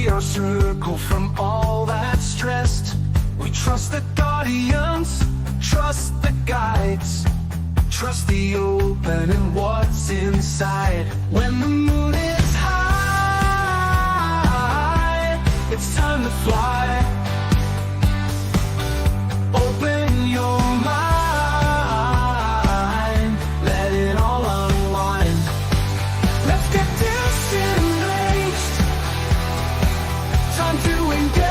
free our circle from all that stressed. We trust the guardians, trust the guides, trust the open and what's inside. When the moon is high, it's time to fly. Open your mind, let it all unwind. Let's get disenraged, time to engage.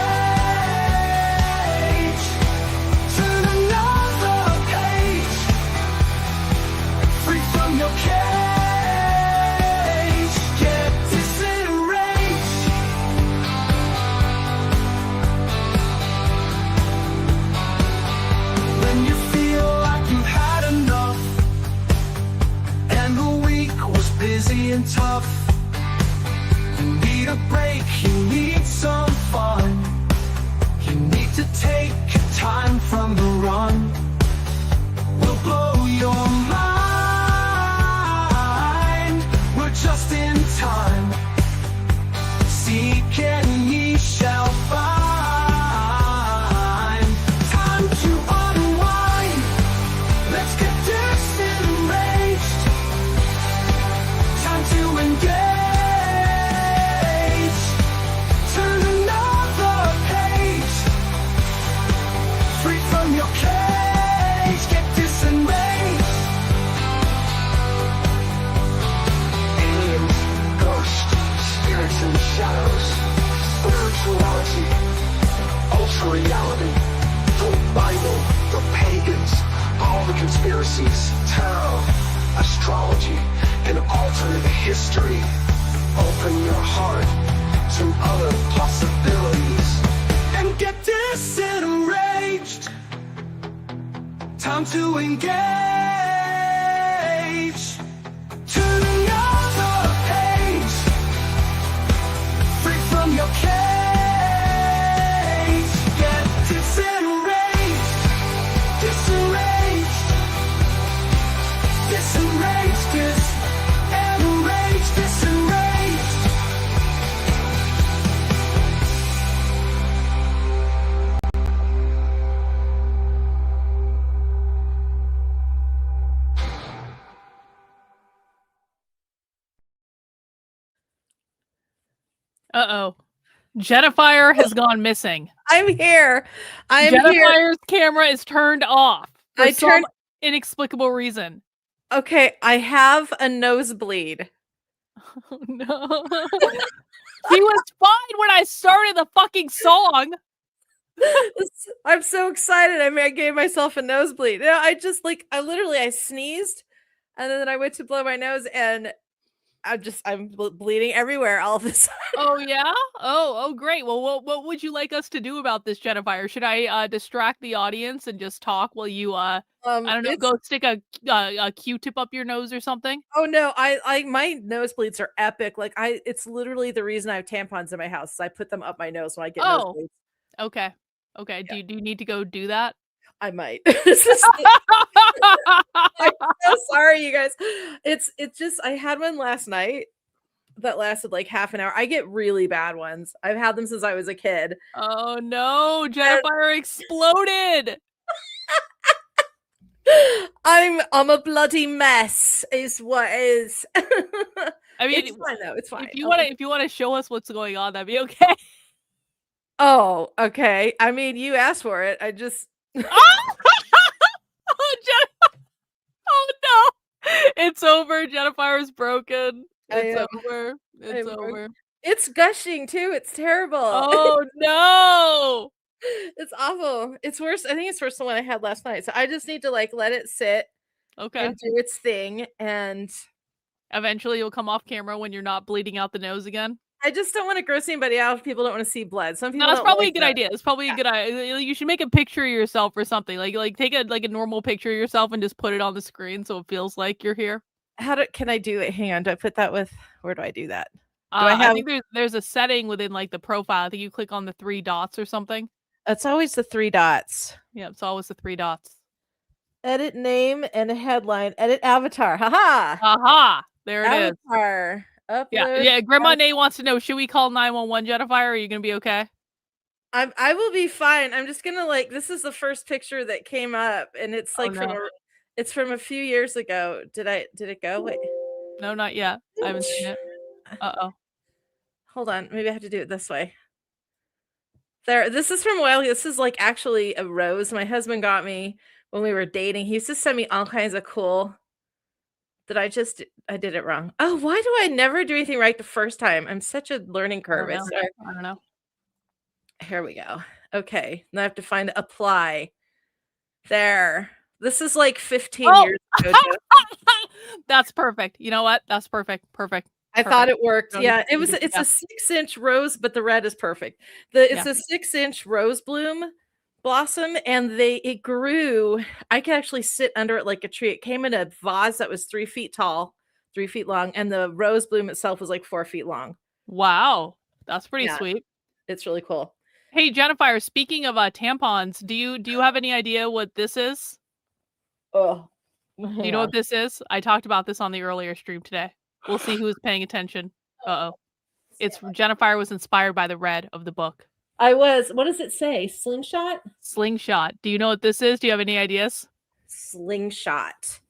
Turn another page, free from your cage. Get disenraged. When you feel like you've had enough and the week was busy and tough, you need a break, you need some fun. You need to take time from the run. We'll blow your mind, we're just in time. Seek and ye shall find. Time to unwind, let's get disenraged. Time to engage. Turn another page, free from your cage. Get disenraged. Aliens, ghosts, spirits and shadows, spirituality, ultra reality, the Bible, the pagans, all the conspiracies, tarot, astrology, an alternate history. Open your heart to other possibilities and get disenraged. Time to engage. Turn another page, free from your cage. Get disenraged, disenraged, disenraged, disenraged, disenraged. Uh-oh. Jetafire has gone missing. I'm here. I'm here. Jetafire's camera is turned off for I some turned. inexplicable reason. Okay, I have a nosebleed. Oh no. He was fine when I started the fucking song. I'm so excited. I mean, I gave myself a nosebleed. No, I just I sneezed, and then I went to blow my nose, and I'm bleeding everywhere all of a sudden. Oh yeah? Oh great. Well, what would you like us to do about this, Jetafire? Should I distract the audience and just talk while you I don't know, go stick a Q-tip up your nose or something? Oh no, I my nosebleeds are epic. It's literally the reason I have tampons in my house. I put them up my nose when I get nosebleeds. Okay. Okay. Yeah. Do you need to go do that? I might. I'm so sorry, you guys. It's just I had one last night that lasted like half an hour. I get really bad ones. I've had them since I was a kid. Oh no, Jetafire exploded. I'm a bloody mess is what is. I mean, it's fine though. It's fine. If you want to show us what's going on, that'd be okay. Oh, okay. I mean, you asked for it. I just Oh no. It's over. Jetafire is broken. It's over. It's over. It's gushing too. It's terrible. Oh no. It's awful. It's worse. I think it's worse than what I had last night. So I just need to let it sit. Okay. And do its thing, and eventually you'll come off camera when you're not bleeding out the nose again. I just don't want to gross anybody out if people don't want to see blood. Some people. No, that's probably a good idea. It's probably a good idea. You should make a picture of yourself or something. Like take a normal picture of yourself and just put it on the screen so it feels like you're here. Can I do it? Hang on. Do I put that with? Where do I do that? I think there's a setting within the profile. I think you click on the 3 dots or something. It's always the 3 dots. Yeah, it's always the 3 dots. Edit name and a headline. Edit avatar. Haha. Aha. There it is. Avatar. Upload. Yeah. Grandma Nay wants to know, should we call 911, Jetafire? Are you gonna be okay? I will be fine. I'm just gonna this is the first picture that came up, and it's Oh, like no. it's from a few years ago. Did it go? Wait. No, not yet. I haven't seen it. Uh-oh. Hold on. Maybe I have to do it this way. There. This is from a while ago. This is like actually a rose my husband got me when we were dating. He used to send me all kinds of cool. I did it wrong. Oh, why do I never do anything right the first time? I'm such a learning curve. I don't know. Here we go. Okay. Now I have to find apply. There. This is like 15 years ago. That's perfect. You know what? That's perfect. Perfect. I thought it worked. Yeah, it's a 6-inch rose, but the red is perfect. It's a 6-inch rose bloom blossom, and it grew. I could actually sit under it like a tree. It came in a vase that was 3 feet tall, 3 feet long, and the rose bloom itself was like 4 feet long. Wow. That's pretty sweet. It's really cool. Hey, Jennifer, speaking of tampons, do you have any idea what this is? Oh. Do you know what this is? I talked about this on the earlier stream today. We'll see who's paying attention. Uh-oh. Jennifer was inspired by the red of the book. I was. What does it say? Slingshot? Slingshot. Do you know what this is? Do you have any ideas? Slingshot.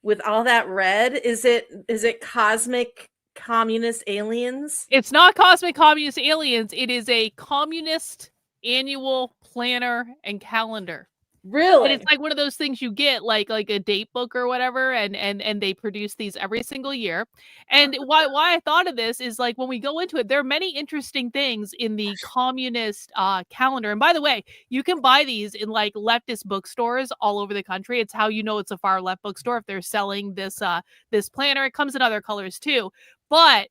With all that red, is it cosmic communist aliens? It's not cosmic communist aliens. It is a communist annual planner and calendar. Really? And it's like one of those things you get like a date book or whatever, and they produce these every single year. And why I thought of this is like when we go into it, there are many interesting things in the communist calendar. And by the way, you can buy these in like leftist bookstores all over the country. It's how you know it's a far left bookstore if they're selling this this planner. It comes in other colors too. But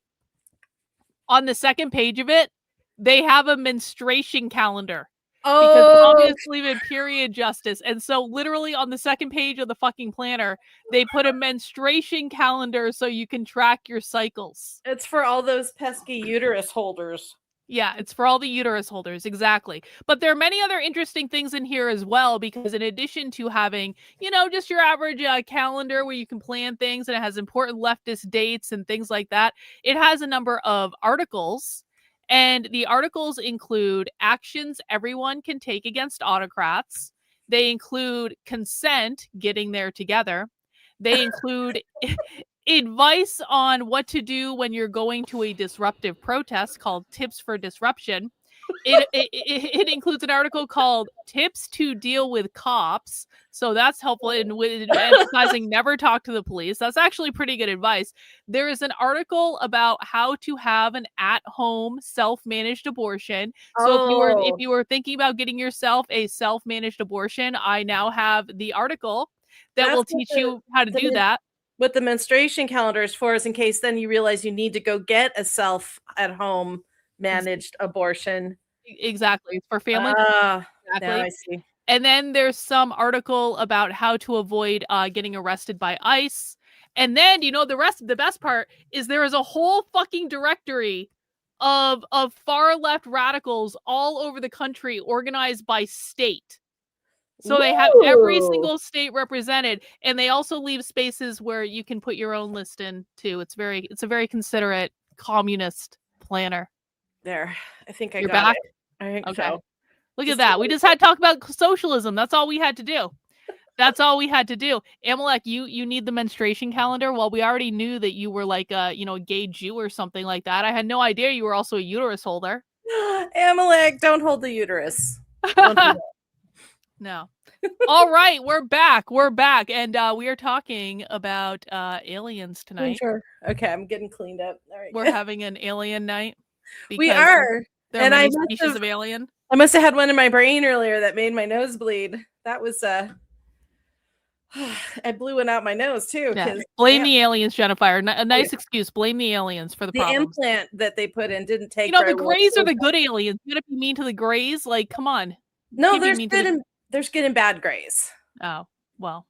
on the second page of it, they have a menstruation calendar. Because communists believe in period justice. And so literally on the second page of the fucking planner, they put a menstruation calendar so you can track your cycles. It's for all those pesky uterus holders. Yeah, it's for all the uterus holders. Exactly. But there are many other interesting things in here as well, because in addition to having, just your average calendar where you can plan things and it has important leftist dates and things like that, it has a number of articles. And the articles include actions everyone can take against autocrats. They include consent, getting there together. They include advice on what to do when you're going to a disruptive protest called Tips for Disruption. It includes an article called Tips to Deal with Cops. So that's helpful in emphasizing never talk to the police. That's actually pretty good advice. There is an article about how to have an at-home self-managed abortion. So if you were thinking about getting yourself a self-managed abortion, I now have the article that will teach you how to do that. What the menstruation calendar is for is in case then you realize you need to go get a self-at-home managed abortion. Exactly. It's for families. Exactly. Now I see. And then there's some article about how to avoid getting arrested by ICE. And then, the best part is there is a whole fucking directory of far left radicals all over the country organized by state. So they have every single state represented, and they also leave spaces where you can put your own list in too. It's a very considerate communist planner. There. I think You're back? It. I think okay. So. Look at that. We just had to talk about socialism. That's all we had to do. That's all we had to do. Amalek, you need the menstruation calendar. Well, we already knew that you were like a gay Jew or something like that. I had no idea you were also a uterus holder. Amalek, don't hold the uterus. Don't do that. No. All right, we're back. And we are talking about aliens tonight. Sure. Okay, I'm getting cleaned up. All right. We're having an alien night. We are. There are many species of alien. I must have had one in my brain earlier that made my nose bleed. That was I blew one out my nose too. Yeah. Blame the aliens, Jennifer. A nice excuse. Blame the aliens for the problems. The implant that they put in didn't take. The Greys are the good aliens. You gotta be mean to the Greys. Like, come on. No, there's good and bad Greys. Oh well.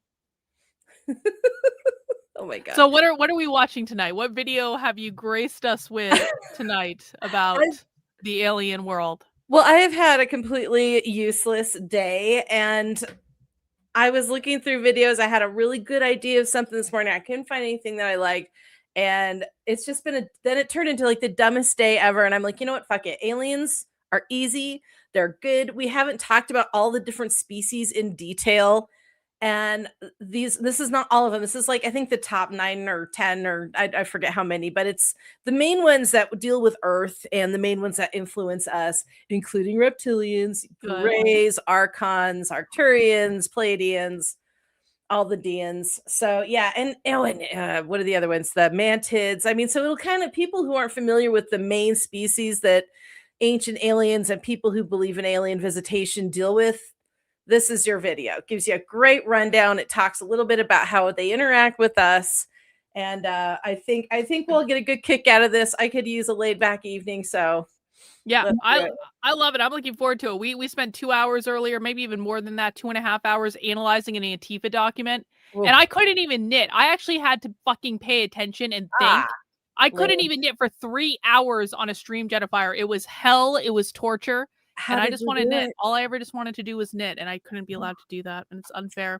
Oh my god. So what are we watching tonight? What video have you graced us with tonight about the alien world? Well, I have had a completely useless day, and I was looking through videos. I had a really good idea of something this morning. I couldn't find anything that I liked. And it's just been then it turned into like the dumbest day ever. And I'm like, you know what? Fuck it. Aliens are easy. They're good. We haven't talked about all the different species in detail. And this is not all of them. This is like, I think the top 9 or 10, or I forget how many, but it's the main ones that deal with Earth and the main ones that influence us, including reptilians, Greys, Archons, Arcturians, Pleiadians, all the Deans. So yeah, and what are the other ones? The Mantids. I mean, so it'll kind of, people who aren't familiar with the main species that ancient aliens and people who believe in alien visitation deal with, this is your video. It gives you a great rundown. It talks a little bit about how they interact with us. And I think we'll get a good kick out of this. I could use a laid back evening. So yeah, I love it. I'm looking forward to it. We spent 2 hours earlier, maybe even more than that, 2.5 hours analyzing an Antifa document. Oof. And I couldn't even knit. I actually had to fucking pay attention and think. I couldn't even knit for 3 hours on a stream, Jetafire. It was hell. It was torture. And I just want to knit. All I ever just wanted to do was knit, and I couldn't be allowed to do that, and it's unfair.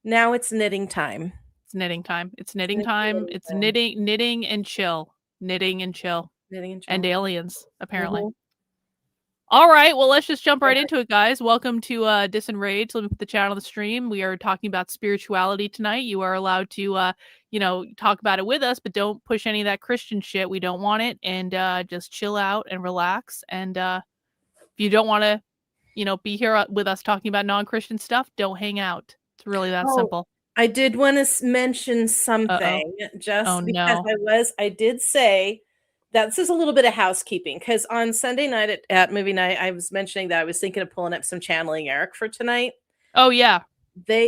Now it's knitting time. It's knitting time. It's knitting time. It's knitting and chill. Knitting and chill. Knitting and chill. And aliens, apparently. All right, well, let's just jump right into it, guys. Welcome to DISENRAGE. Let me put the chat on the stream. We are talking about spirituality tonight. You are allowed to, talk about it with us, but don't push any of that Christian shit. We don't want it. And just chill out and relax. And if you don't want to, be here with us talking about non-Christian stuff, don't hang out. It's really that simple. I did want to mention something because I did say that this is a little bit of housekeeping, because on Sunday night at movie night, I was mentioning that I was thinking of pulling up some Channeling Eric for tonight. Oh, yeah.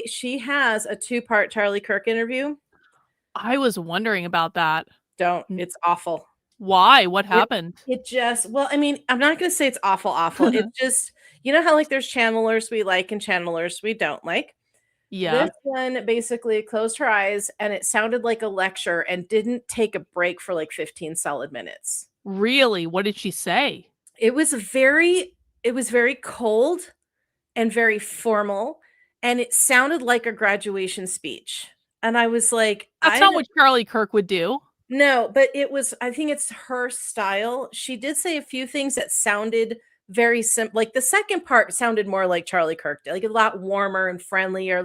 She has a 2-part Charlie Kirk interview. I was wondering about that. It's awful. Why? What happened? Well, I mean, I'm not going to say it's awful. It's just, how like there's channelers we like and channelers we don't like. Yeah. This one basically closed her eyes and it sounded like a lecture and didn't take a break for like 15 solid minutes. Really? What did she say? It was very cold and very formal, and it sounded like a graduation speech. And I was like, that's not what Charlie Kirk would do. No, but I think it's her style. She did say a few things that sounded very simple. Like the second part sounded more like Charlie Kirk, like a lot warmer and friendlier, a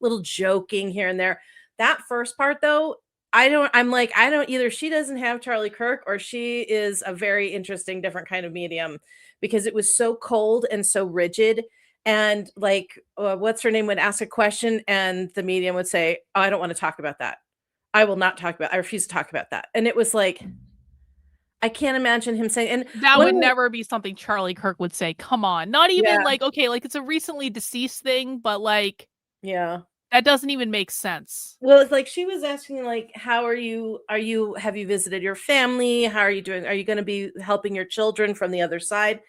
little joking here and there. That first part though, I don't either she doesn't have Charlie Kirk or she is a very interesting different kind of medium, because it was so cold and so rigid. And like, what's her name would ask a question and the medium would say, oh, I don't want to talk about that. I refuse to talk about that. And it was like, I can't imagine him saying, and that would never be something Charlie Kirk would say. Come on. Not even like, okay, like it's a recently deceased thing, but like, yeah, that doesn't even make sense. Well, it's like she was asking, like, how have you visited your family? How are you doing? Are you going to be helping your children from the other side?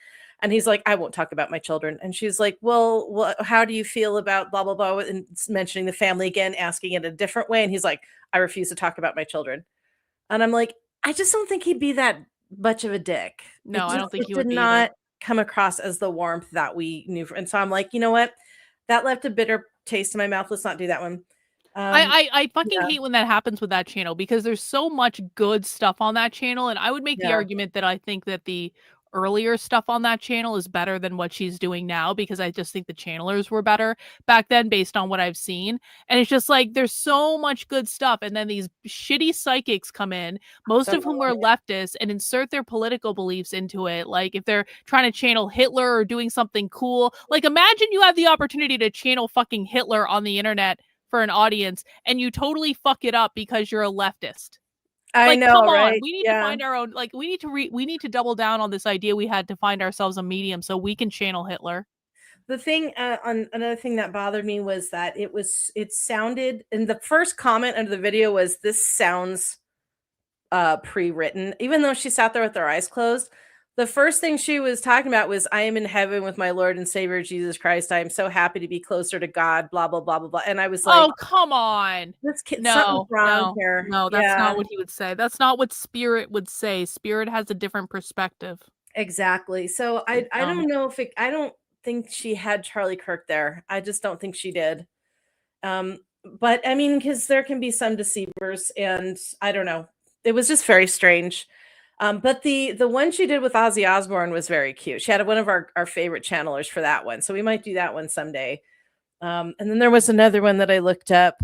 And he's like, I won't talk about my children. And she's like, well, how do you feel about blah, blah, blah? And mentioning the family again, asking it a different way. And he's like, I refuse to talk about my children. And I'm like, I just don't think he'd be that much of a dick. No, I don't think he would did not come across as the warmth that we knew. And so I'm like, you know what? That left a bitter taste in my mouth. Let's not do that one. I fucking hate when that happens with that channel, because there's so much good stuff on that channel. And I would make the argument that I think that the earlier stuff on that channel is better than what she's doing now, because I just think the channelers were better back then based on what I've seen. And it's just like, there's so much good stuff. And then these shitty psychics come in, most of whom are leftists, and insert their political beliefs into it. Like if they're trying to channel Hitler or doing something cool, like imagine you have the opportunity to channel fucking Hitler on the internet for an audience and you totally fuck it up because you're a leftist. I know, come right? on. We need to find our own, like we need to double down on this idea we had to find ourselves a medium so we can channel Hitler. The thing on another thing that bothered me was that it sounded, and the first comment under the video was, this sounds pre-written, even though she sat there with her eyes closed. The first thing she was talking about was, I am in heaven with my Lord and Savior, Jesus Christ. I am so happy to be closer to God, blah, blah, blah, blah, blah. And I was like, oh, come on. This kid, something's wrong here. No, that's not what he would say. That's not what Spirit would say. Spirit has a different perspective. Exactly. So I don't know if I don't think she had Charlie Kirk there. I just don't think she did. But I mean, because there can be some deceivers, and I don't know. it was just very strange. But the one she did with Ozzy Osbourne was very cute. She had one of our favorite channelers for that one. So we might do that one someday. And then there was another one that I looked up.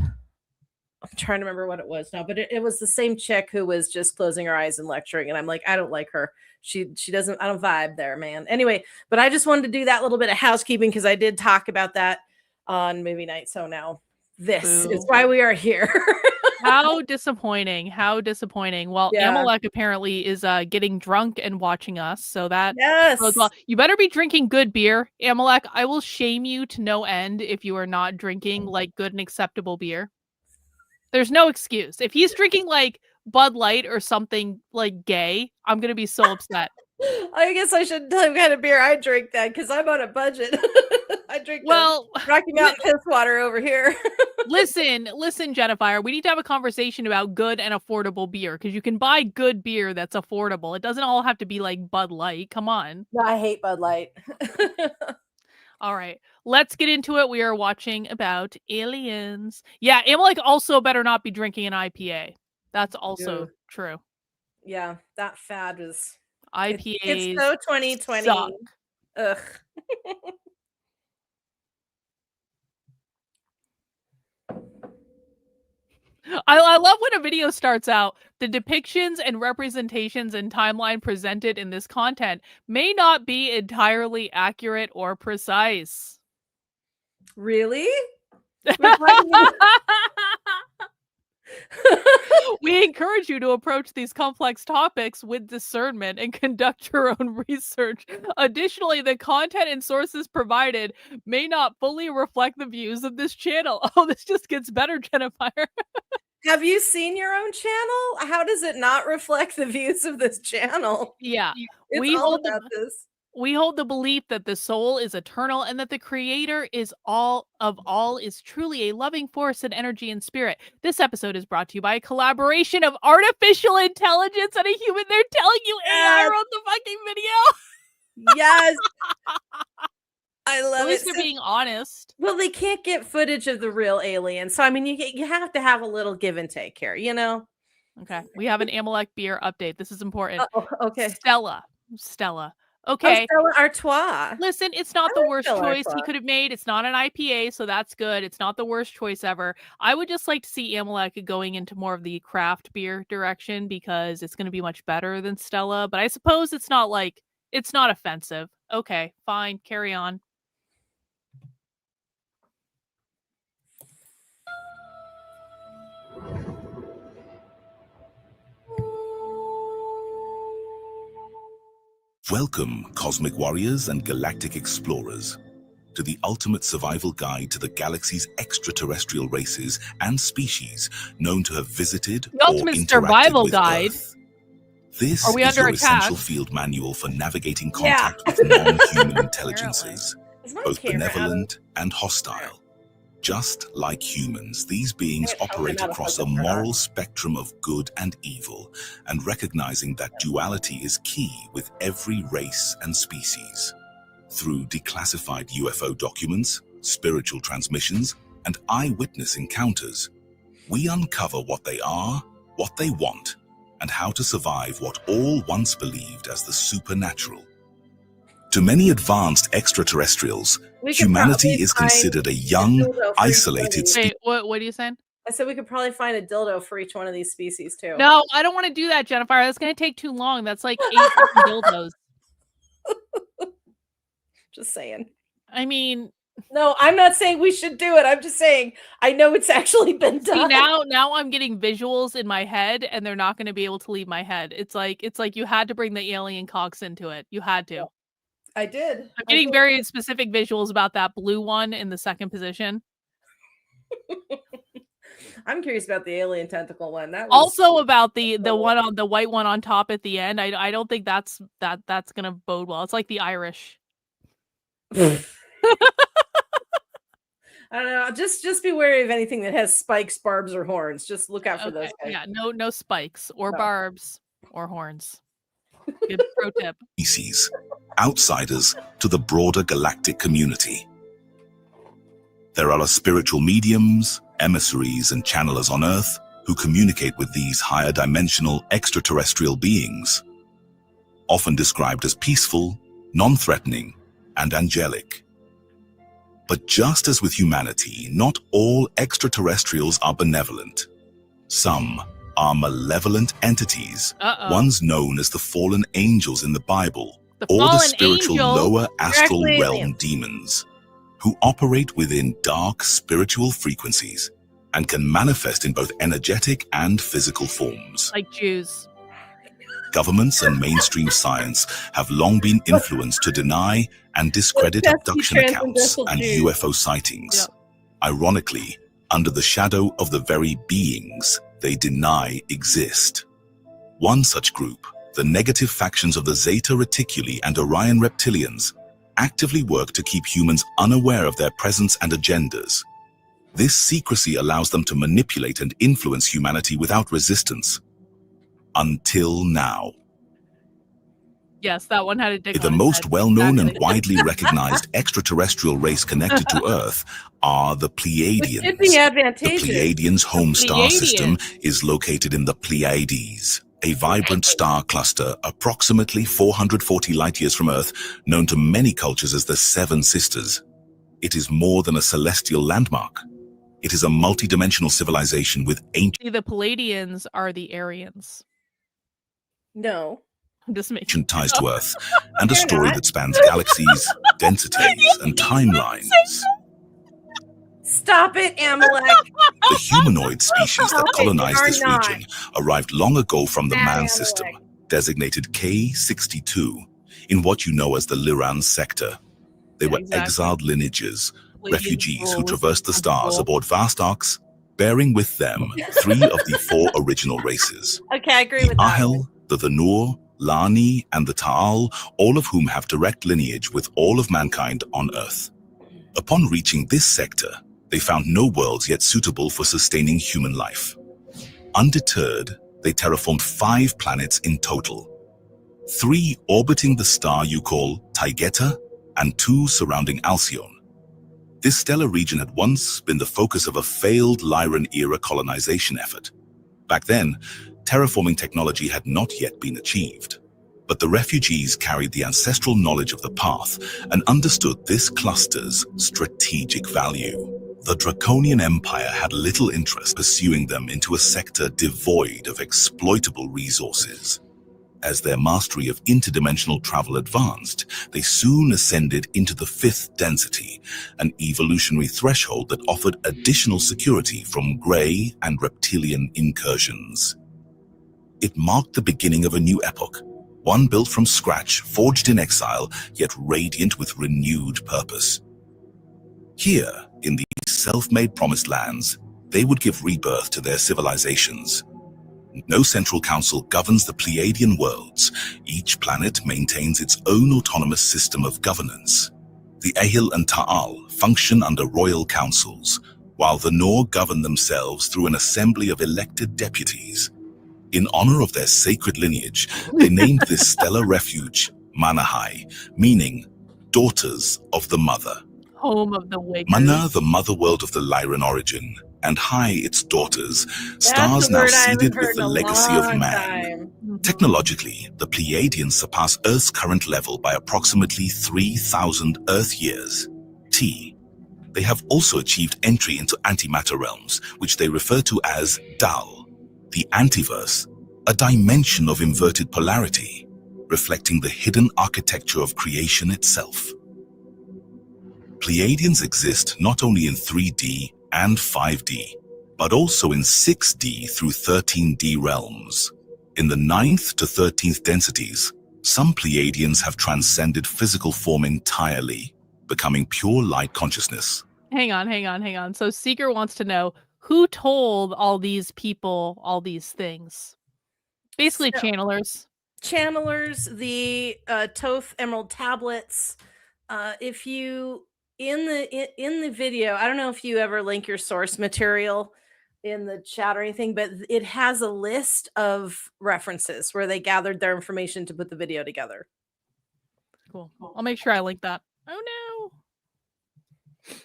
I'm trying to remember what it was now, but it was the same chick who was just closing her eyes and lecturing. And I'm like, I don't like her. She doesn't, I don't vibe there, man. Anyway, but I just wanted to do that little bit of housekeeping because I did talk about that on movie night. So now this is why we are here. How disappointing. How disappointing. Well, Amalek apparently is getting drunk and watching us. So that goes well. You better be drinking good beer. Amalek, I will shame you to no end if you are not drinking like good and acceptable beer. There's no excuse. If he's drinking like Bud Light or something like gay, I'm going to be so upset. I guess I shouldn't tell him what kind of beer I drink then, because I'm on a budget. I drink Rocky Mountain piss water over here. Listen, Jennifer, we need to have a conversation about good and affordable beer, because you can buy good beer that's affordable. It doesn't all have to be like Bud Light. Come on. No, I hate Bud Light. All right, let's get into it. We are watching about aliens. Yeah, Amalek also better not be drinking an IPA. That's also true. Yeah, that fad was... IPAs it's so 2020. Suck. Ugh. I love when a video starts out. The depictions and representations and timeline presented in this content may not be entirely accurate or precise. Really? We encourage you to approach these complex topics with discernment and conduct your own research. Additionally, the content and sources provided may not fully reflect the views of this channel. Oh, this just gets better, Jennifer. Have you seen your own channel? How does it not reflect the views of this channel? Yeah. We hold this. We hold the belief that the soul is eternal and that the creator is all is truly a loving force and energy and spirit. This episode is brought to you by a collaboration of artificial intelligence and a human. They're telling you AI wrote the fucking video. Yes. I love it. At least they're being honest. Well, they can't get footage of the real alien. So, I mean, you have to have a little give and take here, you know? Okay. We have an Amalek beer update. This is important. Okay. Stella. Okay. Stella Artois. Listen, it's not the worst choice he could have made. It's not an IPA, so that's good. It's not the worst choice ever. I would just like to see Amalek going into more of the craft beer direction because it's going to be much better than Stella. But I suppose it's not offensive. Okay, fine. Carry on. Welcome, cosmic warriors and galactic explorers, to the ultimate survival guide to the galaxy's extraterrestrial races and species known to have visited the ultimate survival guide. Earth. This is your essential field manual for navigating contact with non-human intelligences, both benevolent and hostile. Just like humans, these beings operate across a moral spectrum of good and evil, and recognizing that duality is key with every race and species. Through declassified UFO documents, spiritual transmissions, and eyewitness encounters, we uncover what they are, what they want, and how to survive what all once believed as the supernatural. To many advanced extraterrestrials, humanity is considered a young, isolated species. Wait, what are you saying? I said we could probably find a dildo for each one of these species, too. No, I don't want to do that, Jennifer. That's going to take too long. That's like 8 dildos. Just saying. I mean... No, I'm not saying we should do it. I'm just saying I know it's actually been done. See, now I'm getting visuals in my head, and they're not going to be able to leave my head. It's like you had to bring the alien cocks into it. You had to. Yeah. I did. I'm getting very specific visuals about that blue one in the second position. I'm curious about the alien tentacle one. That was also about the one on the white one on top at the end. I don't think that's gonna bode well. It's like the Irish. I don't know. Just be wary of anything that has spikes, barbs, or horns. Just look out for those guys. Yeah, no spikes or barbs or horns. Good pro tip. Species, outsiders to the broader galactic community. There are spiritual mediums, emissaries, and channelers on Earth who communicate with these higher dimensional extraterrestrial beings, often described as peaceful, non-threatening, and angelic. But just as with humanity, not all extraterrestrials are benevolent. Some are malevolent entities, ones known as the fallen angels in the Bible, or the spiritual lower astral realm demons, who operate within dark spiritual frequencies and can manifest in both energetic and physical forms. Like Jews. Governments and mainstream science have long been influenced to deny and discredit abduction accounts and UFO sightings. Ironically, under the shadow of the very beings they deny exist. One such group, the negative factions of the Zeta Reticuli and Orion Reptilians, actively work to keep humans unaware of their presence and agendas. This secrecy allows them to manipulate and influence humanity without resistance. Until now. Yes, that one had a dick on The most well-known and widely recognized extraterrestrial race connected to Earth are the Pleiadians. The Pleiadians' home star system is located in the Pleiades, a vibrant star cluster approximately 440 light-years from Earth, known to many cultures as the Seven Sisters. It is more than a celestial landmark. It is a multidimensional civilization with ancient... See, the Pleiadians are the Aryans. No. Just making ties to Earth, and a story that spans galaxies, densities, and timelines. Stop it, Amalek! The humanoid species that colonized this region arrived long ago from the Man system, designated K62, in what you know as the Liran sector. They were exiled lineages, refugees who traversed the stars aboard vast arcs, bearing with them 3 of the 4 original races. Okay, I agree with that. The Ahel, the Vanur, Lani, and the Ta'al, all of whom have direct lineage with all of mankind on Earth. Upon reaching this sector, they found no worlds yet suitable for sustaining human life. Undeterred, they terraformed 5 planets in total. 3 orbiting the star you call Taygeta, and 2 surrounding Alcyone. This stellar region had once been the focus of a failed Lyran-era colonization effort. Back then, terraforming technology had not yet been achieved. But the refugees carried the ancestral knowledge of the path and understood this cluster's strategic value. The Draconian Empire had little interest pursuing them into a sector devoid of exploitable resources. As their mastery of interdimensional travel advanced, they soon ascended into the 5th density, an evolutionary threshold that offered additional security from Grey and reptilian incursions. It marked the beginning of a new epoch, one built from scratch, forged in exile, yet radiant with renewed purpose. Here, in these self-made promised lands, they would give rebirth to their civilizations. No central council governs the Pleiadian worlds. Each planet maintains its own autonomous system of governance. The Ahel and Ta'al function under royal councils, while the Nor govern themselves through an assembly of elected deputies. In honor of their sacred lineage, they named this stellar refuge Manahai, meaning daughters of the mother. Home of the Wakers. Mana, the mother world of the Lyran origin, and Hai, its daughters, stars now seeded with the legacy of man. Technologically, the Pleiadians surpass Earth's current level by approximately 3,000 Earth years. They have also achieved entry into antimatter realms, which they refer to as Dal, the antiverse, a dimension of inverted polarity, reflecting the hidden architecture of creation itself. Pleiadians exist not only in 3D and 5D, but also in 6D through 13D realms. In the 9th to 13th densities, some Pleiadians have transcended physical form entirely, becoming pure light consciousness. Hang on. So Seeker wants to know, who told all these people all these things? Basically channelers. Channelers, the Thoth Emerald Tablets. If you... In the video, I don't know if you ever link your source material in the chat or anything, but it has a list of references where they gathered their information to put the video together. Cool. I'll make sure I link that. Oh no.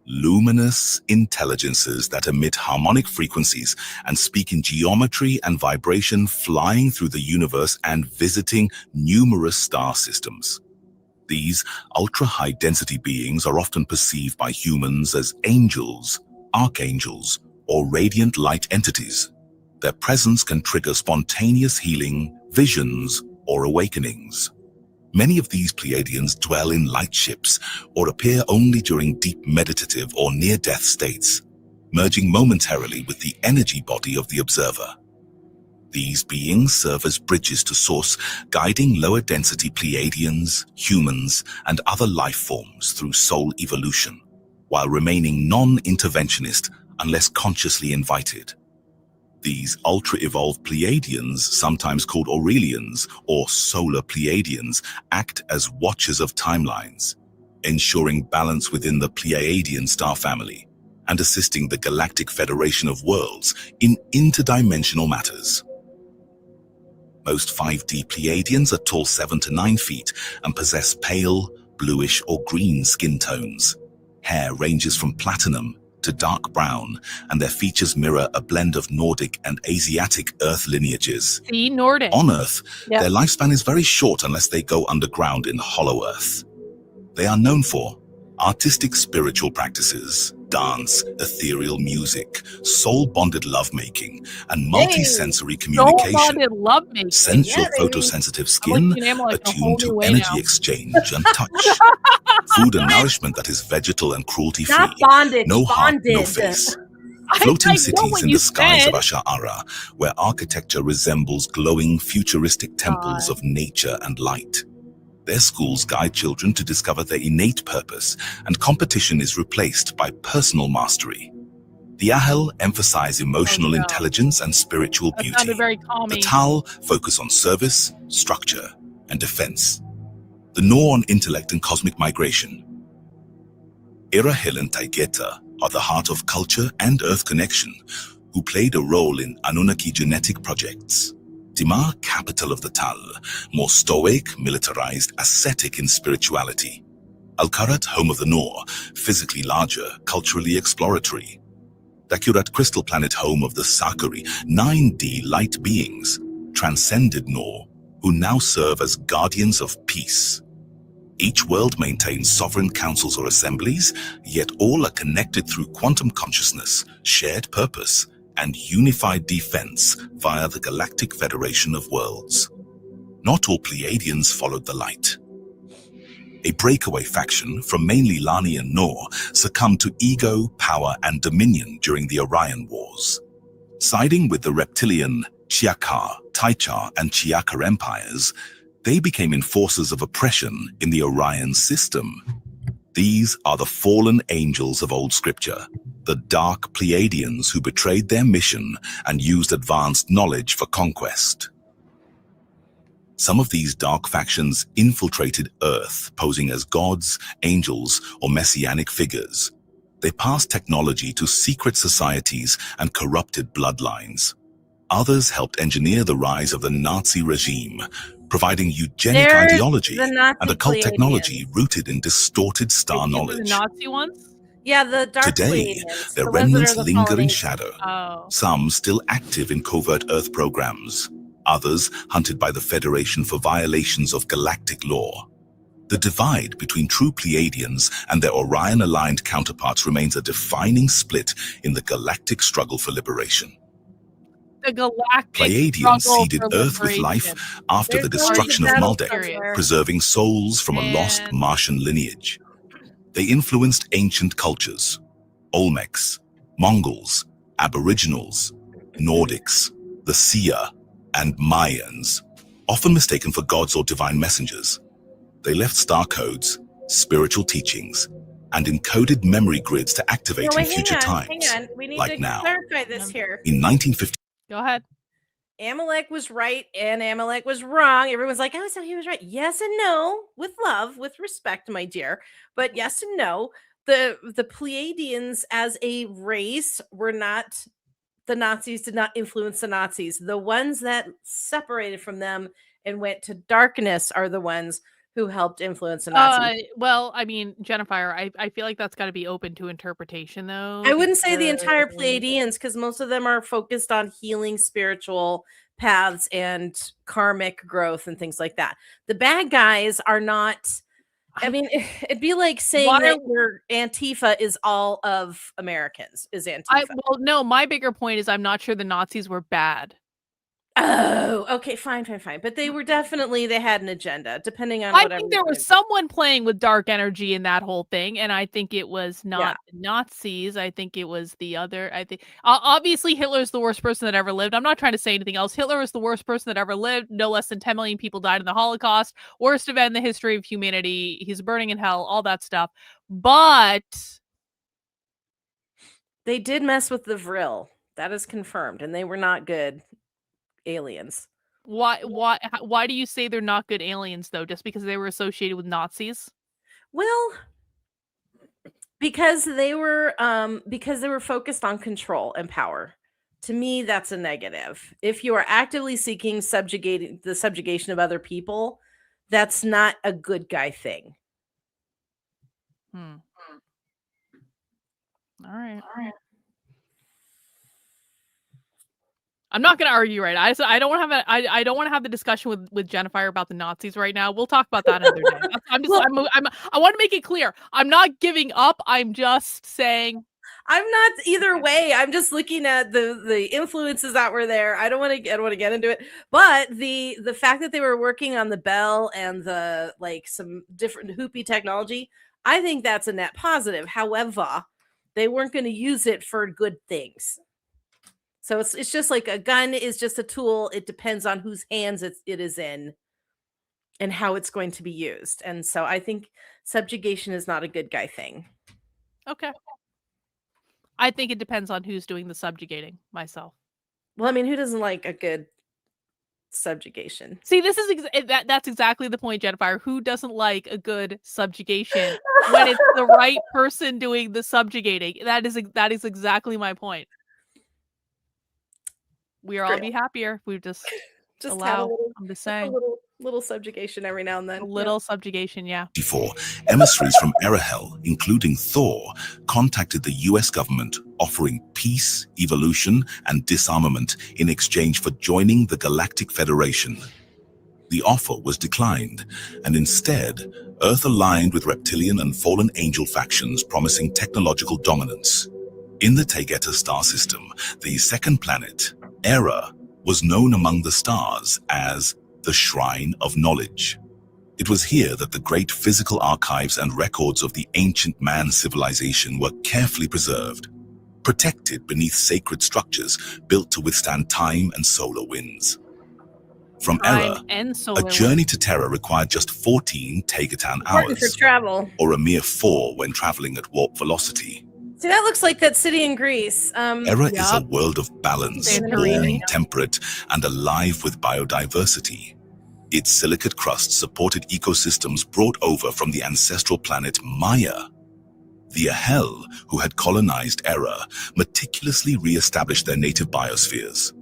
luminous intelligences that emit harmonic frequencies and speak in geometry and vibration, flying through the universe and visiting numerous star systems. These ultra-high density beings are often perceived by humans as angels, archangels, or radiant light entities. Their presence can trigger spontaneous healing, visions, or awakenings. Many of these Pleiadians dwell in light ships or appear only during deep meditative or near-death states, merging momentarily with the energy body of the observer. These beings serve as bridges to source, guiding lower-density Pleiadians, humans, and other life forms through soul evolution, while remaining non-interventionist unless consciously invited. These ultra-evolved Pleiadians, sometimes called Aurelians or solar Pleiadians, act as watchers of timelines, ensuring balance within the Pleiadian star family and assisting the Galactic Federation of Worlds in interdimensional matters. Most 5D Pleiadians are tall 7 to 9 feet and possess pale, bluish or green skin tones. Hair ranges from platinum to dark brown, and their features mirror a blend of Nordic and Asiatic Earth lineages. See, Nordic. On Earth, their lifespan is very short unless they go underground in Hollow Earth. They are known for artistic spiritual practices, dance, ethereal music, soul-bonded lovemaking, and multi-sensory communication. Soul-bonded lovemaking. Sensual photosensitive skin, attuned to energy exchange and touch. Food and nourishment that is vegetal and cruelty-free. Not bonded, no heart, bonded. no face. Floating cities in the skies of Asha'ara, where architecture resembles glowing, futuristic temples of nature and light. Their schools guide children to discover their innate purpose, and competition is replaced by personal mastery. The Ahel emphasize emotional intelligence and spiritual beauty. The Tal focus on service, structure, and defense. The Nor on intellect and cosmic migration. Irahil and Taigeta are the heart of culture and earth connection, who played a role in Anunnaki genetic projects. Dimar, capital of the Tal, more stoic, militarized, ascetic in spirituality. Al-Karat, home of the Nor, physically larger, culturally exploratory. Dakurat, crystal planet, home of the Sakari, 9D light beings, transcended Nor, who now serve as guardians of peace. Each world maintains sovereign councils or assemblies, yet all are connected through quantum consciousness, shared purpose, and unified defense via the Galactic Federation of Worlds. Not all Pleiadians followed the light. A breakaway faction from mainly Lani and Nor succumbed to ego, power, and dominion during the Orion Wars. Siding with the reptilian Chiakar, Taichar, and Chiakar empires, they became enforcers of oppression in the Orion system. These are the fallen angels of old scripture, the dark Pleiadians who betrayed their mission and used advanced knowledge for conquest. Some of these dark factions infiltrated Earth, posing as gods, angels, or messianic figures. They passed technology to secret societies and corrupted bloodlines. Others helped engineer the rise of the Nazi regime, providing eugenic ideology and occult technology rooted in distorted star knowledge. The Nazi ones? Yeah, the dark Today, Pleiadians, their the remnants ones that are the linger in following. shadow. Some still active in covert Earth programs, others hunted by the Federation for violations of galactic law. The divide between true Pleiadians and their Orion-aligned counterparts remains a defining split in the galactic struggle for liberation. The galactic Pleiadians struggle seeded for Earth with liberation. life after the There's going destruction to of battle Maldek, somewhere. preserving souls from a lost And- Martian lineage. They influenced ancient cultures: Olmecs, Mongols, Aboriginals, Nordics, the Sia, and Mayans, often mistaken for gods or divine messengers. They left star codes, spiritual teachings, and encoded memory grids to activate No, wait, in future times, hang on. We need like to now. clarify this here. In 1950, Go ahead. Amalek was right and Amalek was wrong. Everyone's like, oh, so he was right. Yes and no, with love, with respect, my dear. But yes and no. The Pleiadians as a race were not, the Nazis did not influence the Nazis. The ones that separated from them and went to darkness are the ones who helped influence the Nazis. Well, I mean, Jennifer, I feel like that's got to be open to interpretation, though. I wouldn't say the entire Pleiadians, because most of them are focused on healing spiritual paths and karmic growth and things like that. The bad guys are not. I mean, it'd be like saying that your Antifa is all of Americans. Is Antifa? Well, no. My bigger point is I'm not sure the Nazis were bad. Oh, okay, fine. But they were definitely, they had an agenda, depending on whatever. I think there was someone playing with dark energy in that whole thing, and I think it was not Nazis. I think it was the other. I think obviously Hitler's the worst person that ever lived. I'm not trying to say anything else. Hitler is the worst person that ever lived. No less than 10 million people died in the Holocaust. Worst event in the history of humanity. He's burning in hell. All that stuff. But they did mess with the Vril. That is confirmed, and they were not good aliens. Why do you say they're not good aliens, though? Just because they were associated with Nazis? Well, because they were focused on control and power. To me, that's a negative. If you are actively seeking the subjugation of other people, that's not a good guy thing. All right. I'm not going to argue right. I don't want to have I don't want to have the discussion with Jennifer about the Nazis right now. We'll talk about that another day. I want to make it clear. I'm not giving up. I'm just saying. I'm not either way. I'm just looking at the influences that were there. I don't want to get into it, but the fact that they were working on the bell and the some different hoopy technology, I think that's a net positive. However, they weren't going to use it for good things. So it's just like a gun is just a tool. It depends on whose hands it is in and how it's going to be used. And so I think subjugation is not a good guy thing. Okay. I think it depends on who's doing the subjugating myself. Well, I mean, who doesn't like a good subjugation? See, this is that's exactly the point, Jennifer. Who doesn't like a good subjugation when it's the right person doing the subjugating? That is exactly my point. We are all be happier if we just allow. I'm just saying. Little subjugation every now and then. A little subjugation, yeah. Before, emissaries from Erahel, including Thor, contacted the US government offering peace, evolution, and disarmament in exchange for joining the Galactic Federation. The offer was declined, and instead, Earth aligned with reptilian and fallen angel factions promising technological dominance. In the Taygeta star system, the second planet, Era, was known among the stars as the Shrine of Knowledge. It was here that the great physical archives and records of the ancient man civilization were carefully preserved, protected beneath sacred structures built to withstand time and solar winds. From Era, a journey to Terra required just 14 Taygetan hours, for travel, or a mere 4 when traveling at warp velocity. See, that looks like that city in Greece. Era is a world of balance, warm, temperate, and alive with biodiversity. Its silicate crust supported ecosystems brought over from the ancestral planet Maya. The Ahel, who had colonized Era, meticulously re-established their native biospheres,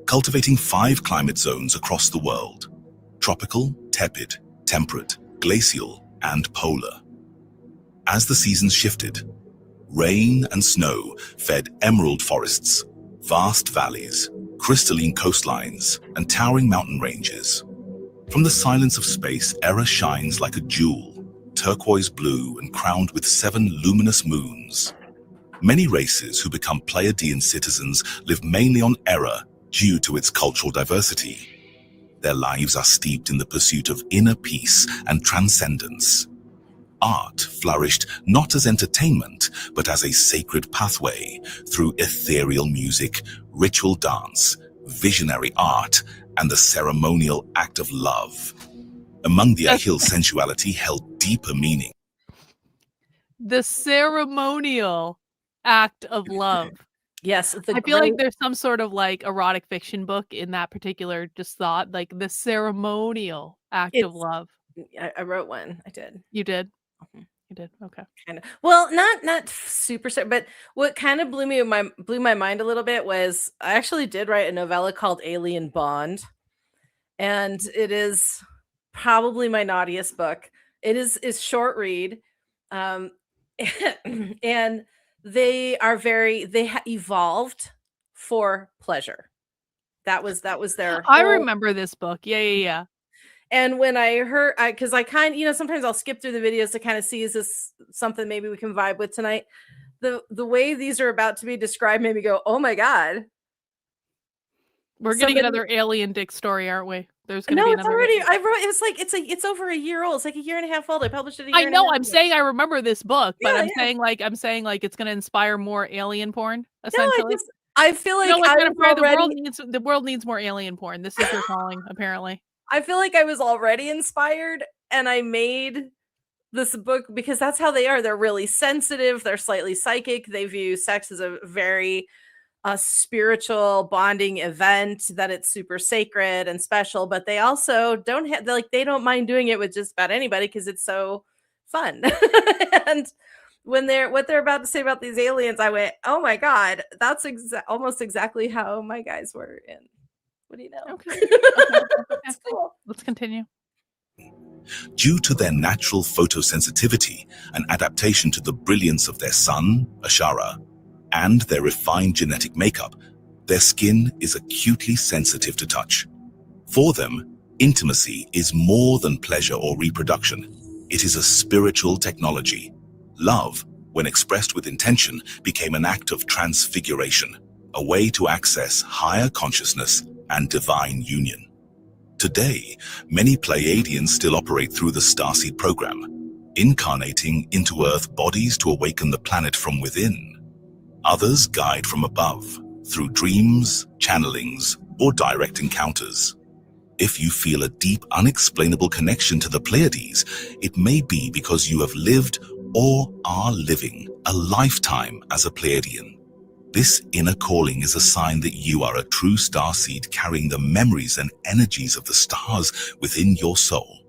cultivating 5 climate zones across the world: tropical, tepid, temperate, glacial, and polar. As the seasons shifted, rain and snow fed emerald forests, vast valleys, crystalline coastlines, and towering mountain ranges. From the silence of space, Era shines like a jewel, turquoise blue and crowned with 7 luminous moons. Many races who become Pleiadian citizens live mainly on Era due to its cultural diversity. Their lives are steeped in the pursuit of inner peace and transcendence. Art flourished not as entertainment, but as a sacred pathway through ethereal music, ritual dance, visionary art, and the ceremonial act of love. Among the Ahil, sensuality held deeper meaning. The ceremonial act of love. Yes, I feel like there's some sort of erotic fiction book in that particular thought, like the ceremonial act of love. I wrote one. I did. You did? You did. Okay. Kind of. Well, not super, but what kind of blew my mind a little bit was I actually did write a novella called Alien Bond, and it is probably my naughtiest book. It is short read, and they evolved for pleasure. That was their I remember this book. Yeah. And when I heard, because I kind of, sometimes I'll skip through the videos to kind of see, is this something maybe we can vibe with tonight? The way these are about to be described made me go, oh my God. We're getting another alien dick story, aren't we? There's gonna be another. Already. I wrote. It's over a year old. It's like a year and a half old. I published it a year. I know. I'm saying I remember this book, but I'm saying like it's gonna inspire more alien porn. Essentially, no, I feel like the world needs more alien porn. This is your calling, apparently. I feel like I was already inspired, and I made this book because that's how they are. They're really sensitive. They're slightly psychic. They view sex as a very spiritual bonding event, that it's super sacred and special, but they also they don't mind doing it with just about anybody because it's so fun. And when what they're about to say about these aliens, I went, oh my God, that's almost exactly how my guys were in. What do you know? Okay. That's cool. Let's continue. Due to their natural photosensitivity and adaptation to the brilliance of their sun, Ashara, and their refined genetic makeup, their skin is acutely sensitive to touch. For them, intimacy is more than pleasure or reproduction. It is a spiritual technology. Love, when expressed with intention, became an act of transfiguration, a way to access higher consciousness and divine union. Today, many Pleiadians still operate through the Starseed program, incarnating into Earth bodies to awaken the planet from within. Others guide from above, through dreams, channelings, or direct encounters. If you feel a deep, unexplainable connection to the Pleiades, it may be because you have lived or are living a lifetime as a Pleiadian. This inner calling is a sign that you are a true starseed carrying the memories and energies of the stars within your soul.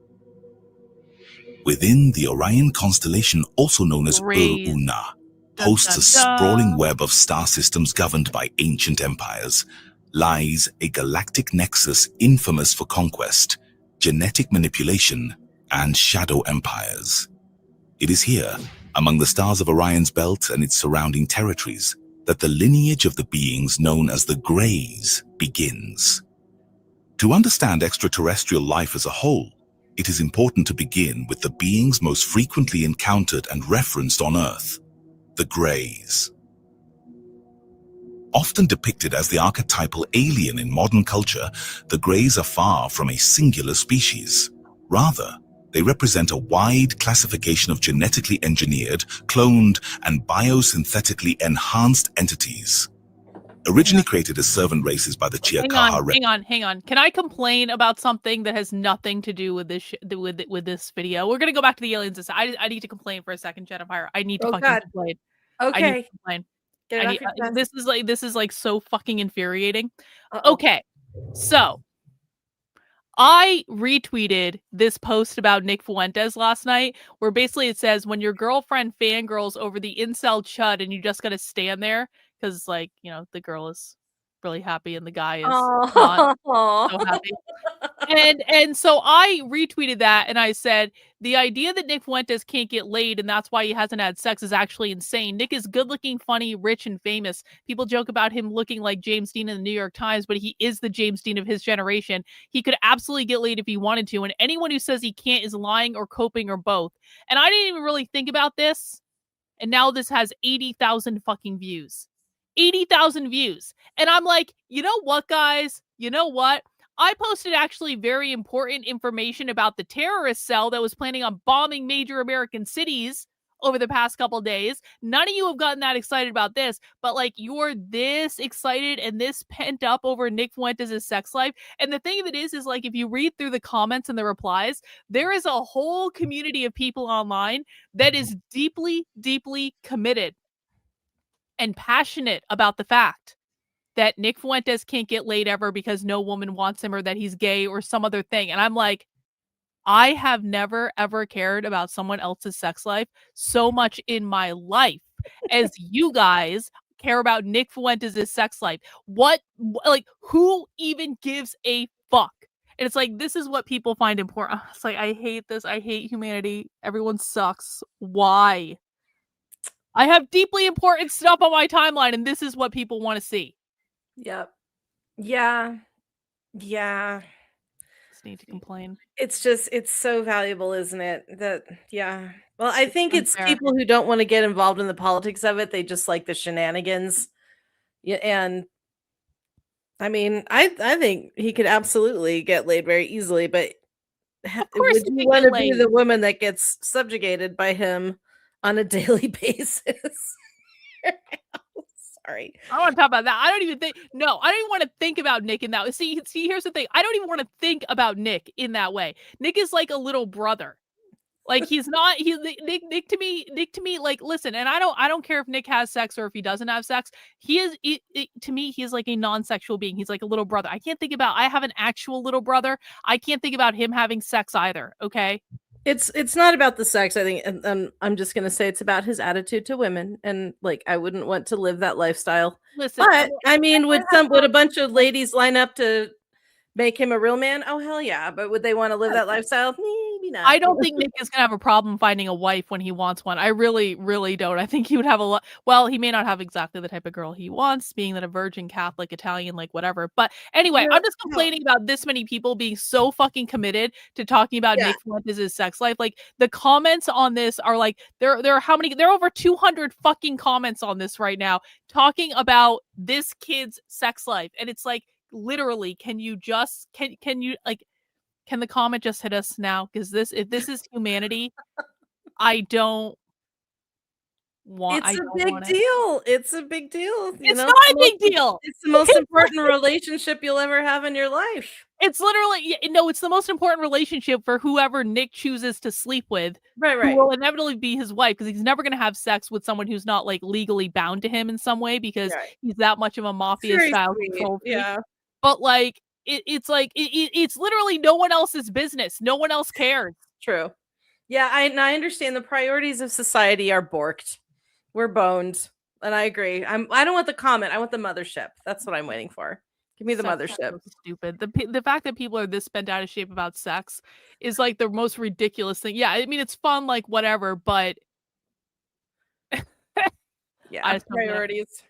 Within the Orion constellation, also known as Ur-Una, hosts a sprawling web of star systems governed by ancient empires, lies a galactic nexus infamous for conquest, genetic manipulation, and shadow empires. It is here, among the stars of Orion's belt and its surrounding territories, that the lineage of the beings known as the Greys begins. To understand extraterrestrial life as a whole, it is important to begin with the beings most frequently encountered and referenced on Earth, the Greys. Often depicted as the archetypal alien in modern culture, the Greys are far from a singular species. Rather, they represent a wide classification of genetically engineered, cloned, and biosynthetically enhanced entities. Originally created as servant races by the Chiakaha. Hang on. Can I complain about something that has nothing to do with this with this video? We're gonna go back to the aliens. I need to complain for a second, Jennifer. I need to fucking complain. Okay. I need to complain. This is like so fucking infuriating. Okay, so I retweeted this post about Nick Fuentes last night, where basically it says, when your girlfriend fangirls over the incel chud and you just gotta stand there because, like, you know, the girl is really happy and the guy is not so happy. And so I retweeted that and I said, the idea that Nick Fuentes can't get laid and that's why he hasn't had sex is actually insane. Nick is good looking, funny, rich, and famous. People joke about him looking like James Dean in the New York Times, but he is the James Dean of his generation. He could absolutely get laid if he wanted to, and anyone who says he can't is lying or coping or both. And I didn't even really think about this, and now this has 80,000 fucking views. 80,000 views. And I'm like, you know what, guys? You know what? I posted actually very important information about the terrorist cell that was planning on bombing major American cities over the past couple days. None of you have gotten that excited about this, but like, you're this excited and this pent up over Nick Fuentes' sex life. And the thing of it is like, if you read through the comments and the replies, there is a whole community of people online that is deeply, deeply committed and passionate about the fact that Nick Fuentes can't get laid ever because no woman wants him, or that he's gay or some other thing. And I'm like, I have never, ever cared about someone else's sex life so much in my life as you guys care about Nick Fuentes' sex life. Who even gives a fuck? And it's like, this is what people find important. It's like, I hate this. I hate humanity. Everyone sucks. Why? I have deeply important stuff on my timeline, and this is what people want to see. Yep. Yeah. Yeah. Just need to complain. It's so valuable, isn't it? That, yeah. Well, I think it's people who don't want to get involved in the politics of it. They just like the shenanigans. Yeah, and I mean, I think he could absolutely get laid very easily, but of course would you want to be the woman that gets subjugated by him on a daily basis? Sorry. I don't want to talk about that. I don't even want to think about Nick in that way. See, here's the thing. I don't even want to think about Nick in that way. Nick is like a little brother. Like he's not. Nick to me. Like, listen, and I don't care if Nick has sex or if he doesn't have sex. He is to me. He is like a non-sexual being. He's like a little brother. I have an actual little brother. I can't think about him having sex either. Okay. It's not about the sex, I think, and I'm just gonna say it's about his attitude to women, and like I wouldn't want to live that lifestyle. Listen, but I mean, would a bunch of ladies line up to make him a real man? Oh hell yeah! But would they want to live that lifestyle? Maybe not. I don't think Nick is gonna have a problem finding a wife when he wants one. I really, really don't. I think he would have a lot. Well, he may not have exactly the type of girl he wants, being that a virgin Catholic Italian, like whatever. But anyway, I'm just complaining about this many people being so fucking committed to talking about Nick Fuentes' sex life. Like the comments on this are like there are how many? There are over 200 fucking comments on this right now talking about this kid's sex life, and it's like literally, can you like? Can the comment just hit us now? Because if this is humanity, I don't want. It's a big deal. It's a big deal. It's not a big deal. It's the most important relationship you'll ever have in your life. It's literally it's the most important relationship for whoever Nick chooses to sleep with. Right. Who will inevitably be his wife, because he's never going to have sex with someone who's not like legally bound to him in some way, because he's that much of a mafia style control freak. Yeah. But like. It's like it's literally no one else's business. No one else cares. True. Yeah, I understand the priorities of society are borked. We're boned, and I agree. I don't want the comment. I want the mothership. That's what I'm waiting for. Give me the mothership. So stupid. The fact that people are this bent out of shape about sex is like the most ridiculous thing. Yeah, I mean it's fun, like whatever, but yeah, priorities.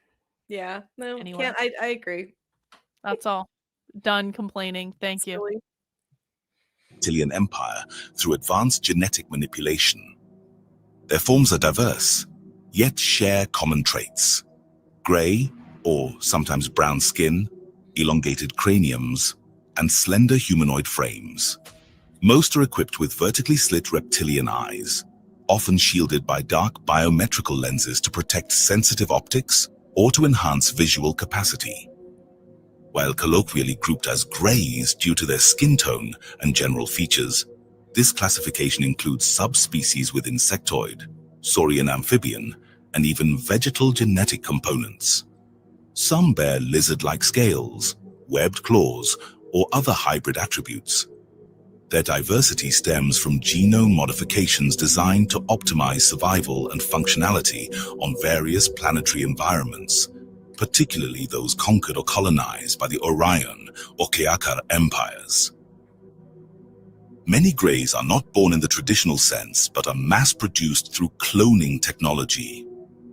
Yeah, no, anyway. Can't. I agree. That's all. Done complaining. Thank you. Reptilian empire through advanced genetic manipulation. Their forms are diverse, yet share common traits. Gray, or sometimes brown skin, elongated craniums, and slender humanoid frames. Most are equipped with vertically slit reptilian eyes, often shielded by dark biometrical lenses to protect sensitive optics or to enhance visual capacity. While colloquially grouped as greys due to their skin tone and general features, this classification includes subspecies with insectoid, saurian amphibian, and even vegetal genetic components. Some bear lizard-like scales, webbed claws, or other hybrid attributes. Their diversity stems from genome modifications designed to optimize survival and functionality on various planetary environments, particularly those conquered or colonized by the Orion or Keakar empires. Many greys are not born in the traditional sense, but are mass-produced through cloning technology.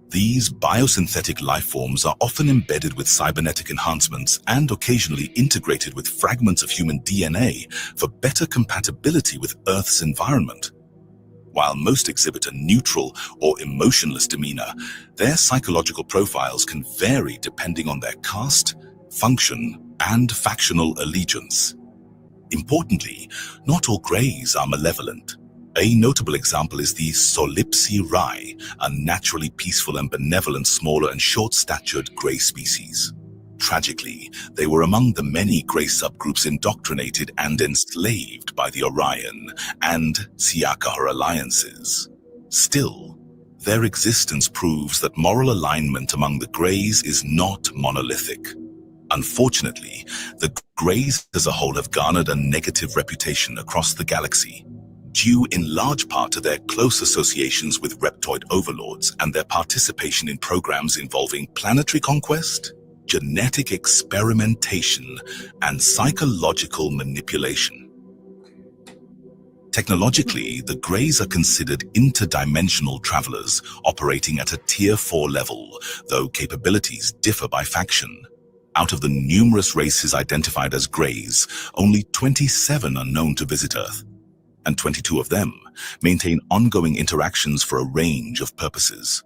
These biosynthetic life forms are often embedded with cybernetic enhancements and occasionally integrated with fragments of human DNA for better compatibility with Earth's environment. While most exhibit a neutral or emotionless demeanor, their psychological profiles can vary depending on their caste, function, and factional allegiance. Importantly, not all greys are malevolent. A notable example is the Solipsi Rai, a naturally peaceful and benevolent smaller and short-statured grey species. Tragically, they were among the many grey subgroups indoctrinated and enslaved by the Orion and Siakar alliances. Still, their existence proves that moral alignment among the greys is not monolithic. Unfortunately, the greys as a whole have garnered a negative reputation across the galaxy, due in large part to their close associations with reptoid overlords and their participation in programs involving planetary conquest, genetic experimentation, and psychological manipulation. Technologically, the Greys are considered interdimensional travelers operating at a Tier 4 level, though capabilities differ by faction. Out of the numerous races identified as Greys, only 27 are known to visit Earth, and 22 of them maintain ongoing interactions for a range of purposes.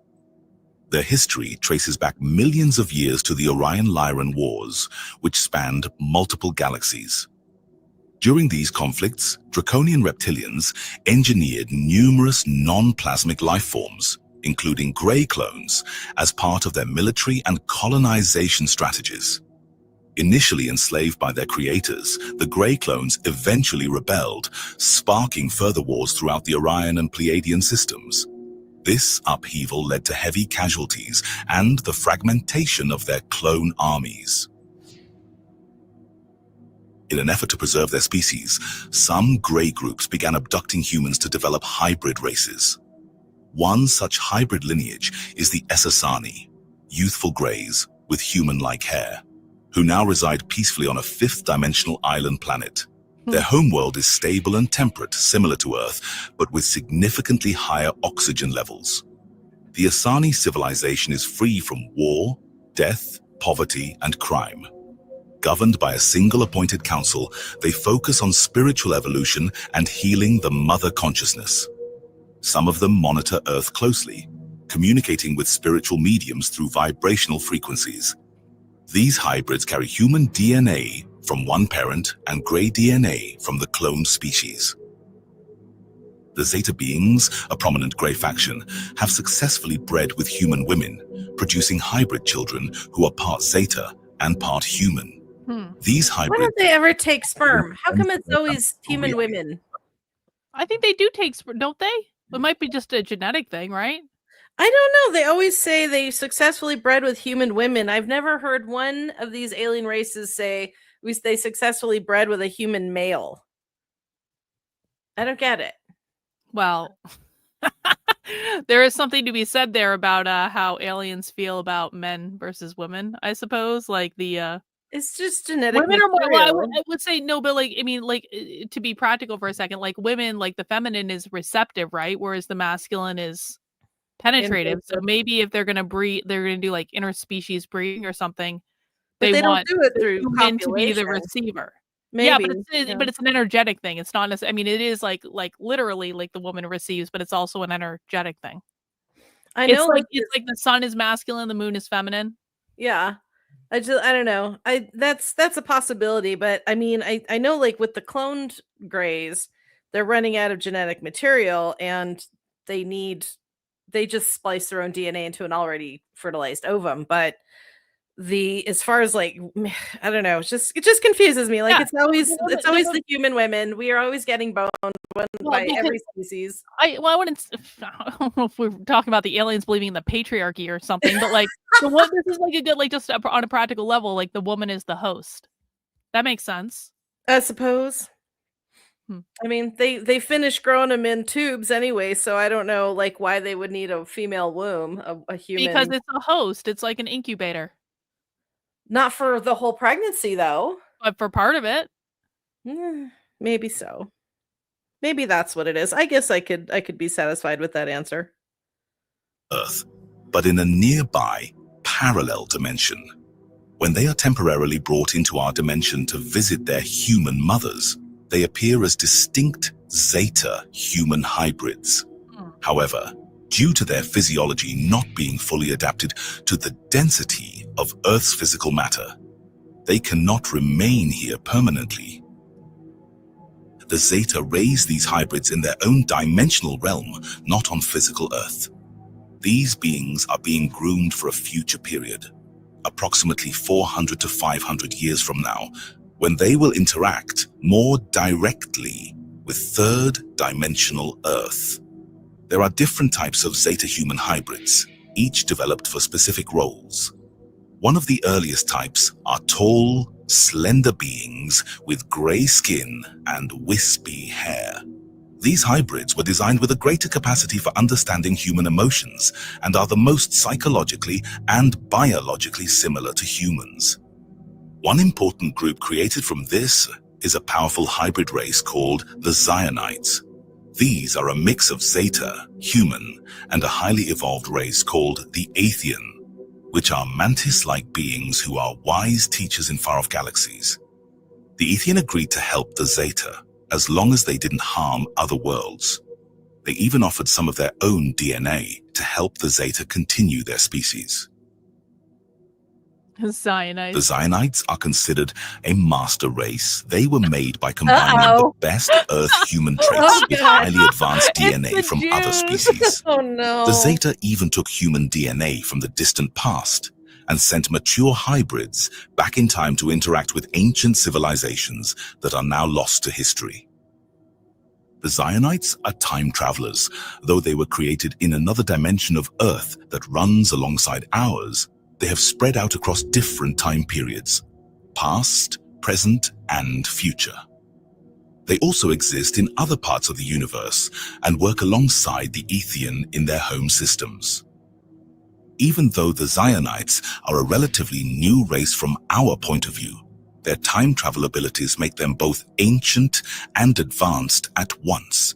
Their history traces back millions of years to the Orion-Lyran Wars, which spanned multiple galaxies. During these conflicts, draconian reptilians engineered numerous non-plasmic life forms, including Grey clones, as part of their military and colonization strategies. Initially enslaved by their creators, the Grey clones eventually rebelled, sparking further wars throughout the Orion and Pleiadian systems. This upheaval led to heavy casualties and the fragmentation of their clone armies. In an effort to preserve their species, some Grey groups began abducting humans to develop hybrid races. One such hybrid lineage is the Essassani, youthful Greys with human-like hair, who now reside peacefully on a fifth-dimensional island planet. Their homeworld is stable and temperate, similar to Earth, but with significantly higher oxygen levels. The Essassani civilization is free from war, death, poverty, and crime. Governed by a single appointed council, they focus on spiritual evolution and healing the mother consciousness. Some of them monitor Earth closely, communicating with spiritual mediums through vibrational frequencies. These hybrids carry human DNA from one parent and Grey DNA from the cloned species. The Zeta beings, a prominent Grey faction, have successfully bred with human women, producing hybrid children who are part Zeta and part human. These hybrids... Why don't they ever take sperm? How come it's always human women? I think they do take sperm, don't they? It might be just a genetic thing, right? I don't know. They always say they successfully bred with human women. I've never heard one of these alien races say they successfully bred with a human male. I don't get it. Well, there is something to be said there about how aliens feel about men versus women, I suppose. Like the it's just genetic. Women are more, well, I would say no, but like, I mean, like, to be practical for a second, like women, like the feminine is receptive, right? Whereas the masculine is penetrative. So maybe if they're gonna breed, they're gonna do like interspecies breeding or something. But they want don't do it through men to be the receiver. Maybe, yeah, but it's an energetic thing. It's not necessarily, I mean, it is like literally like the woman receives, but it's also an energetic thing. I know, it's like the sun is masculine, the moon is feminine. Yeah. I don't know. That's a possibility, but I mean, I know like with the cloned Greys, they're running out of genetic material and they just splice their own DNA into an already fertilized ovum. But as far as like, I don't know, it just confuses me. Like it's always the human women. We are always getting boned by every species. I don't know if we're talking about the aliens believing in the patriarchy or something, but like this is like a good, like just on a practical level, like the woman is the host. That makes sense, I suppose. I mean, they finish growing them in tubes anyway, so I don't know like why they would need a female womb, a human. Because it's a host. It's like an incubator. Not for the whole pregnancy, though. But for part of it. Maybe so. Maybe that's what it is. I guess I could be satisfied with that answer. Earth, but in a nearby, parallel dimension. When they are temporarily brought into our dimension to visit their human mothers, they appear as distinct Zeta human hybrids. However, due to their physiology not being fully adapted to the density of Earth's physical matter, they cannot remain here permanently. The Zeta raise these hybrids in their own dimensional realm, not on physical Earth. These beings are being groomed for a future period, approximately 400 to 500 years from now, when they will interact more directly with third-dimensional Earth. There are different types of Zeta human hybrids, each developed for specific roles. One of the earliest types are tall, slender beings with gray skin and wispy hair. These hybrids were designed with a greater capacity for understanding human emotions and are the most psychologically and biologically similar to humans. One important group created from this is a powerful hybrid race called the Zionites. These are a mix of Zeta, human, and a highly evolved race called the Athean, which are mantis-like beings who are wise teachers in far-off galaxies. The Athean agreed to help the Zeta as long as they didn't harm other worlds. They even offered some of their own DNA to help the Zeta continue their species. Zionites. The Zionites are considered a master race. They were made by combining the best Earth human traits with highly advanced DNA from other species. Oh no. The Zeta even took human DNA from the distant past and sent mature hybrids back in time to interact with ancient civilizations that are now lost to history. The Zionites are time travelers. Though they were created in another dimension of Earth that runs alongside ours, they have spread out across different time periods: past, present, and future. They also exist in other parts of the universe and work alongside the Athean in their home systems. Even though the Zionites are a relatively new race from our point of view, their time travel abilities make them both ancient and advanced at once.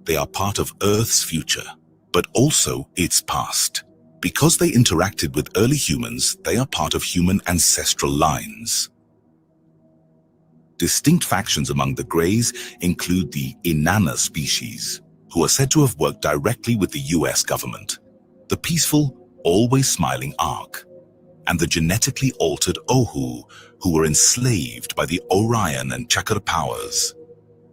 They are part of Earth's future, but also its past. Because they interacted with early humans, they are part of human ancestral lines. Distinct factions among the Greys include the Inanna species, who are said to have worked directly with the US government, the peaceful, always smiling Ark, and the genetically altered Ohu, who were enslaved by the Orion and Chakra powers.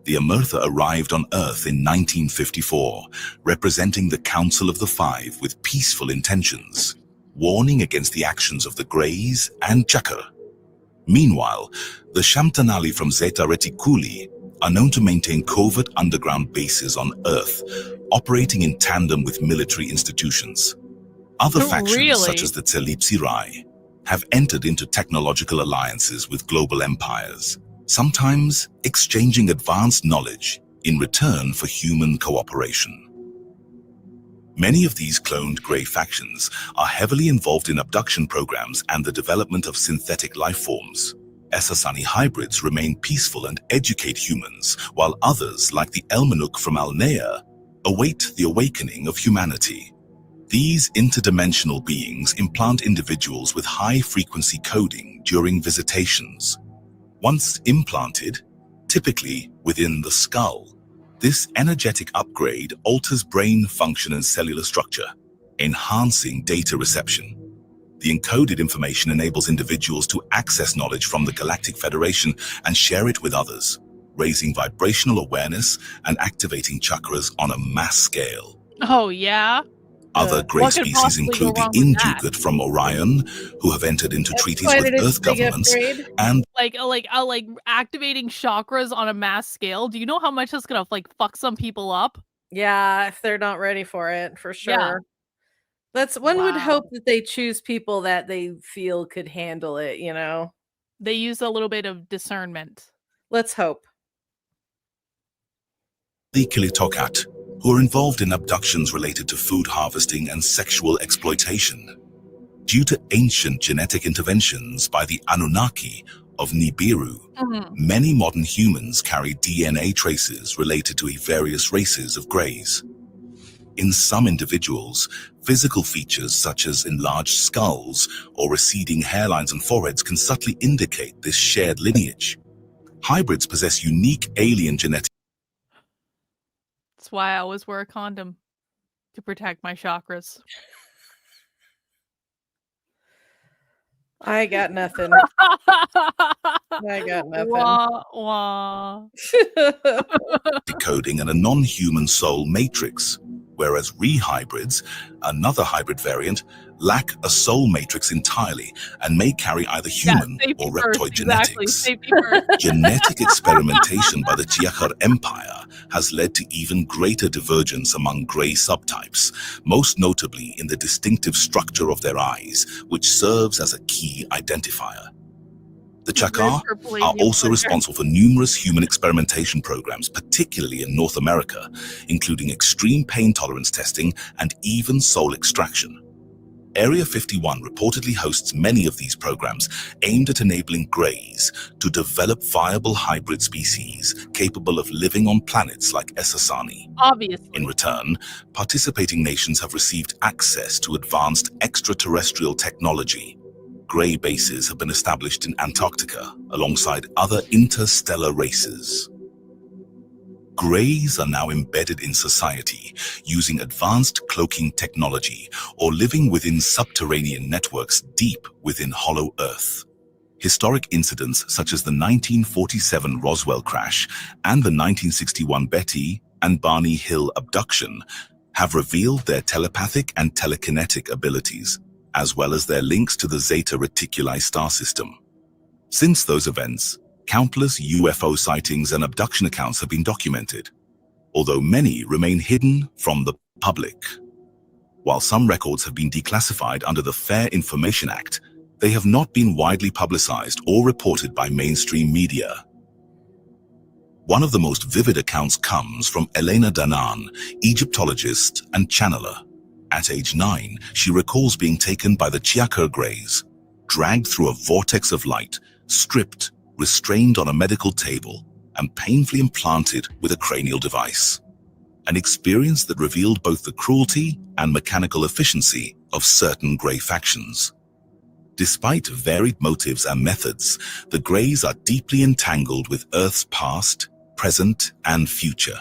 The Amertha arrived on Earth in 1954, representing the Council of the Five with peaceful intentions, warning against the actions of the Greys and Chakra. Meanwhile, the Shamtanali from Zeta Reticuli are known to maintain covert underground bases on Earth, operating in tandem with military institutions. Other factions, such as the Tselipsirai, have entered into technological alliances with global empires, sometimes exchanging advanced knowledge in return for human cooperation. Many of these cloned Grey factions are heavily involved in abduction programs and the development of synthetic life forms. Esasani hybrids remain peaceful and educate humans, while others, like the Elmanuk from Alnea, await the awakening of humanity. These interdimensional beings implant individuals with high-frequency coding during visitations. Once implanted, typically within the skull, this energetic upgrade alters brain function and cellular structure, enhancing data reception. The encoded information enables individuals to access knowledge from the Galactic Federation and share it with others, raising vibrational awareness and activating chakras on a mass scale. Oh, yeah? Other Grey species include the Indukat from Orion, who have entered into treaties with Earth governments, and like activating chakras on a mass scale. Do you know how much that's gonna fuck some people up? Yeah, if they're not ready for it, for sure. Yeah. That's one would hope that they choose people that they feel could handle it, you know. They use a little bit of discernment. Let's hope. The Kilitokat, who are involved in abductions related to food harvesting and sexual exploitation. Due to ancient genetic interventions by the Anunnaki of Nibiru, many modern humans carry DNA traces related to various races of Greys. In some individuals, physical features such as enlarged skulls or receding hairlines and foreheads can subtly indicate this shared lineage. Hybrids possess unique alien genetics. That's why I always wear a condom, to protect my chakras. I got nothing. I got nothing. Wah, wah. Decoding and a non-human soul matrix, whereas rehybrids, another hybrid variant, lack a soul matrix entirely and may carry either human or reptoid genetics. Genetic experimentation by the Chiakhar Empire has led to even greater divergence among Grey subtypes, most notably in the distinctive structure of their eyes, which serves as a key identifier. The Chakar are also responsible for numerous human experimentation programs, particularly in North America, including extreme pain tolerance testing and even soul extraction. Area 51 reportedly hosts many of these programs aimed at enabling greys to develop viable hybrid species capable of living on planets like Essassani. Obviously. In return, participating nations have received access to advanced extraterrestrial technology. Grey bases have been established in Antarctica alongside other interstellar races. Greys are now embedded in society using advanced cloaking technology or living within subterranean networks deep within hollow Earth. Historic incidents such as the 1947 Roswell crash and the 1961 Betty and Barney Hill abduction have revealed their telepathic and telekinetic abilities, as well as their links to the Zeta Reticuli star system. Since those events, countless UFO sightings and abduction accounts have been documented, although many remain hidden from the public. While some records have been declassified under the Fair Information Act, they have not been widely publicized or reported by mainstream media. One of the most vivid accounts comes from Elena Danan, Egyptologist and channeler. At age 9, she recalls being taken by the Chakar Greys, dragged through a vortex of light, stripped, restrained on a medical table, and painfully implanted with a cranial device. An experience that revealed both the cruelty and mechanical efficiency of certain Grey factions. Despite varied motives and methods, the Greys are deeply entangled with Earth's past, present, and future.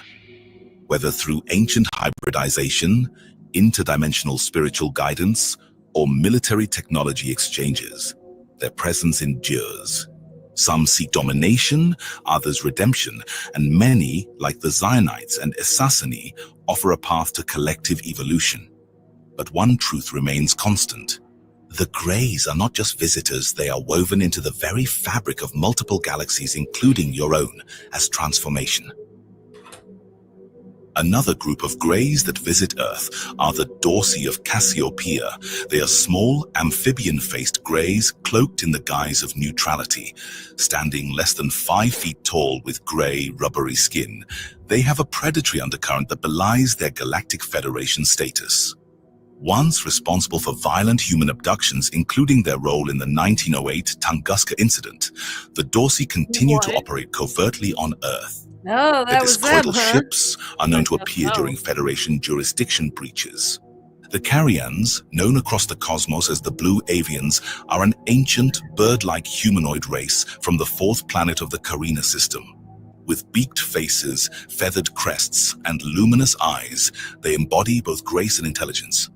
Whether through ancient hybridization, interdimensional spiritual guidance, or military technology exchanges, their presence endures. Some seek domination, others redemption, and many, like the Zionites and Essassani, offer a path to collective evolution. But one truth remains constant. The Greys are not just visitors, they are woven into the very fabric of multiple galaxies, including your own, as transformation. Another group of Greys that visit Earth are the Dorsey of Cassiopeia. They are small, amphibian-faced Greys cloaked in the guise of neutrality. Standing less than 5 feet tall with grey, rubbery skin, they have a predatory undercurrent that belies their Galactic Federation status. Once responsible for violent human abductions, including their role in the 1908 Tunguska incident, the Dorsey continue to operate covertly on Earth. Oh, that was them, huh? Ships are known to appear during Federation jurisdiction breaches. The Carians, known across the cosmos as the Blue Avians, are an ancient, bird-like humanoid race from the 4th planet of the Carina system. With beaked faces, feathered crests, and luminous eyes, they embody both grace and intelligence.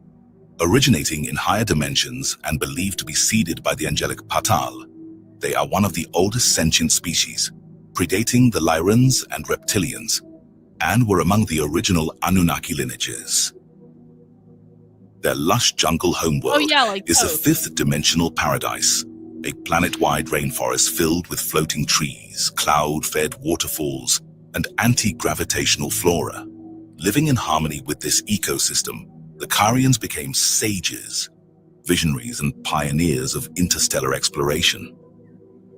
Originating in higher dimensions and believed to be seeded by the angelic Patal, they are one of the oldest sentient species, predating the Lyrans and reptilians, and were among the original Anunnaki lineages. Their lush jungle homeworld is a 5th-dimensional paradise, a planet-wide rainforest filled with floating trees, cloud-fed waterfalls, and anti-gravitational flora. Living in harmony with this ecosystem, the Carians became sages, visionaries and pioneers of interstellar exploration.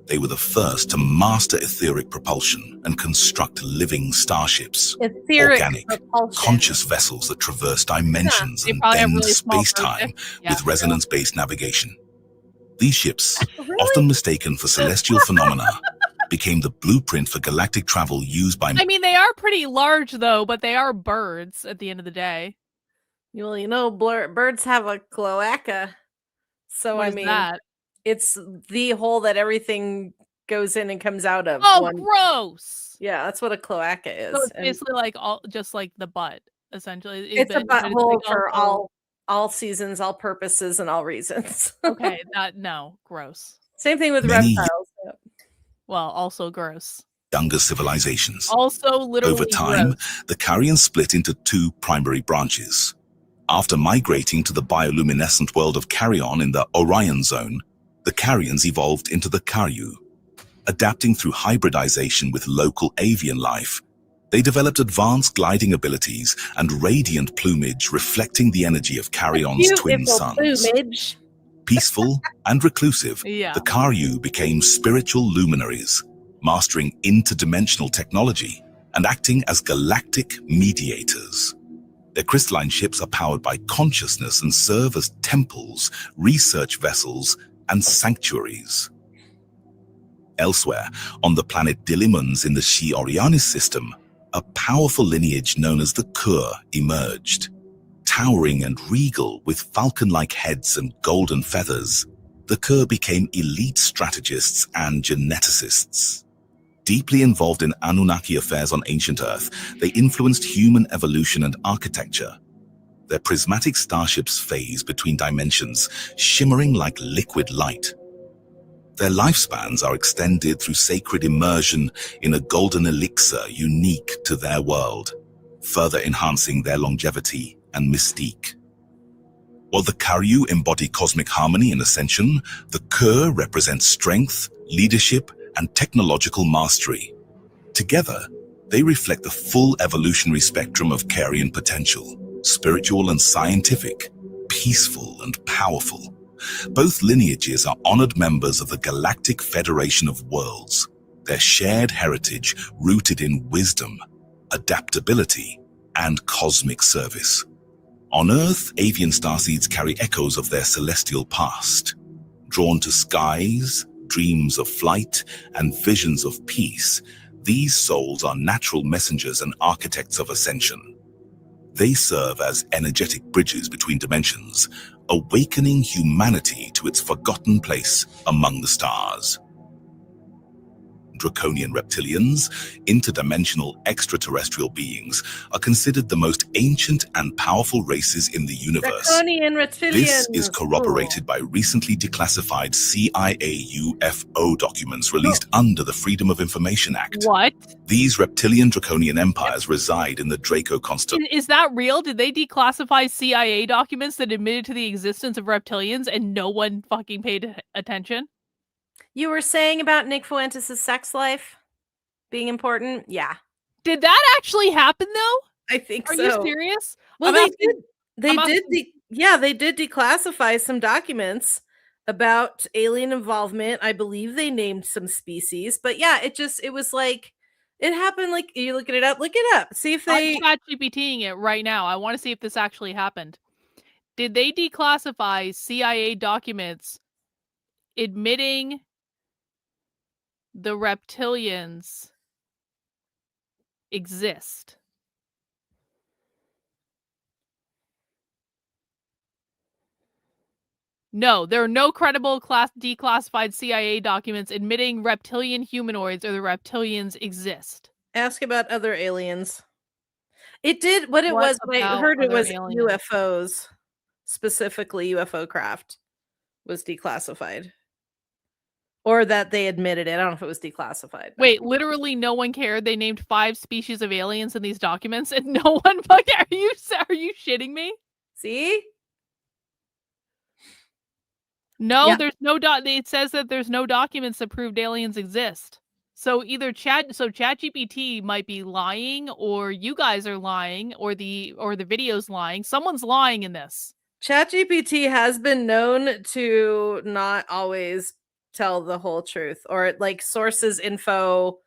They were the first to master etheric propulsion and construct living starships, organic, conscious vessels that traverse dimensions and bend space-time with resonance-based navigation. These ships, often mistaken for celestial phenomena, became the blueprint for galactic travel used by... I mean, they are pretty large, though, but they are birds at the end of the day. Well, you know, birds have a cloaca. So, What is that? It's the hole that everything goes in and comes out of. Oh, gross! Yeah, that's what a cloaca is. So it's basically like just like the butt, essentially. It's a butthole for all seasons, all purposes, and all reasons. Okay, no, gross. Same thing with reptiles. Well, also gross. Younger civilizations. Also literally Over time, gross. The Carians split into 2 primary branches. After migrating to the bioluminescent world of Carrion in the Orion Zone, the Carians evolved into the Karyu. Adapting through hybridization with local avian life, they developed advanced gliding abilities and radiant plumage reflecting the energy of Carrion's twin suns. Plumage. Peaceful and reclusive, the Karyu became spiritual luminaries, mastering interdimensional technology and acting as galactic mediators. Their crystalline ships are powered by consciousness and serve as temples, research vessels, and sanctuaries. Elsewhere, on the planet Dilimons in the Shi-Orionis system, a powerful lineage known as the Kur emerged. Towering and regal with falcon-like heads and golden feathers, the Kur became elite strategists and geneticists. Deeply involved in Anunnaki affairs on ancient Earth, they influenced human evolution and architecture. Their prismatic starships phase between dimensions, shimmering like liquid light. Their lifespans are extended through sacred immersion in a golden elixir unique to their world, further enhancing their longevity and mystique. While the Karyu embody cosmic harmony and ascension, the Kur represent strength, leadership, and technological mastery. Together, they reflect the full evolutionary spectrum of Karyan potential, spiritual and scientific, peaceful and powerful. Both lineages are honored members of the Galactic Federation of Worlds, their shared heritage rooted in wisdom, adaptability, and cosmic service. On Earth, avian starseeds carry echoes of their celestial past. Drawn to skies, dreams of flight, and visions of peace, these souls are natural messengers and architects of ascension. They serve as energetic bridges between dimensions, awakening humanity to its forgotten place among the stars. Draconian reptilians, interdimensional extraterrestrial beings, are considered the most ancient and powerful races in the universe. Draconian reptilians. This is corroborated by recently declassified CIA UFO documents released under the Freedom of Information Act. What? These reptilian draconian empires reside in the Draco constellation. Is that real? Did they declassify CIA documents that admitted to the existence of reptilians and no one fucking paid attention? You were saying about Nick Fuentes' sex life being important? Yeah. Did that actually happen though? I think so. Are you serious? Well, they did declassify some documents about alien involvement. I believe they named some species, but yeah, it was like, it happened. Like, you looking it up? Look it up. See if they... I'm ChatGPTing it right now. I want to see if this actually happened. Did they declassify CIA documents admitting the reptilians exist? No, there are no credible declassified CIA documents admitting reptilian humanoids or the reptilians exist. Ask about other aliens. It did what was. I heard it was aliens? UFOs, specifically UFO craft, was declassified. Or that they admitted it. I don't know if it was declassified. Wait, literally no one cared. They named 5 species of aliens in these documents, and no one fucking... Are you shitting me? See? No, there's no it says that there's no documents that proved aliens exist. So either ChatGPT might be lying, or you guys are lying, or the video's lying. Someone's lying in this. ChatGPT has been known to not always tell the whole truth, or like sources info.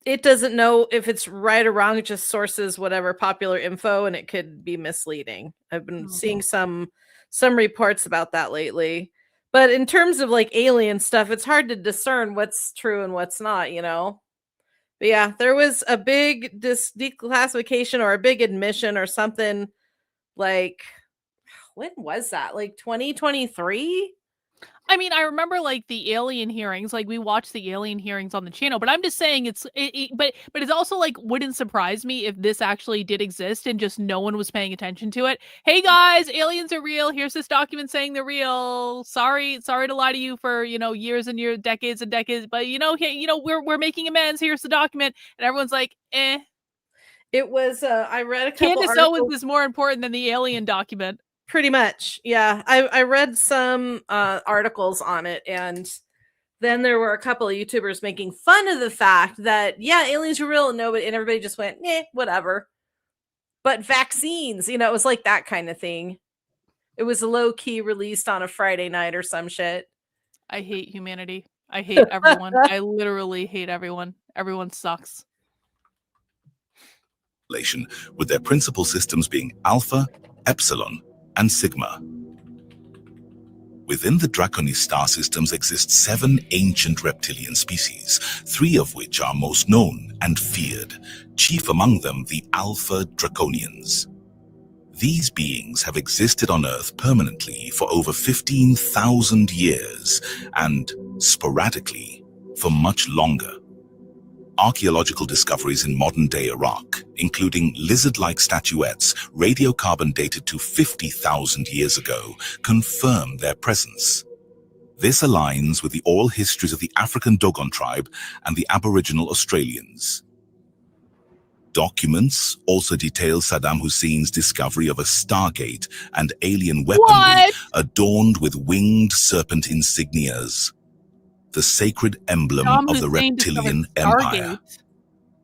It doesn't know if it's right or wrong. It just sources whatever popular info, and it could be misleading. I've been seeing some reports about that lately. But in terms of like alien stuff, it's hard to discern what's true and what's not, you know? But yeah, there was a big declassification or a big admission or something like, when was that? Like 2023? I mean, I remember like the alien hearings, like we watched the alien hearings on the channel, but I'm just saying but it's also like, wouldn't surprise me if this actually did exist and just no one was paying attention to it. Hey guys, aliens are real. Here's this document saying they're real. Sorry to lie to you for, years and years, decades and decades, but we're making amends. Here's the document. And everyone's like, eh. It was, I read a couple Candace Owens is more important than the alien document. Pretty much, yeah. I read some articles on it, and then there were a couple of YouTubers making fun of the fact that, yeah, aliens were real, and everybody just went, whatever. But vaccines, it was like that kind of thing. It was low-key released on a Friday night or some shit. I hate humanity. I hate everyone. I literally hate everyone. Everyone sucks. With their principal systems being Alpha, Epsilon, and Sigma. Within the Draconis star systems exist 7 ancient reptilian species, 3 of which are most known and feared, chief among them the Alpha Draconians. These beings have existed on Earth permanently for over 15,000 years, and sporadically for much longer. Archaeological discoveries in modern-day Iraq, including lizard-like statuettes radiocarbon dated to 50,000 years ago, confirm their presence. This aligns with the oral histories of the African Dogon tribe and the Aboriginal Australians. Documents also detail Saddam Hussein's discovery of a Stargate and alien weaponry adorned with winged serpent insignias, the sacred emblem of the reptilian empire.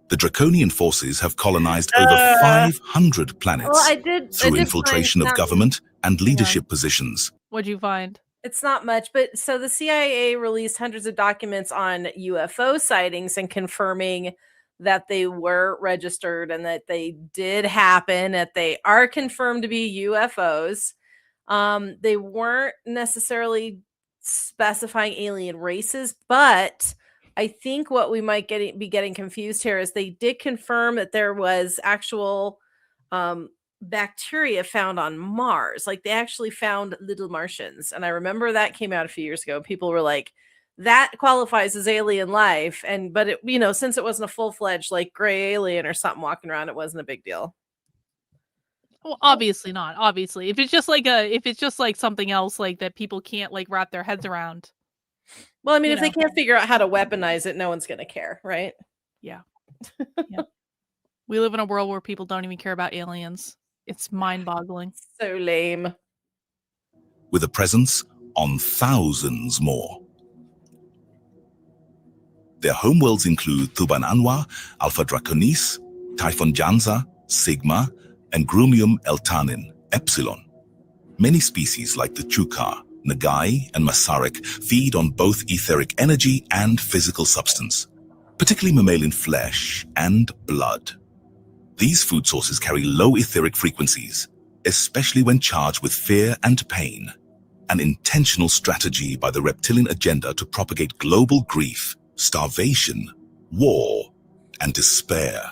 The Draconian forces have colonized over 500 planets through infiltration of government and leadership positions. What'd you find? It's not much, but so the CIA released hundreds of documents on UFO sightings and confirming that they were registered and that they did happen, that they are confirmed to be UFOs. They weren't necessarily specifying alien races, but I think what we might be getting confused here is they did confirm that there was actual bacteria found on Mars. Like they actually found little Martians. And I remember that came out a few years ago. People were like, that qualifies as alien life. But it, you know, since it wasn't a full-fledged like gray alien or something walking around, it wasn't a big deal. Well, obviously not. Obviously, if it's just like something else like that people can't like wrap their heads around. Well, I mean, if they can't figure out how to weaponize it, no one's going to care, right? Yeah. Yeah. We live in a world where people don't even care about aliens. It's mind-boggling. So lame. With a presence on thousands more. Their homeworlds include Thuban Anwa, Alpha Draconis, Typhon Janza, Sigma, and Grumium Eltanin, Epsilon. Many species like the Chukar, Nagai, and Masarek feed on both etheric energy and physical substance, particularly mammalian flesh and blood. These food sources carry low etheric frequencies, especially when charged with fear and pain, an intentional strategy by the reptilian agenda to propagate global grief, starvation, war, and despair.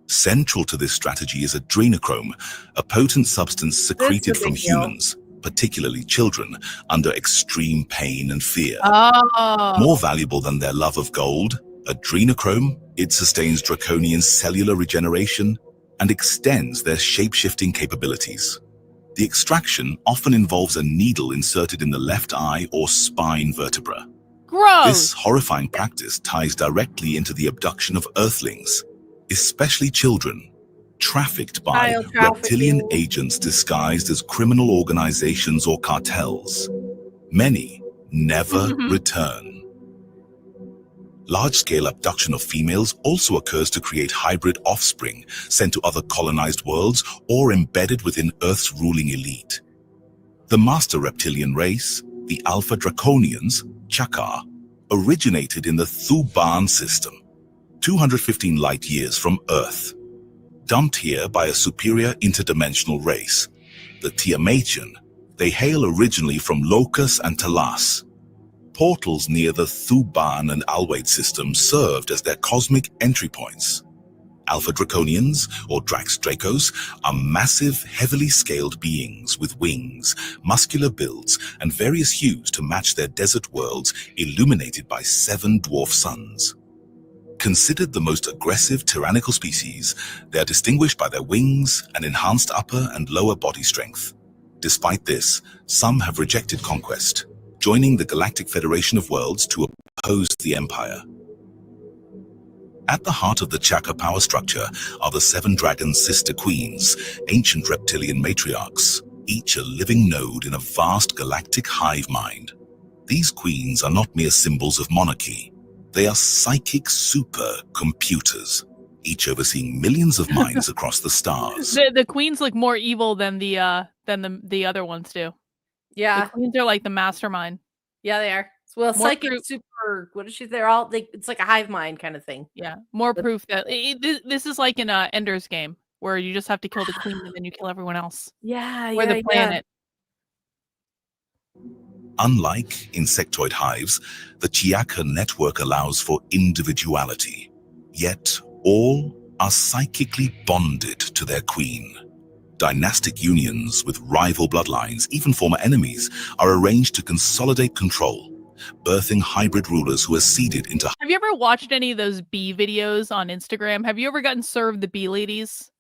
Central to this strategy is adrenochrome, a potent substance secreted from humans, particularly children, under extreme pain and fear. More valuable than their love of gold, adrenochrome, it sustains draconian cellular regeneration and extends their shape-shifting capabilities. The extraction often involves a needle inserted in the left eye or spine vertebra. Gross. This horrifying practice ties directly into the abduction of earthlings, especially children, trafficked by reptilian agents disguised as criminal organizations or cartels. Many never return. Large-scale abduction of females also occurs to create hybrid offspring sent to other colonized worlds or embedded within Earth's ruling elite. The master reptilian race, the Alpha Draconians, Chakar, originated in the Thuban system, 215 light years from Earth. Dumped here by a superior interdimensional race, the Tiamatian, they hail originally from Locus and Talas. Portals near the Thuban and Alwade systems served as their cosmic entry points. Alpha Draconians, or Drax Dracos, are massive, heavily scaled beings with wings, muscular builds, and various hues to match their desert worlds illuminated by 7 dwarf suns. Considered the most aggressive tyrannical species, they are distinguished by their wings and enhanced upper and lower body strength. Despite this, some have rejected conquest, joining the Galactic Federation of Worlds to oppose the Empire. At the heart of the Chakra power structure are the 7 dragon sister queens, ancient reptilian matriarchs, each a living node in a vast galactic hive mind. These queens are not mere symbols of monarchy. They are psychic supercomputers, each overseeing millions of minds across the stars. The queens look more evil than the than the other ones do. Yeah. The queens are like the mastermind. Yeah, they are. Well, More psychic proof. super. What is she? They're all. It's like a hive mind kind of thing. Yeah, more proof that this is like in a Ender's Game where you just have to kill the queen and then you kill everyone else. Yeah, or the planet. Unlike insectoid hives, the Chiaka network allows for individuality. Yet, all are psychically bonded to their queen. Dynastic unions with rival bloodlines, even former enemies, are arranged to consolidate control, birthing hybrid rulers who are seeded into... Have you ever watched any of those bee videos on Instagram? Have you ever gotten served the bee ladies?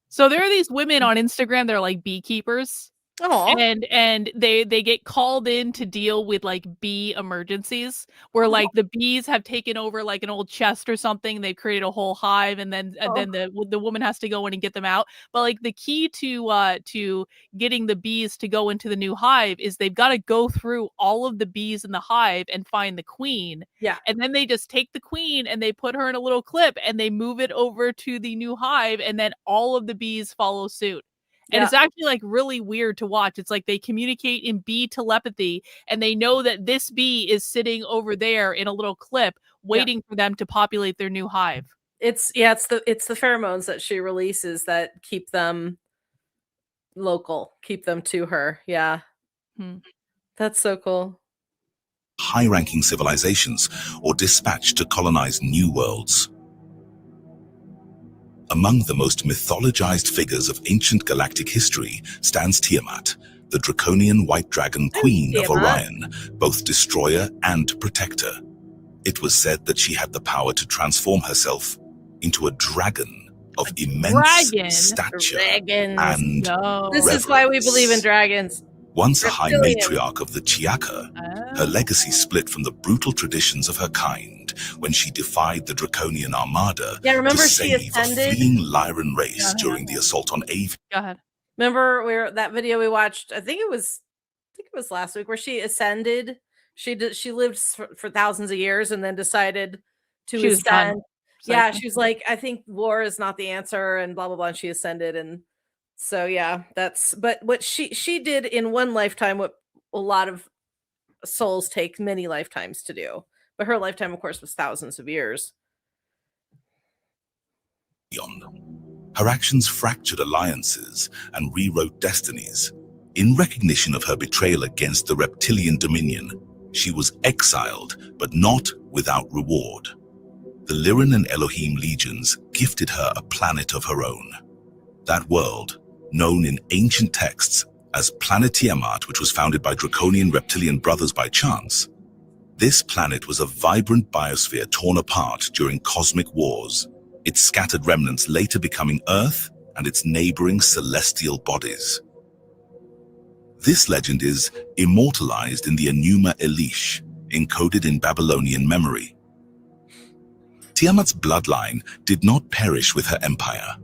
So there are these women on Instagram, they're like beekeepers. Oh, and they get called in to deal with like bee emergencies where like the bees have taken over like an old chest or something. They've created a whole hive, and then the woman has to go in and get them out. But like the key to getting the bees to go into the new hive is they've got to go through all of the bees in the hive and find the queen. Yeah. And then they just take the queen and they put her in a little clip and they move it over to the new hive, and then all of the bees follow suit. And it's actually like really weird to watch. It's like they communicate in bee telepathy, and they know that this bee is sitting over there in a little clip waiting for them to populate their new hive. It's the pheromones that she releases that keep them local, keep them to her. Yeah. That's so cool. High-ranking civilizations or dispatched to colonize new worlds. Among the most mythologized figures of ancient galactic history stands Tiamat, the draconian white dragon queen of Orion, both destroyer and protector. It was said that she had the power to transform herself into a dragon of immense stature and This is why we believe in dragons. Once a high matriarch of the Chiaka, her legacy split from the brutal traditions of her kind when she defied the draconian armada to save a fleeing Lyran race during the assault on Avi. Go ahead. Remember that video we watched? I think it was last week, where she ascended. She lived for thousands of years and then decided to ascend. Yeah, she was like, I think war is not the answer, and blah blah blah. And she ascended, and so yeah, but what she did in one lifetime, what a lot of souls take many lifetimes to do. But her lifetime, of course, was thousands of years. Her actions fractured alliances and rewrote destinies. In recognition of her betrayal against the reptilian dominion, she was exiled, but not without reward. The Lyran and Elohim legions gifted her a planet of her own. That world, known in ancient texts as Planet Tiamat, which was founded by draconian reptilian brothers by chance, this planet was a vibrant biosphere torn apart during cosmic wars, its scattered remnants later becoming Earth and its neighboring celestial bodies. This legend is immortalized in the Enuma Elish, encoded in Babylonian memory. Tiamat's bloodline did not perish with her empire.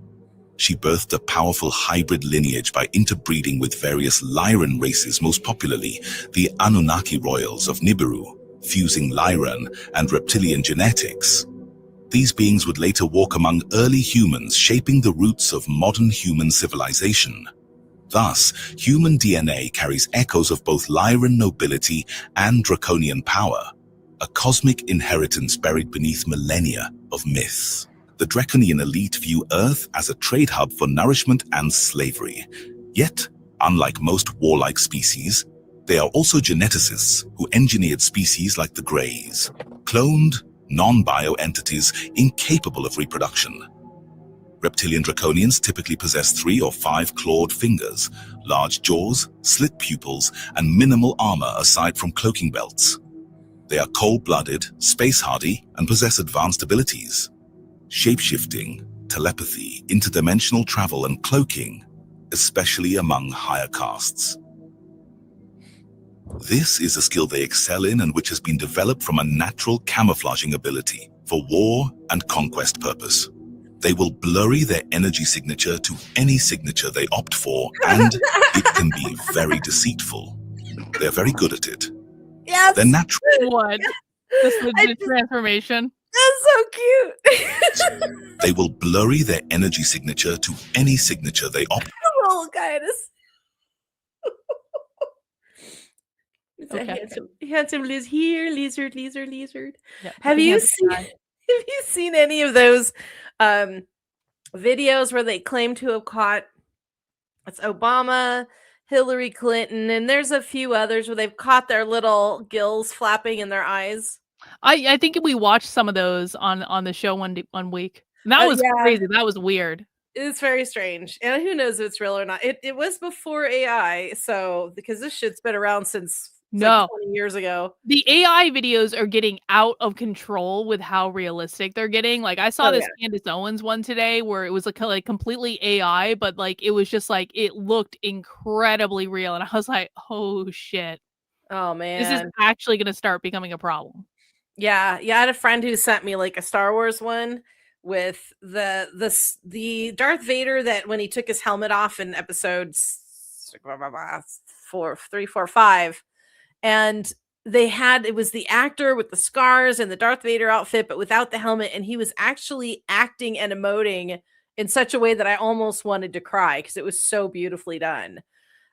She birthed a powerful hybrid lineage by interbreeding with various Lyran races, most popularly the Anunnaki royals of Nibiru, fusing Lyran and reptilian genetics. These beings would later walk among early humans, shaping the roots of modern human civilization. Thus, human DNA carries echoes of both Lyran nobility and draconian power, a cosmic inheritance buried beneath millennia of myths. The draconian elite view Earth as a trade hub for nourishment and slavery. Yet, unlike most warlike species, they are also geneticists who engineered species like the Greys, cloned, non-bio entities incapable of reproduction. Reptilian draconians typically possess 3 or 5 clawed fingers, large jaws, slit pupils, and minimal armor aside from cloaking belts. They are cold-blooded, space-hardy, and possess advanced abilities. Shape-shifting, telepathy, interdimensional travel, and cloaking, especially among higher castes. This is a skill they excel in and which has been developed from a natural camouflaging ability for war and conquest purpose. They will blurry their energy signature to any signature they opt for, and it can be very deceitful. They're very good at it. Yes. They're natural. What? The transformation. That's so cute. They will blurry their energy signature to any signature they opt. Oh, guys. It's a handsome lizard. Yeah, Have you seen any of those videos where they claim to have caught it's Obama, Hillary Clinton, and there's a few others where they've caught their little gills flapping in their eyes? I think we watched some of those on the show one week. And that was crazy. That was weird. It's very strange. And who knows if it's real or not. It was before AI, so because this shit's been around since like 20 years ago. The AI videos are getting out of control with how realistic they're getting. Like I saw this Candace Owens one today where it was like completely AI, but like it was just like it looked incredibly real. And I was like, oh shit. Oh man. This is actually gonna start becoming a problem. Yeah. I had a friend who sent me like a Star Wars one with the Darth Vader that when he took his helmet off in episodes 3, 4, 5, and it was the actor with the scars and the Darth Vader outfit, but without the helmet, and he was actually acting and emoting in such a way that I almost wanted to cry because it was so beautifully done.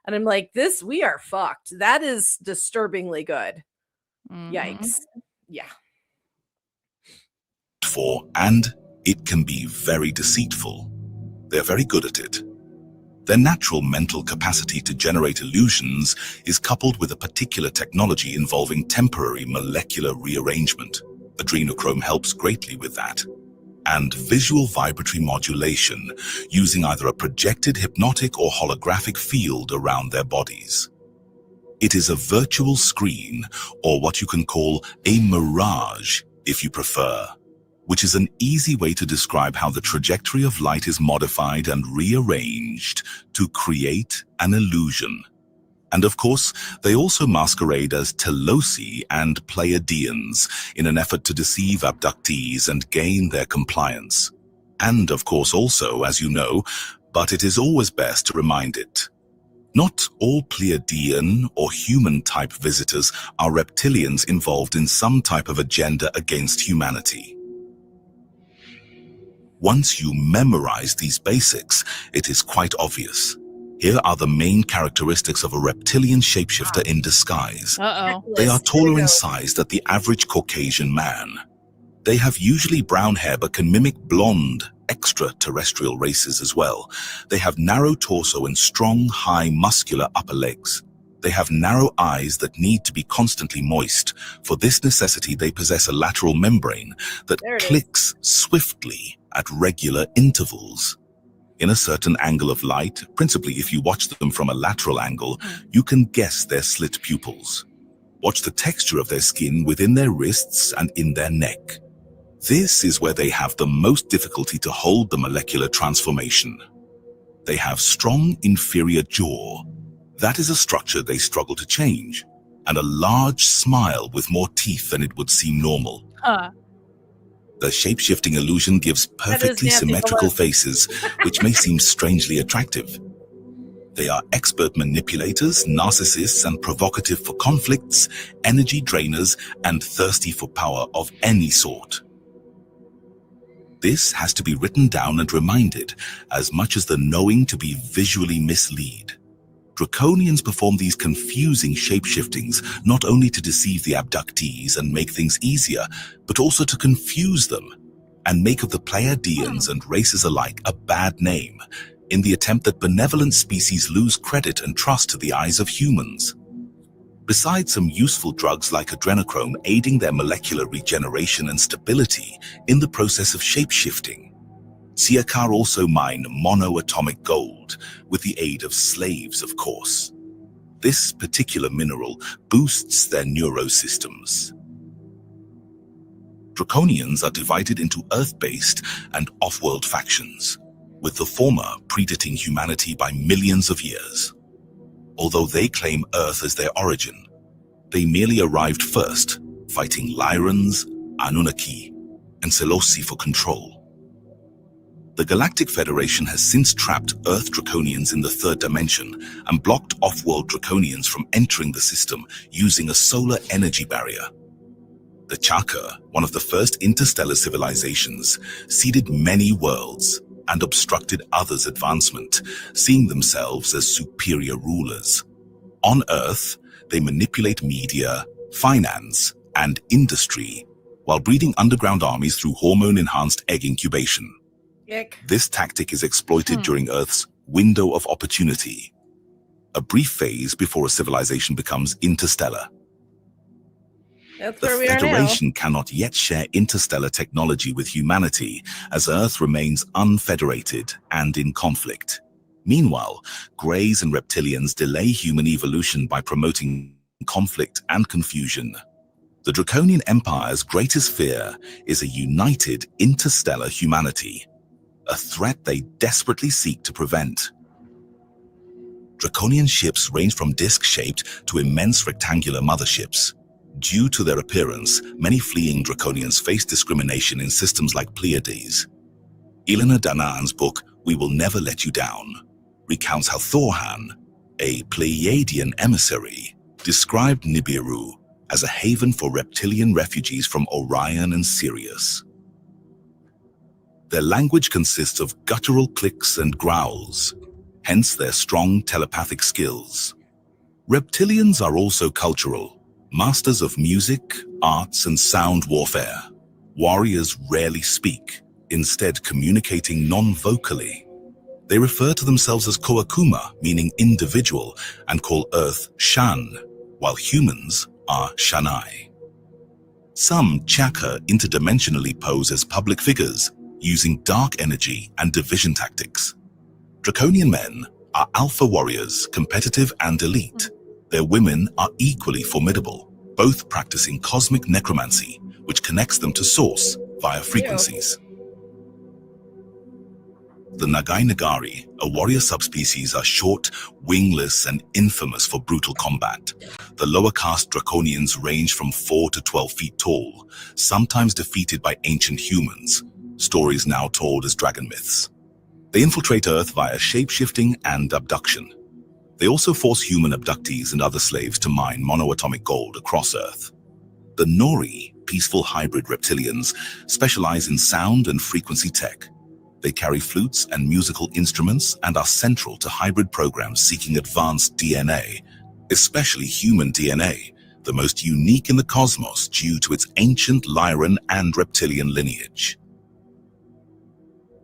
And I'm like, we are fucked. That is disturbingly good. Yikes. Yeah. And it can be very deceitful. They're very good at it. Their natural mental capacity to generate illusions is coupled with a particular technology involving temporary molecular rearrangement. Adrenochrome helps greatly with that. And visual vibratory modulation, using either a projected hypnotic or holographic field around their bodies. It is a virtual screen, or what you can call a mirage, if you prefer, which is an easy way to describe how the trajectory of light is modified and rearranged to create an illusion. And of course, they also masquerade as Telosi and Pleiadians in an effort to deceive abductees and gain their compliance. And of course also, as you know, but it is always best to remind it, not all Pleiadian or human-type visitors are reptilians involved in some type of agenda against humanity. Once you memorize these basics, it is quite obvious. Here are the main characteristics of a reptilian shapeshifter in disguise. They are taller in size than the average Caucasian man. They have usually brown hair but can mimic blonde, extraterrestrial races as well. They have narrow torso and strong, high, muscular upper legs. They have narrow eyes that need to be constantly moist. For this necessity, they possess a lateral membrane that clicks swiftly at regular intervals. In a certain angle of light, principally if you watch them from a lateral angle, you can guess their slit pupils. Watch the texture of their skin within their wrists and in their neck. This is where they have the most difficulty to hold the molecular transformation. They have strong inferior jaw. That is a structure they struggle to change, and a large smile with more teeth than it would seem normal. The shape-shifting illusion gives perfectly symmetrical faces, which may seem strangely attractive. They are expert manipulators, narcissists, and provocative for conflicts, energy drainers, and thirsty for power of any sort. This has to be written down and reminded, as much as the knowing to be visually mislead. Draconians perform these confusing shape-shiftings not only to deceive the abductees and make things easier, but also to confuse them and make of the Pleiadians and races alike a bad name, in the attempt that benevolent species lose credit and trust to the eyes of humans. Besides some useful drugs like adrenochrome aiding their molecular regeneration and stability in the process of shape-shifting, Siakar also mine monoatomic gold, with the aid of slaves, of course. This particular mineral boosts their neurosystems. Draconians are divided into Earth-based and off-world factions, with the former predating humanity by millions of years. Although they claim Earth as their origin, they merely arrived first, fighting Lyrans, Anunnaki, and Selosi for control. The Galactic Federation has since trapped Earth Draconians in the third dimension and blocked off-world Draconians from entering the system using a solar energy barrier. The Chaka, one of the first interstellar civilizations, seeded many worlds and obstructed others' advancement, seeing themselves as superior rulers. On Earth, they manipulate media, finance, and industry while breeding underground armies through hormone-enhanced egg incubation. Yuck. This tactic is exploited during Earth's window of opportunity, a brief phase before a civilization becomes interstellar. That's The where we are now. Federation cannot yet share interstellar technology with humanity, as Earth remains unfederated and in conflict. Meanwhile, Greys and reptilians delay human evolution by promoting conflict and confusion. The Draconian Empire's greatest fear is a united interstellar humanity, a threat they desperately seek to prevent. Draconian ships range from disc-shaped to immense rectangular motherships. Due to their appearance, many fleeing Draconians face discrimination in systems like Pleiades. Elena Danaan's book, We Will Never Let You Down, recounts how Thorhan, a Pleiadian emissary, described Nibiru as a haven for reptilian refugees from Orion and Sirius. Their language consists of guttural clicks and growls, hence their strong telepathic skills. Reptilians are also cultural, masters of music, arts, and sound warfare. Warriors rarely speak, instead communicating non-vocally. They refer to themselves as Koakuma, meaning individual, and call Earth Shan, while humans are Shanai. Some Chaka interdimensionally pose as public figures, using dark energy and division tactics. Draconian men are alpha warriors, competitive and elite. Their women are equally formidable, both practicing cosmic necromancy, which connects them to Source via frequencies. The Nagai Nagari, a warrior subspecies, are short, wingless, and infamous for brutal combat. The lower caste Draconians range from 4 to 12 feet tall, sometimes defeated by ancient humans, stories now told as dragon myths. They infiltrate Earth via shape-shifting and abduction. They also force human abductees and other slaves to mine monoatomic gold across Earth. The Nori, peaceful hybrid reptilians, specialize in sound and frequency tech. They carry flutes and musical instruments and are central to hybrid programs seeking advanced DNA, especially human DNA, the most unique in the cosmos due to its ancient Lyran and reptilian lineage.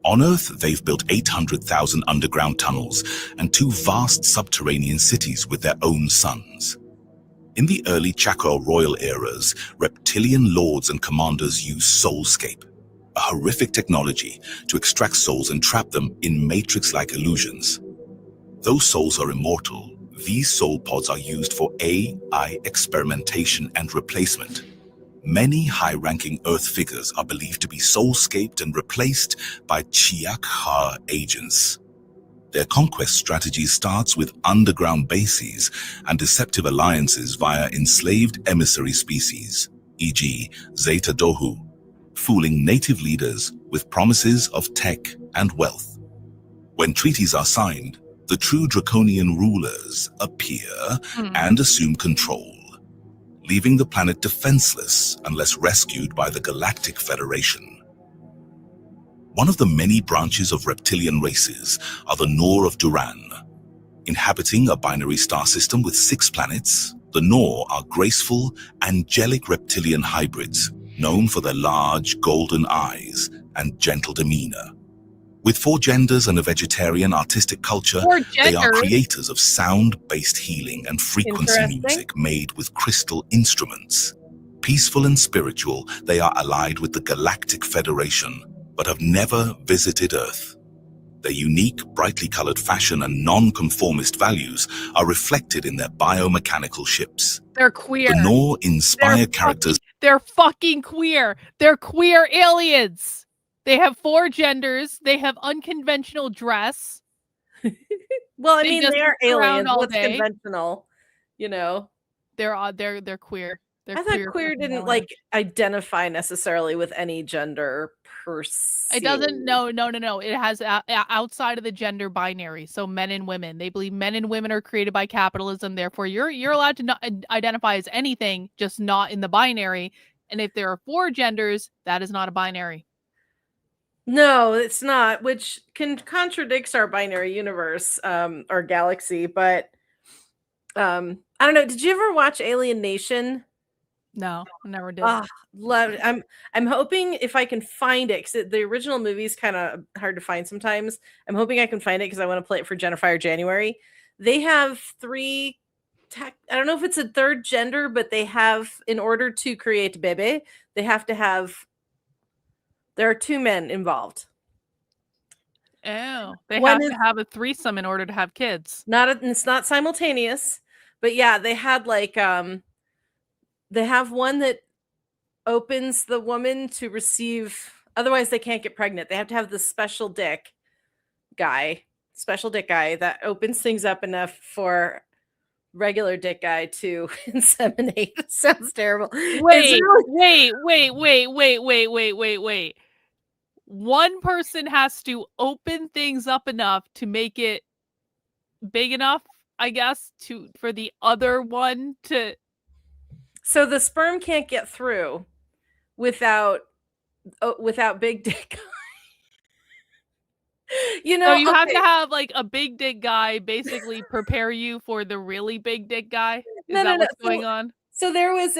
On Earth, they've built 800,000 underground tunnels and 2 vast subterranean cities with their own suns. In the early Chakra royal eras, reptilian lords and commanders used soulscape, a horrific technology to extract souls and trap them in matrix-like illusions. Though souls are immortal, these soul pods are used for AI experimentation and replacement. Many high-ranking Earth figures are believed to be soulscaped and replaced by Chiak-Ha agents. Their conquest strategy starts with underground bases and deceptive alliances via enslaved emissary species, e.g. Zeta Dohu, fooling native leaders with promises of tech and wealth. When treaties are signed, the true Draconian rulers appear and assume control, leaving the planet defenseless unless rescued by the Galactic Federation. One of the many branches of reptilian races are the Nor of Duran. Inhabiting a binary star system with 6 planets, the Nor are graceful, angelic reptilian hybrids known for their large golden eyes and gentle demeanor. With 4 genders and a vegetarian artistic culture, they are creators of sound-based healing and frequency music made with crystal instruments. Peaceful and spiritual, they are allied with the Galactic Federation, but have never visited Earth. Their unique, brightly colored fashion and non-conformist values are reflected in their biomechanical ships. They're queer. The Nor inspire characters. They're fucking queer. They're queer aliens. They have 4 genders. They have unconventional dress. Well, I mean, they are aliens. What's conventional? You know, they're queer. I thought queer didn't like identify necessarily with any gender per se. It doesn't. No. It has outside of the gender binary. So men and women. They believe men and women are created by capitalism. Therefore, you're allowed to not identify as anything, just not in the binary. And if there are 4 genders, that is not a binary. No, it's not, which contradicts our binary universe, our galaxy. But I don't know. Did you ever watch Alien Nation? No, I never did. Loved it. I'm hoping if I can find it, because the original movie is kind of hard to find sometimes. I'm hoping I can find it because I want to play it for Jennifer January. They have three. I don't know if it's a third gender, but they have, in order to create Bebe, they have to have. There are two men involved. Oh, they have to have a threesome in order to have kids. It's not simultaneous, but yeah, they had like they have one that opens the woman to receive, otherwise they can't get pregnant. They have to have this special dick guy that opens things up enough for regular dick guy to inseminate. It sounds terrible. Wait. One person has to open things up enough to make it big enough, I guess, for the other one to. So the sperm can't get through without big dick. You know, so you have to have like a big dick guy basically prepare you for the really big dick guy. Is that what's going on? So there was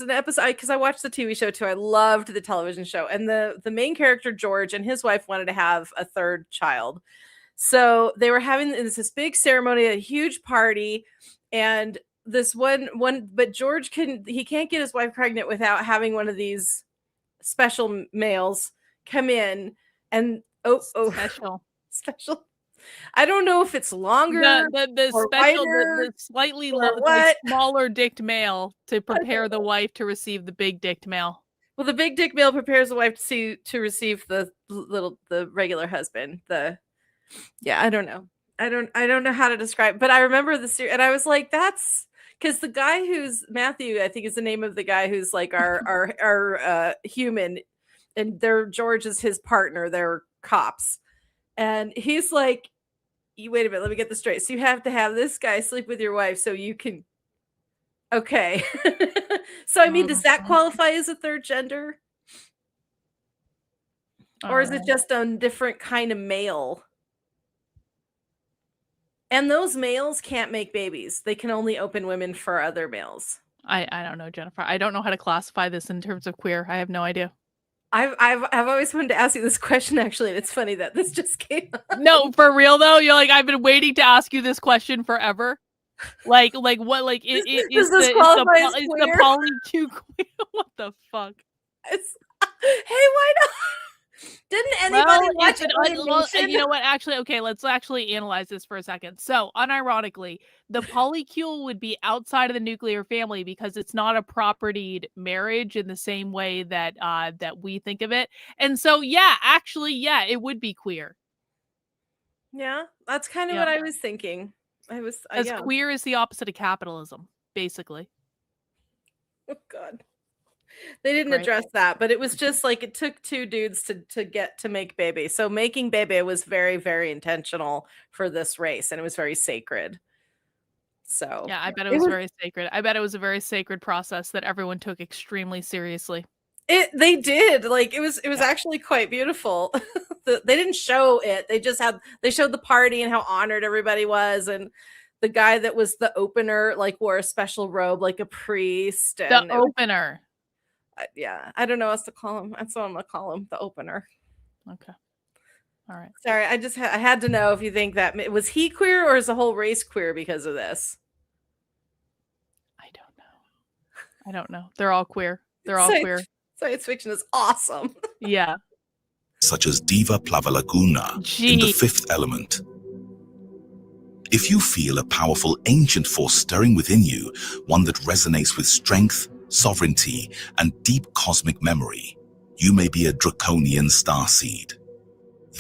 an episode, because I watched the TV show too. I loved the television show, and the main character George and his wife wanted to have a third child. So they were having this big ceremony, a huge party, and this one, but George can't get his wife pregnant without having one of these special males come in and special. I don't know if it's longer, the special, the slightly smaller dicked male to prepare the wife to receive the big dicked male. Well, the big dick male prepares the wife to receive the regular husband. I don't know. I don't know how to describe, but I remember the series, and I was like, that's because the guy who's Matthew, I think is the name of the guy who's like our human, and George is his partner. They're cops, and he's like, wait a minute, let me get this straight. So you have to have this guy sleep with your wife so you can. Okay. So I mean, does that qualify as a third gender? Or is it just a different kind of male? And those males can't make babies. They can only open women for other males. I don't know, Jennifer. I don't know how to classify this in terms of queer. I have no idea. I've always wanted to ask you this question, actually, and it's funny that this just came up. No, for real though. You're like, I've been waiting to ask you this question forever. Like what? Like is the poly Q queer? What the fuck? Hey, why not? Didn't anybody watch it? You know what? Actually, okay, let's actually analyze this for a second. So, unironically, the polycule would be outside of the nuclear family because it's not a propertied marriage in the same way that that we think of it. And so, yeah, it would be queer. Yeah, that's kind of what I was thinking. Queer is the opposite of capitalism, basically. Oh God. They didn't address that, but it was just like it took two dudes to make Bebe. So making Bebe was very, very intentional for this race, and it was very sacred. So yeah, I bet it was very sacred. I bet it was a very sacred process that everyone took extremely seriously. They did. Like it was actually quite beautiful. They didn't show it. They showed the party and how honored everybody was, and the guy that was the opener like wore a special robe like a priest. And the opener. Yeah, I don't know what else to call him. That's what I'm gonna call him, the opener. Okay, all right. Sorry, I had to know if you think that was he queer or is the whole race queer because of this. I don't know. They're all queer. They're all queer. Science fiction is awesome. Yeah. Such as Diva Plavalaguna in The Fifth Element. If you feel a powerful ancient force stirring within you, one that resonates with strength, sovereignty, and deep cosmic memory, you may be a draconian starseed.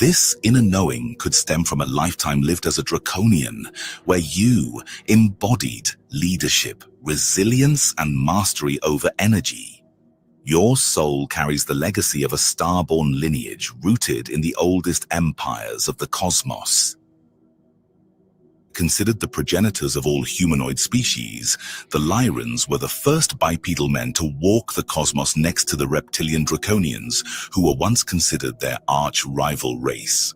This inner knowing could stem from a lifetime lived as a draconian, where you embodied leadership, resilience, and mastery over energy. Your soul carries the legacy of a star-born lineage rooted in the oldest empires of the cosmos. Considered the progenitors of all humanoid species, the Lyrans were the first bipedal men to walk the cosmos next to the reptilian draconians, who were once considered their arch-rival race.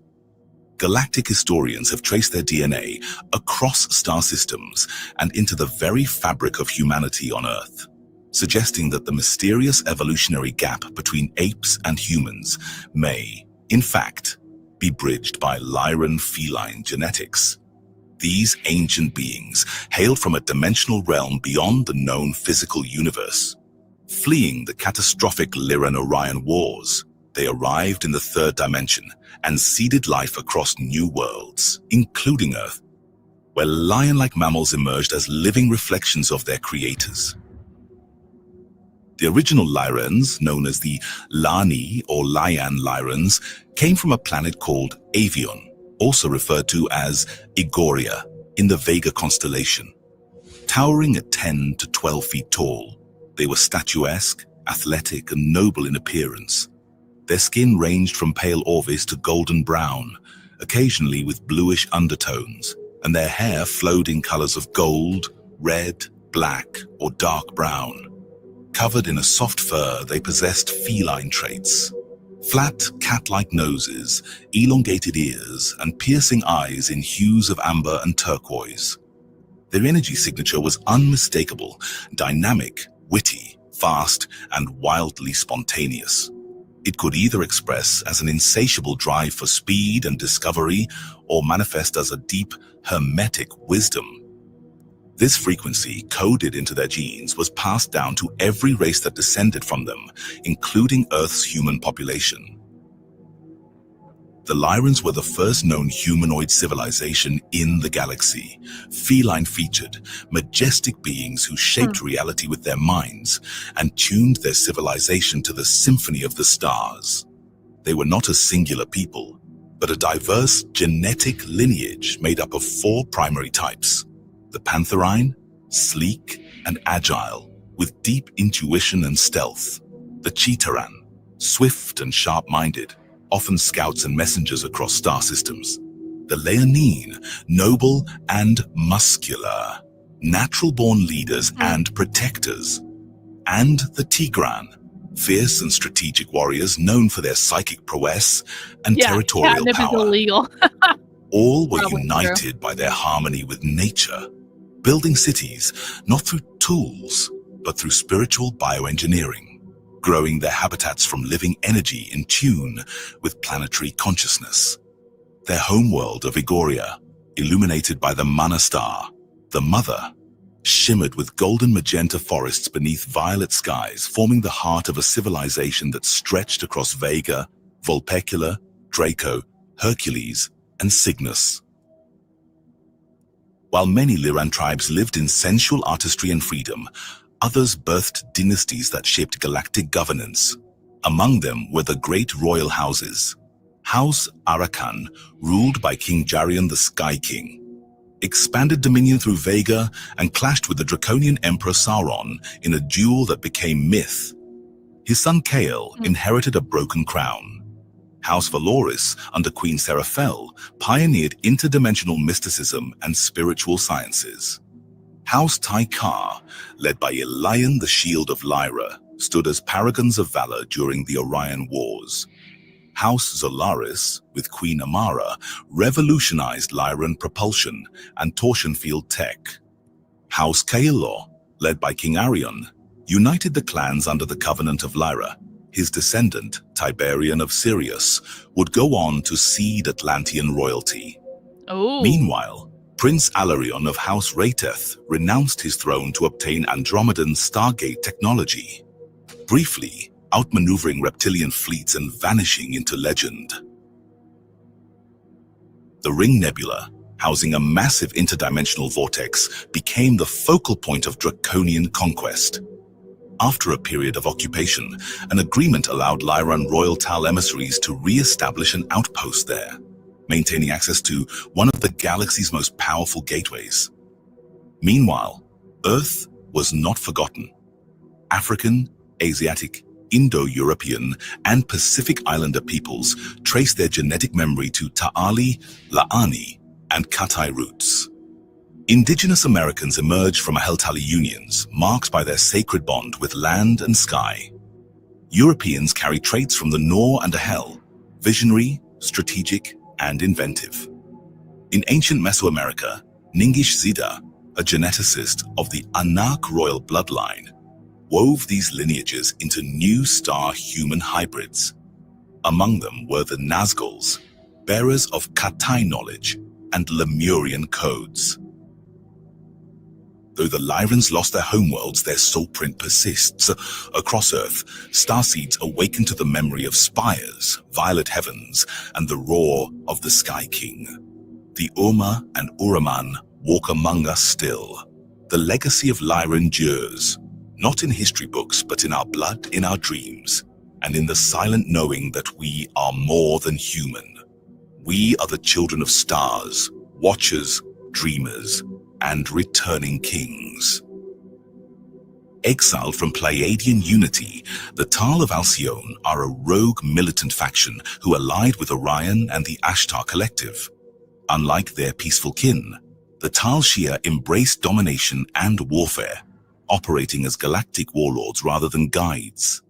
galactic historians have traced their DNA across star systems and into the very fabric of humanity on Earth, suggesting that the mysterious evolutionary gap between apes and humans may, in fact, be bridged by Lyran feline genetics. These ancient beings hailed from a dimensional realm beyond the known physical universe. Fleeing the catastrophic Lyran-Orion wars, they arrived in the third dimension and seeded life across new worlds, including Earth, where lion-like mammals emerged as living reflections of their creators. The original Lyrans, known as the Lani or Lian Lyrans, came from a planet called Avion, also referred to as Igoria, in the Vega constellation. Towering at 10 to 12 feet tall, they were statuesque, athletic, and noble in appearance. Their skin ranged from pale orvis to golden brown, occasionally with bluish undertones, and their hair flowed in colors of gold, red, black, or dark brown. Covered in a soft fur, they possessed feline traits. Flat, cat-like noses, elongated ears, and piercing eyes in hues of amber and turquoise. Their energy signature was unmistakable, dynamic, witty, fast, and wildly spontaneous. It could either express as an insatiable drive for speed and discovery, or manifest as a deep, hermetic wisdom. This frequency, coded into their genes, was passed down to every race that descended from them, including Earth's human population. The Lyrans were the first known humanoid civilization in the galaxy, feline-featured, majestic beings who shaped reality with their minds and tuned their civilization to the symphony of the stars. They were not a singular people, but a diverse genetic lineage made up of 4 primary types: the Pantherine, sleek and agile, with deep intuition and stealth; the Cheetaran, swift and sharp-minded, often scouts and messengers across star systems; the Leonine, noble and muscular, natural-born leaders and protectors; and the Tigran, fierce and strategic warriors known for their psychic prowess and territorial power. Is illegal. All were united by their harmony with nature, building cities not through tools, but through spiritual bioengineering, growing their habitats from living energy in tune with planetary consciousness. Their homeworld of Igoria, illuminated by the Mana star, the Mother, shimmered with golden magenta forests beneath violet skies, forming the heart of a civilization that stretched across Vega, Vulpecula, Draco, Hercules, and Cygnus. While many Lyran tribes lived in sensual artistry and freedom, others birthed dynasties that shaped galactic governance. Among them were the great royal houses. House Arakan, ruled by King Jarion the Sky King, expanded dominion through Vega and clashed with the draconian Emperor Sauron in a duel that became myth. His son Kael inherited a broken crown. House Valoris, under Queen Seraphel, pioneered interdimensional mysticism and spiritual sciences. House Taikar, led by Elion the Shield of Lyra, stood as paragons of valor during the Orion Wars. House Zolaris, with Queen Amara, revolutionized Lyran propulsion and torsion field tech. House Kaelor, led by King Arion, united the clans under the Covenant of Lyra. His descendant, Tiberian of Sirius, would go on to cede Atlantean royalty. Meanwhile, Prince Alarion of House Rayteth renounced his throne to obtain Andromedan Stargate technology, briefly outmaneuvering reptilian fleets and vanishing into legend. The Ring Nebula, housing a massive interdimensional vortex, became the focal point of draconian conquest. After a period of occupation, an agreement allowed Lyran royal Tal emissaries to re-establish an outpost there, maintaining access to one of the galaxy's most powerful gateways. Meanwhile, Earth was not forgotten. African, Asiatic, Indo-European, and Pacific Islander peoples trace their genetic memory to Ta'ali, La'ani, and Katai roots. Indigenous Americans emerged from Heltali unions, marked by their sacred bond with land and sky. Europeans carry traits from the Nor and Ahel, visionary, strategic, and inventive. In ancient Mesoamerica, Ningish Zida, a geneticist of the Anak royal bloodline, wove these lineages into new star human hybrids. Among them were the Nazguls, bearers of Katai knowledge and Lemurian codes. Though the Lyrans lost their homeworlds, their soul print persists. Across Earth, starseeds awaken to the memory of spires, violet heavens, and the roar of the Sky King. The Urma and Uraman walk among us still. The legacy of Lyra endures, not in history books, but in our blood, in our dreams, and in the silent knowing that we are more than human. We are the children of stars, watchers, dreamers, and returning kings. Exiled from Pleiadian unity, the Tal of Alcyone are a rogue militant faction who allied with Orion and the Ashtar Collective. Unlike their peaceful kin, the Tal Shia embrace domination and warfare, operating as galactic warlords rather than guides.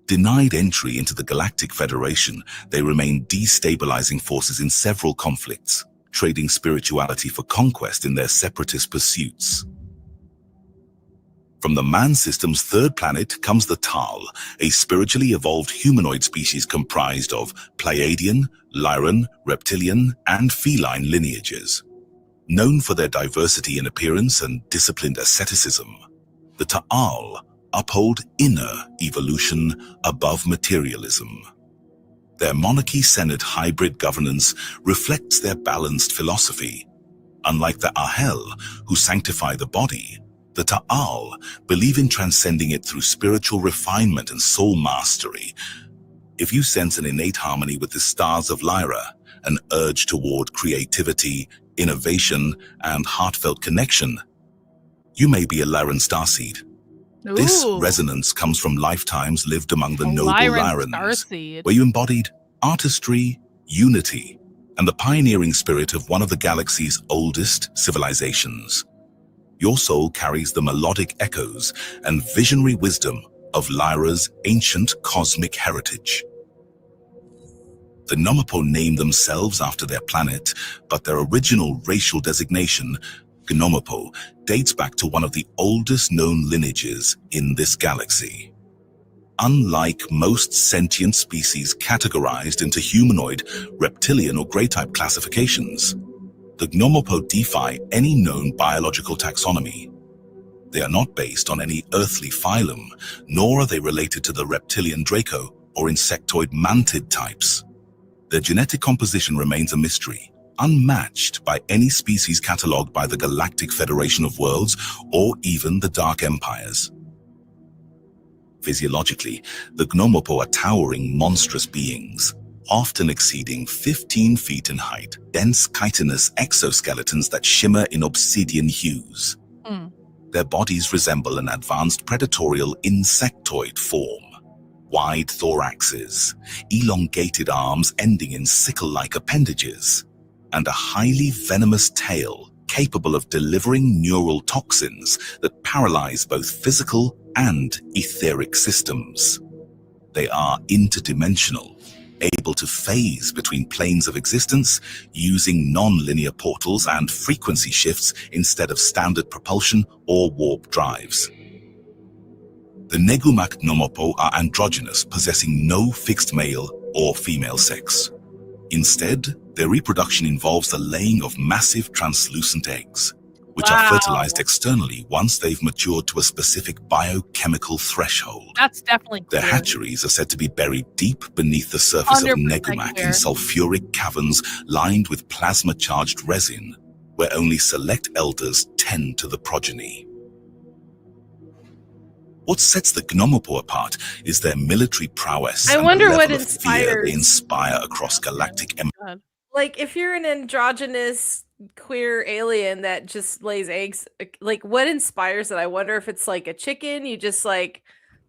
Denied entry into the Galactic Federation, they remain destabilizing forces in several conflicts, trading spirituality for conquest in their separatist pursuits. From the Man system's third planet comes the Tal, a spiritually evolved humanoid species comprised of Pleiadian, Lyran, reptilian, and feline lineages. Known for their diversity in appearance and disciplined asceticism, the Ta'al uphold inner evolution above materialism. Their monarchy-centered hybrid governance reflects their balanced philosophy. Unlike the Ahel, who sanctify the body, the Ta'al believe in transcending it through spiritual refinement and soul mastery. If you sense an innate harmony with the stars of Lyra, an urge toward creativity, innovation, and heartfelt connection, you may be a Lyran starseed. Ooh. This resonance comes from lifetimes lived among the noble Lyran Lyrans, where you embodied artistry, unity, and the pioneering spirit of one of the galaxy's oldest civilizations. Your soul carries the melodic echoes and visionary wisdom of Lyra's ancient cosmic heritage. The Gnomopo name themselves after their planet, but their original racial designation, Gnomopo, dates back to one of the oldest known lineages in this galaxy. Unlike most sentient species categorized into humanoid, reptilian, or Grey-type classifications, the Gnomopo defy any known biological taxonomy. They are not based on any earthly phylum, nor are they related to the reptilian Draco or insectoid mantid types. Their genetic composition remains a mystery, unmatched by any species catalogued by the Galactic Federation of Worlds or even the Dark Empires. Physiologically, the Gnomopo are towering, monstrous beings, often exceeding 15 feet in height, dense chitinous exoskeletons that shimmer in obsidian hues. Their bodies resemble an advanced predatorial insectoid form. Wide thoraxes, elongated arms ending in sickle-like appendages, and a highly venomous tail capable of delivering neural toxins that paralyze both physical and etheric systems. They are interdimensional, able to phase between planes of existence using non-linear portals and frequency shifts instead of standard propulsion or warp drives. The Negumak Gnomopo are androgynous, possessing no fixed male or female sex. Instead, their reproduction involves the laying of massive translucent eggs, which are fertilized externally once they've matured to a specific biochemical threshold. That's definitely Their clear. hatcheries are said to be buried deep beneath the surface of 100% Negumak clear. in sulfuric caverns lined with plasma-charged resin, where only select elders tend to the progeny. What sets the Gnomopo apart is their military prowess I and wonder the what level of fear inspires. they inspire across galactic God. Like, if you're an androgynous queer alien that just lays eggs, like, what inspires it? I wonder if it's like a chicken, you just like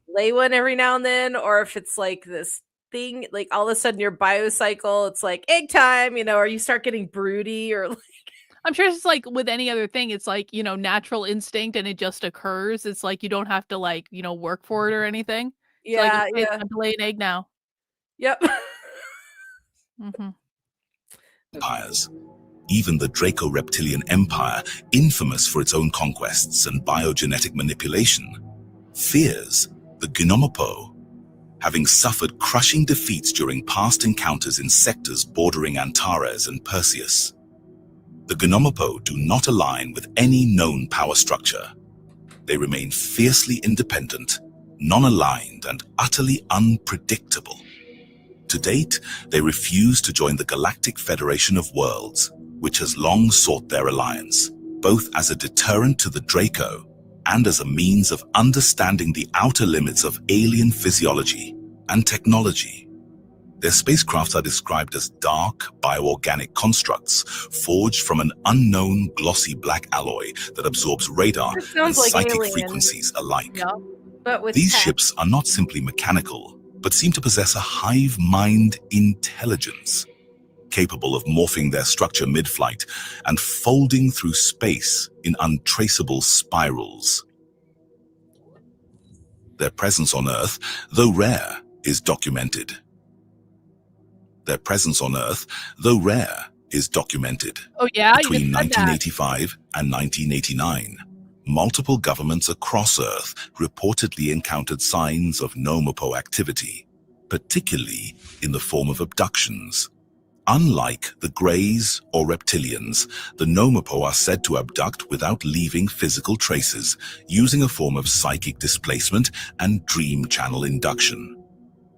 lay one every now and then, or if it's like this thing, like all of a sudden your biocycle, it's like egg time, or you start getting broody, or like, I'm sure it's like with any other thing, it's like, natural instinct and it just occurs. It's like you don't have to like, work for it or anything. It's like, okay, time to lay an egg now. Yep. Mm-hmm. empires. Even the Draco-Reptilian Empire, infamous for its own conquests and biogenetic manipulation, fears the Gnomopo, having suffered crushing defeats during past encounters in sectors bordering Antares and Perseus. The Gnomopo do not align with any known power structure. They remain fiercely independent, non-aligned, and utterly unpredictable. To date, they refuse to join the Galactic Federation of Worlds, which has long sought their alliance, both as a deterrent to the Draco and as a means of understanding the outer limits of alien physiology and technology. Their spacecrafts are described as dark, bioorganic constructs forged from an unknown glossy black alloy that absorbs radar and psychic frequencies alike. Yeah, but with These tech. ships are not simply mechanical, but seem to possess a hive mind intelligence, capable of morphing their structure mid-flight and folding through space in untraceable spirals. Their presence on Earth, though rare, is documented. Their presence on Earth, though rare, is documented. Oh yeah, Between you just said that. 1985 and 1989, multiple governments across Earth reportedly encountered signs of Gnomopo activity, particularly in the form of abductions. Unlike the Greys or Reptilians, the Gnomopo are said to abduct without leaving physical traces, using a form of psychic displacement and dream channel induction.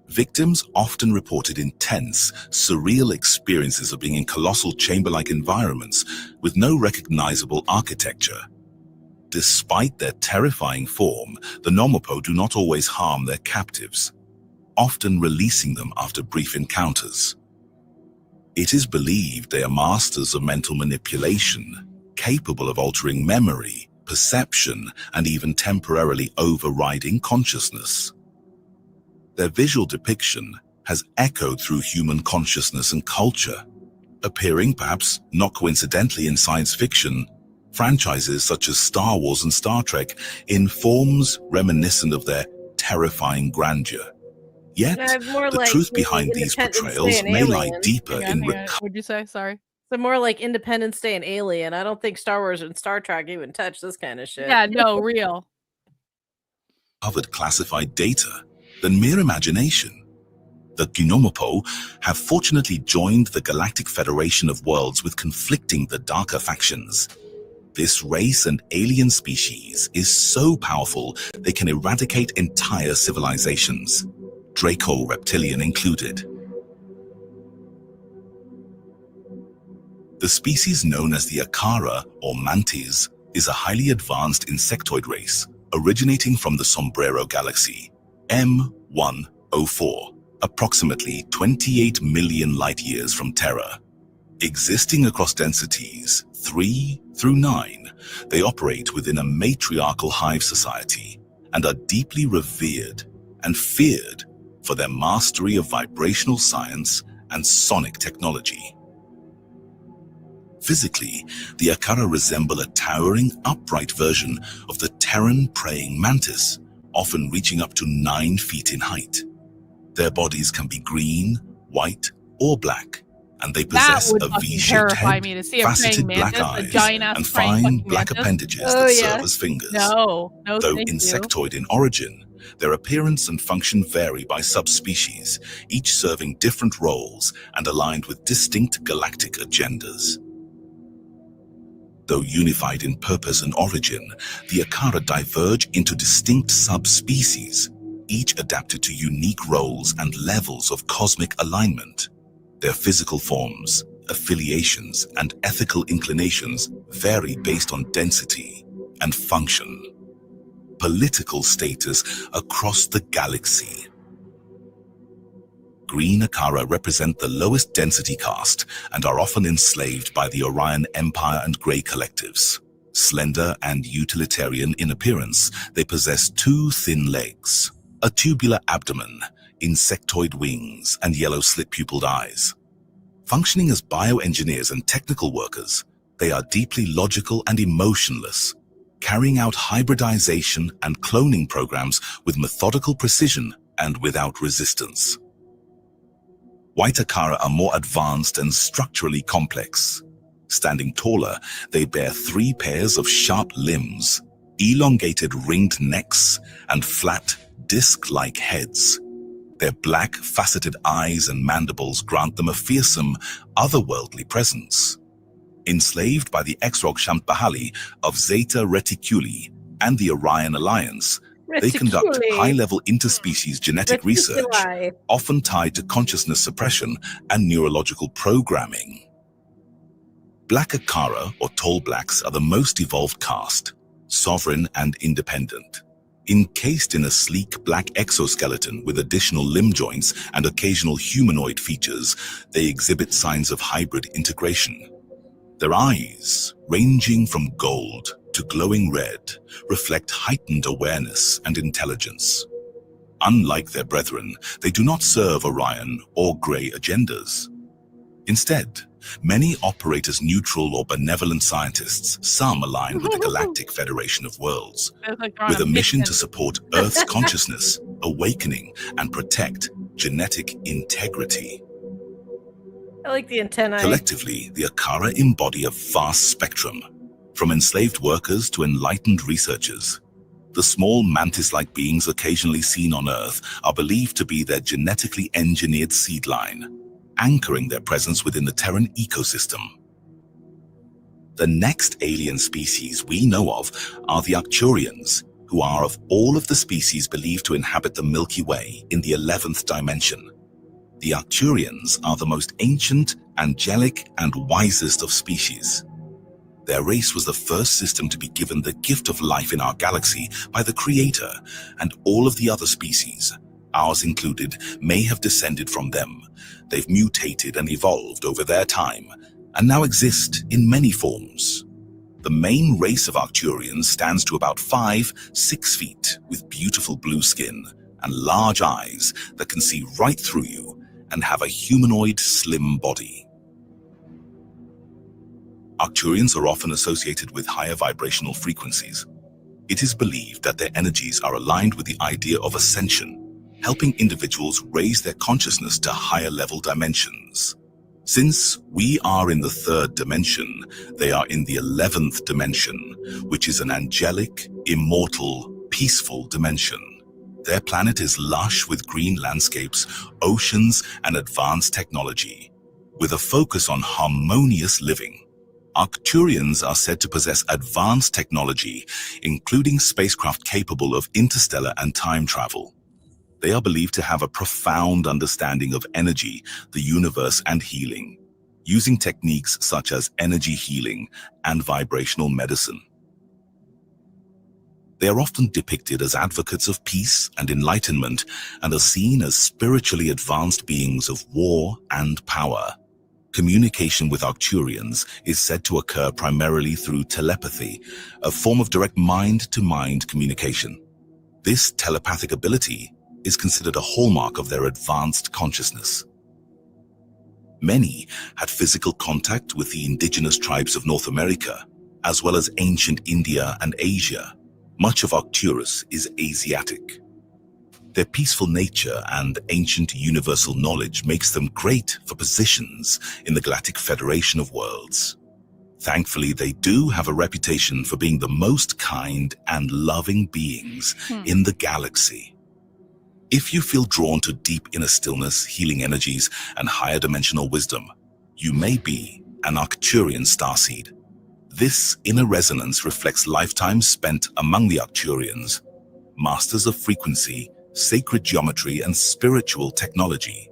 Victims often reported intense, surreal experiences of being in colossal chamber-like environments with no recognizable architecture. Despite their terrifying form, the Gnomopo do not always harm their captives, often releasing them after brief encounters. It is believed they are masters of mental manipulation, capable of altering memory, perception, and even temporarily overriding consciousness. Their visual depiction has echoed through human consciousness and culture, appearing perhaps not coincidentally in science fiction franchises such as Star Wars and Star Trek in forms reminiscent of their terrifying grandeur. Yet, the truth behind these portrayals may lie deeper in What'd you say? Sorry. So more like Independence Day and Alien. I don't think Star Wars and Star Trek even touch this kind of shit. Yeah, no, real. Recovered classified data than mere imagination. The Gnomopo have fortunately joined the Galactic Federation of Worlds with conflicting the darker factions. This race and alien species is so powerful they can eradicate entire civilizations, Draco-Reptilian included. The species known as the Akara or Mantis is a highly advanced insectoid race originating from the Sombrero Galaxy, M104, approximately 28 million light-years from Terra. Existing across densities 3 through 9, they operate within a matriarchal hive society and are deeply revered and feared for their mastery of vibrational science and sonic technology. Physically, the Akara resemble a towering, upright version of the Terran praying mantis, often reaching up to 9 feet in height. Their bodies can be green, white, or black, and they possess a V-shaped head, faceted black eyes, and fine black appendages that serve as fingers. No, Though insectoid in origin, their appearance and function vary by subspecies, each serving different roles and aligned with distinct galactic agendas. Though unified in purpose and origin, the Akara diverge into distinct subspecies, each adapted to unique roles and levels of cosmic alignment. Their physical forms, affiliations, and ethical inclinations vary based on density and function. Political status across the galaxy. Green Akara represent the lowest density caste and are often enslaved by the Orion Empire and Grey collectives. Slender and utilitarian in appearance, they possess 2 thin legs, a tubular abdomen, insectoid wings, and yellow slit-pupiled eyes. Functioning as bioengineers and technical workers, they are deeply logical and emotionless, carrying out hybridization and cloning programs with methodical precision and without resistance. White Akara are more advanced and structurally complex. Standing taller, they bear 3 pairs of sharp limbs, elongated ringed necks, and flat, disc-like heads. Their black, faceted eyes and mandibles grant them a fearsome, otherworldly presence. Enslaved by the Exrog Shampahali of Zeta Reticuli and the Orion Alliance, they conduct high-level interspecies genetic research, often tied to consciousness suppression and neurological programming. Black Akara, or tall blacks, are the most evolved caste, sovereign and independent. Encased in a sleek black exoskeleton with additional limb joints and occasional humanoid features, they exhibit signs of hybrid integration. Their eyes, ranging from gold to glowing red, reflect heightened awareness and intelligence. Unlike their brethren, they do not serve Orion or Grey agendas. Instead, many operate as neutral or benevolent scientists, some aligned with the Galactic Federation of Worlds, with a mission to support Earth's consciousness, awakening, and protect genetic integrity. I like the antennae. Collectively, the Akara embody a vast spectrum, from enslaved workers to enlightened researchers. The small mantis-like beings occasionally seen on Earth are believed to be their genetically engineered seed line, anchoring their presence within the Terran ecosystem. The next alien species we know of are the Arcturians, who are of all of the species believed to inhabit the Milky Way in the 11th dimension. The Arcturians are the most ancient, angelic, and wisest of species. Their race was the first system to be given the gift of life in our galaxy by the Creator, and all of the other species, ours included, may have descended from them. They've mutated and evolved over their time, and now exist in many forms. The main race of Arcturians stands to about 5-6 feet, with beautiful blue skin and large eyes that can see right through you and have a humanoid slim body. Arcturians are often associated with higher vibrational frequencies. It is believed that their energies are aligned with the idea of ascension, helping individuals raise their consciousness to higher level dimensions. Since we are in the 3rd dimension, they are in the 11th dimension, which is an angelic, immortal, peaceful dimension. Their planet is lush with green landscapes, oceans, and advanced technology, with a focus on harmonious living. Arcturians are said to possess advanced technology, including spacecraft capable of interstellar and time travel. They are believed to have a profound understanding of energy, the universe, and healing, using techniques such as energy healing and vibrational medicine. They are often depicted as advocates of peace and enlightenment and are seen as spiritually advanced beings of war and power. Communication with Arcturians is said to occur primarily through telepathy, a form of direct mind-to-mind communication. This telepathic ability is considered a hallmark of their advanced consciousness. Many had physical contact with the indigenous tribes of North America, as well as ancient India and Asia. Much of Arcturus is Asiatic. Their peaceful nature and ancient universal knowledge makes them great for positions in the Galactic Federation of Worlds. Thankfully, they do have a reputation for being the most kind and loving beings in the galaxy. If you feel drawn to deep inner stillness, healing energies, and higher dimensional wisdom, you may be an Arcturian starseed. This inner resonance reflects lifetimes spent among the Arcturians, masters of frequency, sacred geometry, and spiritual technology.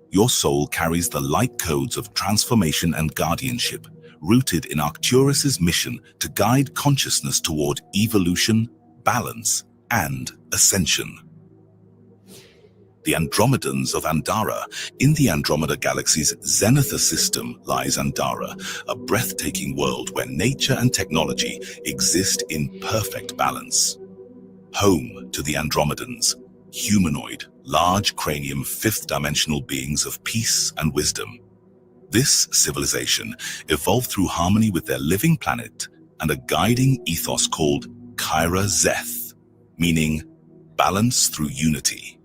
Your soul carries the light codes of transformation and guardianship, rooted in Arcturus's mission to guide consciousness toward evolution, balance, and ascension. The Andromedans of Andara. In the Andromeda Galaxy's Zenitha system lies Andara, a breathtaking world where nature and technology exist in perfect balance. Home to the Andromedans, humanoid, large cranium, 5th-dimensional beings of peace and wisdom. This civilization evolved through harmony with their living planet and a guiding ethos called Kyra Zeth, meaning balance through unity.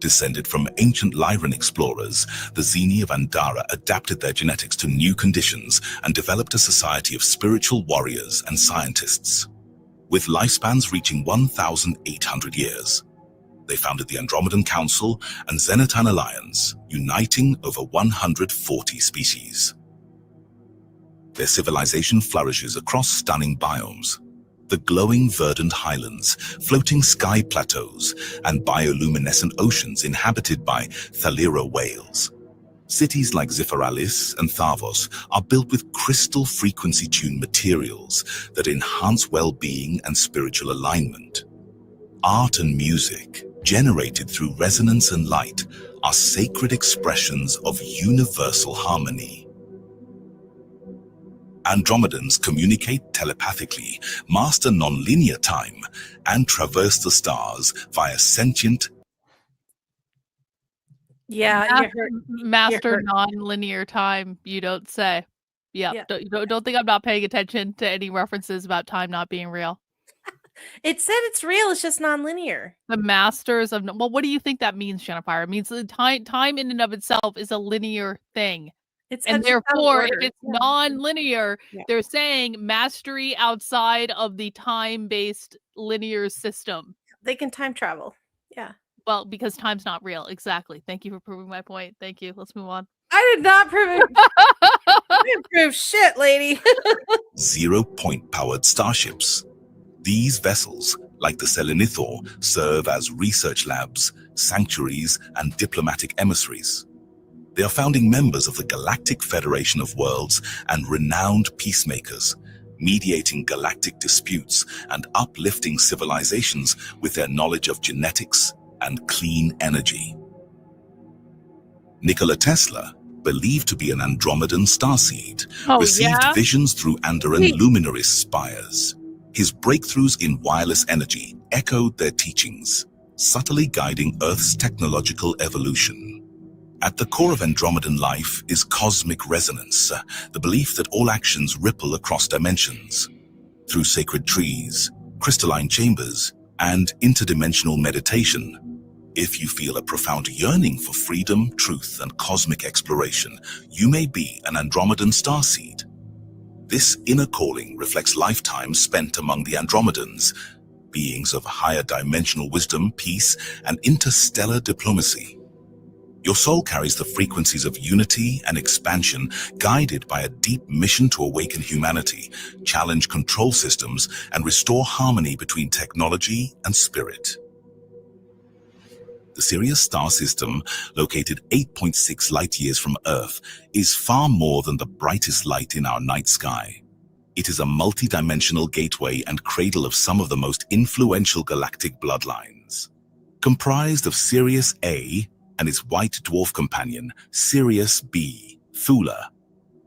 Descended from ancient Lyran explorers, the Zeni of Andara adapted their genetics to new conditions and developed a society of spiritual warriors and scientists, with lifespans reaching 1,800 years. They founded the Andromedan Council and Xenatan Alliance, uniting over 140 species. Their civilization flourishes across stunning biomes. The glowing verdant highlands, floating sky plateaus, and bioluminescent oceans inhabited by Thalira whales. Cities like Zipheralis and Thavos are built with crystal frequency-tuned materials that enhance well-being and spiritual alignment. Art and music, generated through resonance and light, are sacred expressions of universal harmony. Andromedans communicate telepathically, master non-linear time, and traverse the stars via sentient... Yeah, master non-linear time, you don't say. Yeah. Don't think I'm not paying attention to any references about time not being real. It said it's real, it's just non-linear. The masters of... Well, what do you think that means, Jennifer? It means that time in and of itself is a linear thing. And therefore, if it's non-linear, they're saying mastery outside of the time-based linear system. They can time travel. Yeah. Well, because time's not real. Exactly. Thank you for proving my point. Thank you. Let's move on. I did not prove it. I didn't prove shit, lady. Zero-point powered starships. These vessels, like the Selenithor, serve as research labs, sanctuaries, and diplomatic emissaries. They are founding members of the Galactic Federation of Worlds and renowned peacemakers, mediating galactic disputes and uplifting civilizations with their knowledge of genetics and clean energy. Nikola Tesla, believed to be an Andromedan starseed, received visions through Andoran luminaries spires. His breakthroughs in wireless energy echoed their teachings, subtly guiding Earth's technological evolution. At the core of Andromedan life is cosmic resonance, the belief that all actions ripple across dimensions. Through sacred trees, crystalline chambers, and interdimensional meditation, if you feel a profound yearning for freedom, truth, and cosmic exploration, you may be an Andromedan starseed. This inner calling reflects lifetimes spent among the Andromedans, beings of higher dimensional wisdom, peace, and interstellar diplomacy. Your soul carries the frequencies of unity and expansion, guided by a deep mission to awaken humanity, challenge control systems, and restore harmony between technology and spirit. The Sirius star system, located 8.6 light-years from Earth, is far more than the brightest light in our night sky. It is a multi-dimensional gateway and cradle of some of the most influential galactic bloodlines. Comprised of Sirius A and its white dwarf companion, Sirius B, Thula.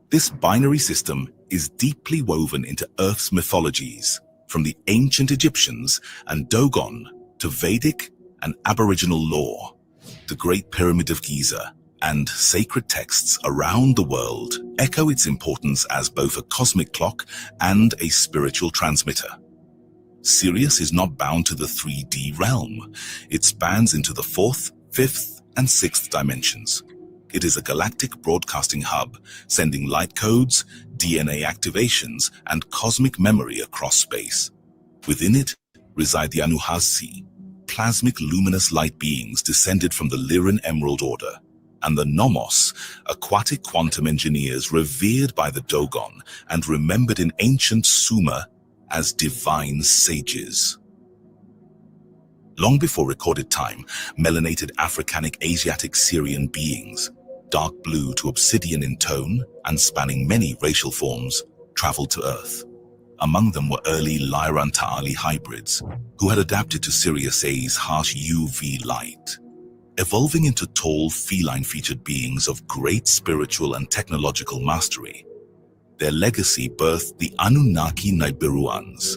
This binary system is deeply woven into Earth's mythologies, from the ancient Egyptians and Dogon to Vedic and Aboriginal lore, the Great Pyramid of Giza, and sacred texts around the world echo its importance as both a cosmic clock and a spiritual transmitter. Sirius is not bound to the 3D realm. It spans into the 4th, 5th, and 6th dimensions. It is a galactic broadcasting hub, sending light codes, DNA activations, and cosmic memory across space. Within it reside the Anunnaki, plasmic luminous light beings descended from the Lyran Emerald Order, and the Nomos, aquatic quantum engineers revered by the Dogon and remembered in ancient Sumer as divine sages. Long before recorded time, melanated Africanic Asiatic Syrian beings, dark blue to obsidian in tone and spanning many racial forms, traveled to Earth. Among them were early Lyran Ta'ali hybrids, who had adapted to Sirius A's harsh UV light, evolving into tall, feline-featured beings of great spiritual and technological mastery. Their legacy birthed the Anunnaki Nibiruans,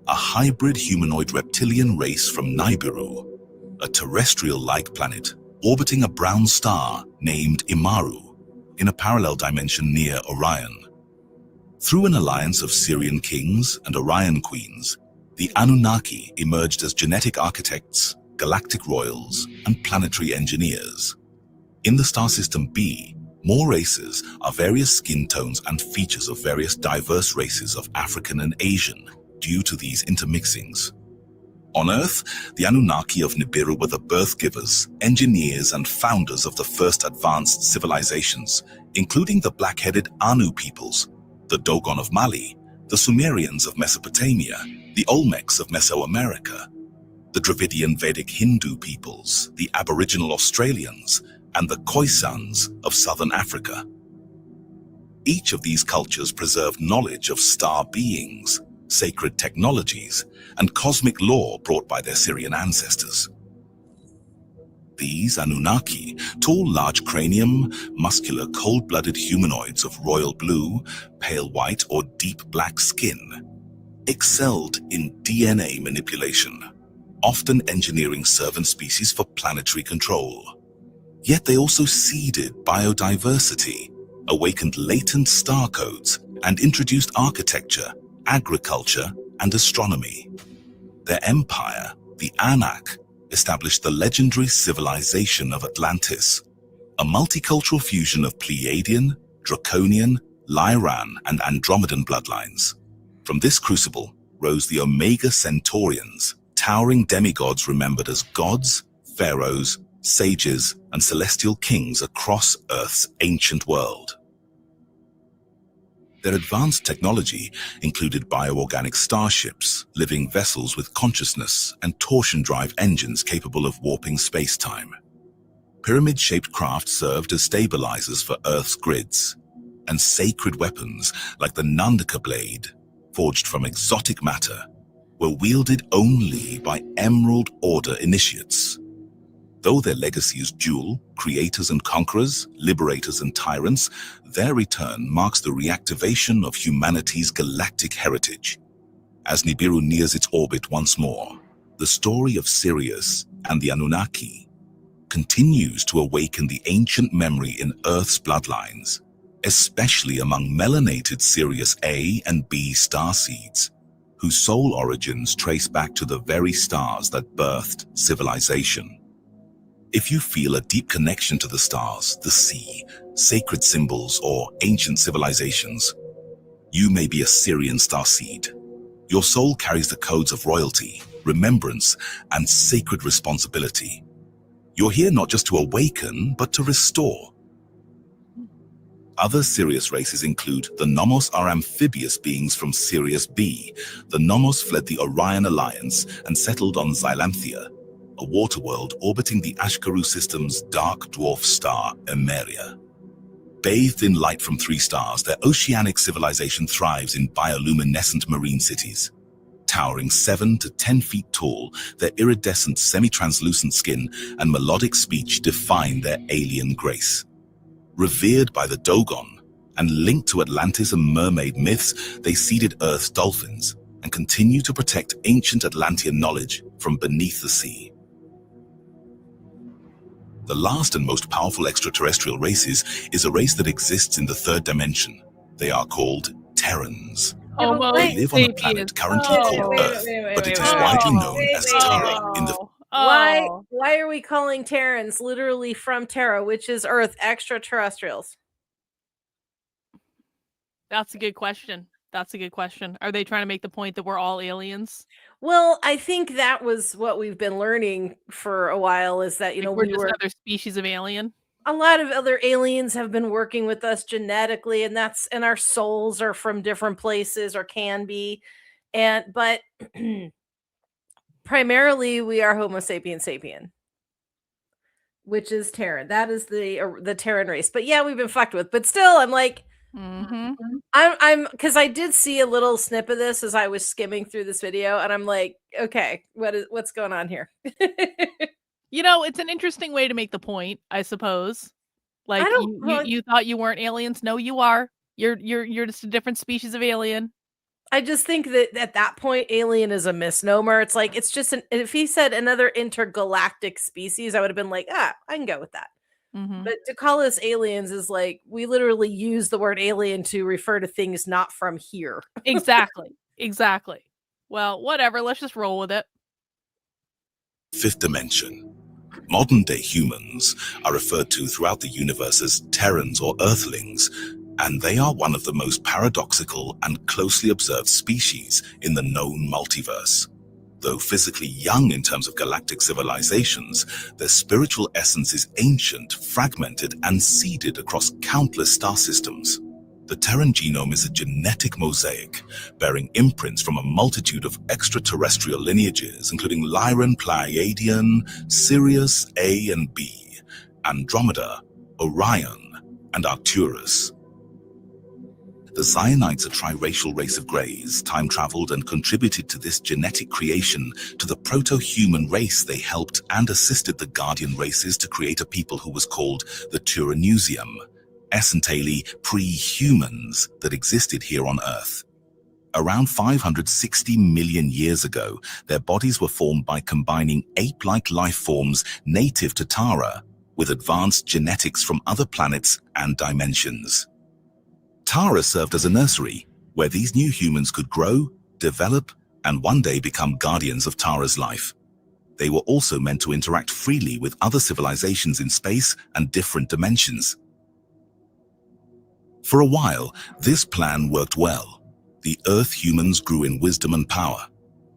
a hybrid humanoid reptilian race from Nibiru, a terrestrial-like planet orbiting a brown star named Imaru in a parallel dimension near Orion. Through an alliance of Syrian kings and Orion queens, the Anunnaki emerged as genetic architects, galactic royals, and planetary engineers. In the star system B, more races are various skin tones and features of various diverse races of African and Asian due to these intermixings. On Earth, the Anunnaki of Nibiru were the birth givers, engineers, and founders of the first advanced civilizations, including the black-headed Anu peoples, the Dogon of Mali, the Sumerians of Mesopotamia, the Olmecs of Mesoamerica, the Dravidian Vedic Hindu peoples, the Aboriginal Australians, and the Khoisans of southern Africa. Each of these cultures preserved knowledge of star beings, sacred technologies, and cosmic law brought by their Syrian ancestors. These Anunnaki, tall, large cranium, muscular, cold-blooded humanoids of royal blue, pale white, or deep black skin, excelled in DNA manipulation, often engineering servant species for planetary control. Yet they also seeded biodiversity, awakened latent star codes, and introduced architecture, agriculture, and astronomy. Their empire, the Anak, established the legendary civilization of Atlantis, a multicultural fusion of Pleiadian, Draconian, Lyran, and Andromedan bloodlines. From this crucible rose the Omega Centaurians, towering demigods remembered as gods, pharaohs, sages, and celestial kings across Earth's ancient world. Their advanced technology included bioorganic starships, living vessels with consciousness, and torsion drive engines capable of warping space-time. Pyramid-shaped craft served as stabilizers for Earth's grids, and sacred weapons like the Nandaka blade, forged from exotic matter, were wielded only by Emerald Order initiates. Though their legacy is dual, creators and conquerors, liberators and tyrants, their return marks the reactivation of humanity's galactic heritage. As Nibiru nears its orbit once more, the story of Sirius and the Anunnaki continues to awaken the ancient memory in Earth's bloodlines, especially among melanated Sirius A and B starseeds, whose soul origins trace back to the very stars that birthed civilization. If you feel a deep connection to the stars, the sea, sacred symbols, or ancient civilizations, you may be a Sirian starseed. Your soul carries the codes of royalty, remembrance, and sacred responsibility. You're here not just to awaken, but to restore. Other Sirius races include the Nomos are amphibious beings from Sirius B. The Nomos fled the Orion Alliance and settled on Xylanthia, a water world orbiting the Ashkaru system's dark dwarf star, Emeria. Bathed in light from 3 stars, their oceanic civilization thrives in bioluminescent marine cities. Towering 7 to 10 feet tall, their iridescent semi-translucent skin and melodic speech define their alien grace. Revered by the Dogon and linked to Atlantis and mermaid myths, they seeded Earth's dolphins and continue to protect ancient Atlantean knowledge from beneath the sea. The last and most powerful extraterrestrial races is a race that exists in the 3rd dimension. They are called Terrans. They live on a planet currently called Earth, but it is widely known as Terra in the... Why are we calling Terrans literally from Terra, which is Earth, extraterrestrials? That's a good question. That's a good question. Are they trying to make the point that we're all aliens? Well, I think that was what we've been learning for a while, is that, like we're just another species of alien. A lot of other aliens have been working with us genetically, and our souls are from different places, or can be. But primarily we are Homo sapiens sapien, which is Terran. That is the Terran race. But yeah, we've been fucked with. But still, I'm like, I'm because I did see a little snip of this as I was skimming through this video, and I'm like, okay, what's going on here? It's an interesting way to make the point, I suppose. Like you thought you weren't aliens. No, you are. You're just a different species of alien. I just think that at that point, alien is a misnomer. It's like, it's just if he said another intergalactic species, I would have been like, I can go with that. But to call us aliens is like, we literally use the word alien to refer to things not from here. Exactly. Well, whatever. Let's just roll with it. Fifth dimension. Modern-day humans are referred to throughout the universe as Terrans or Earthlings, and they are one of the most paradoxical and closely observed species in the known multiverse. Though physically young in terms of galactic civilizations, their spiritual essence is ancient, fragmented, and seeded across countless star systems. The Terran genome is a genetic mosaic, bearing imprints from a multitude of extraterrestrial lineages, including Lyran, Pleiadian, Sirius A and B, Andromeda, Orion, and Arcturus. The Zionites, a triracial race of greys, time-traveled and contributed to this genetic creation to the proto-human race. They helped and assisted the Guardian races to create a people who was called the Turanusium, essentially pre-humans that existed here on Earth. Around 560 million years ago, their bodies were formed by combining ape-like life forms native to Tara with advanced genetics from other planets and dimensions. Tara served as a nursery where these new humans could grow, develop, and one day become guardians of Tara's life. They were also meant to interact freely with other civilizations in space and different dimensions. For a while, this plan worked well. The Earth humans grew in wisdom and power.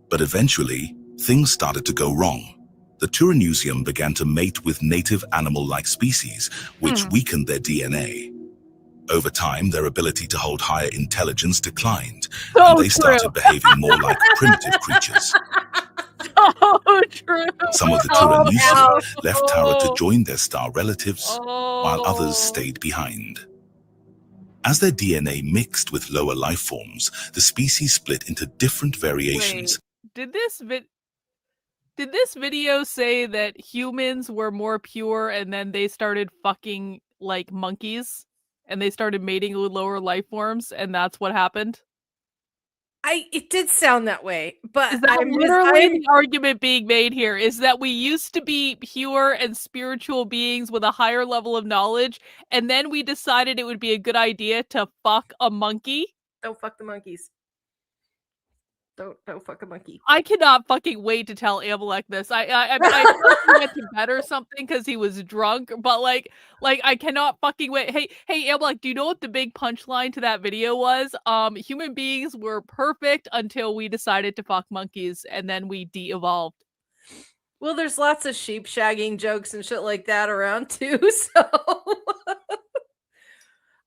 But eventually, things started to go wrong. The Turanusium began to mate with native animal-like species, which weakened their DNA. Over time, their ability to hold higher intelligence declined, and they started behaving more like primitive creatures. So true. Some of the Turanusium left Tara to join their star relatives, while others stayed behind. As their DNA mixed with lower life forms, the species split into different variations. Wait, did this video say that humans were more pure and then they started fucking like monkeys? And they started mating with lower life forms, and that's what happened? It did sound that way, but is that literally the argument being made here? Is that we used to be pure and spiritual beings with a higher level of knowledge, and then we decided it would be a good idea to fuck a monkey? Don't fuck the monkeys. Don't fuck a monkey. I cannot fucking wait to tell Amalek this. I he went to bed or something because he was drunk, but like I cannot fucking wait. Hey Amalek, do you know what the big punchline to that video was? Human beings were perfect until we decided to fuck monkeys, and then we de-evolved. Well, there's lots of sheep shagging jokes and shit like that around too, so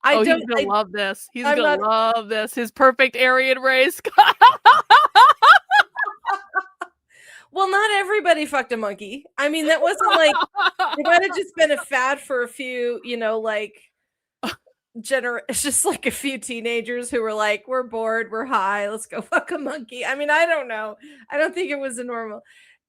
he's gonna love this. He's gonna love this. His perfect Aryan race. Well, not everybody fucked a monkey. I mean, that wasn't like it might have just been a fad for a few, like just like a few teenagers who were like, we're bored, we're high, let's go fuck a monkey. I mean, I don't know. I don't think it was a normal.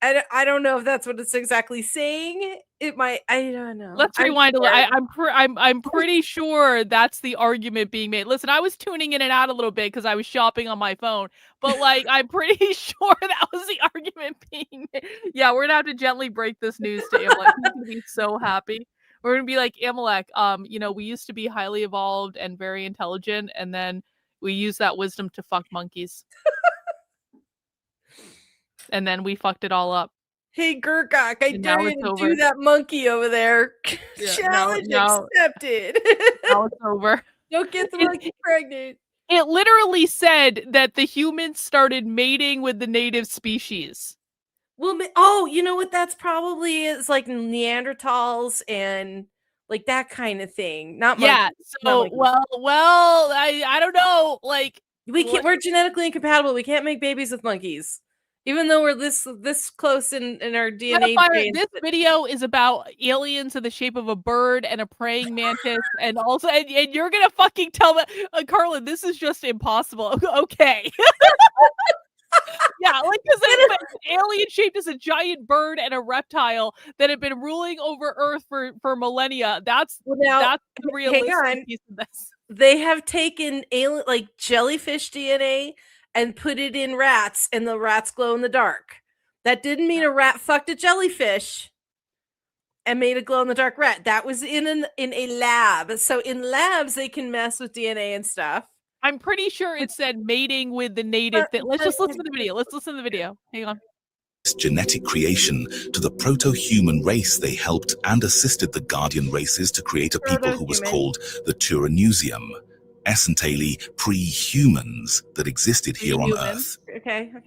I don't know if that's what it's exactly saying. It might. I don't know. Let's rewind a little. I'm pretty sure that's the argument being made. Listen, I was tuning in and out a little bit because I was shopping on my phone, but like I'm pretty sure that was the argument being made. Yeah, we're gonna have to gently break this news to Amalek. He's gonna be so happy. We're gonna be like, Amalek, we used to be highly evolved and very intelligent, and then we used that wisdom to fuck monkeys. And then we fucked it all up. Hey, Gurgok, I dare you to do that monkey over there. Yeah, Challenge accepted. Now it's over. Don't get the monkey pregnant. It literally said that the humans started mating with the native species. Well, you know what? That's probably is like Neanderthals and like that kind of thing. Not monkeys. Yeah. So, well, I don't know. Like we're genetically incompatible. We can't make babies with monkeys. Even though we're this close in our DNA. This video is about aliens in the shape of a bird and a praying mantis, and also, and you're gonna fucking tell me, Karlyn, this is just impossible. Okay. Yeah, like because it's an alien shaped as a giant bird and a reptile that have been ruling over Earth for millennia. That's the realistic piece of this. They have taken alien like jellyfish DNA and put it in rats, and the rats glow in the dark. That didn't mean a rat fucked a jellyfish and made a glow in the dark rat. That was in a lab. So in labs, they can mess with DNA and stuff. I'm pretty sure it said mating with the native thing. Let's just listen to the video. Let's listen to the video. Hang on. genetic creation to the proto-human race, they helped and assisted the guardian races to create a people who was called the Tyrannusium, essentially pre-humans that existed here on Earth.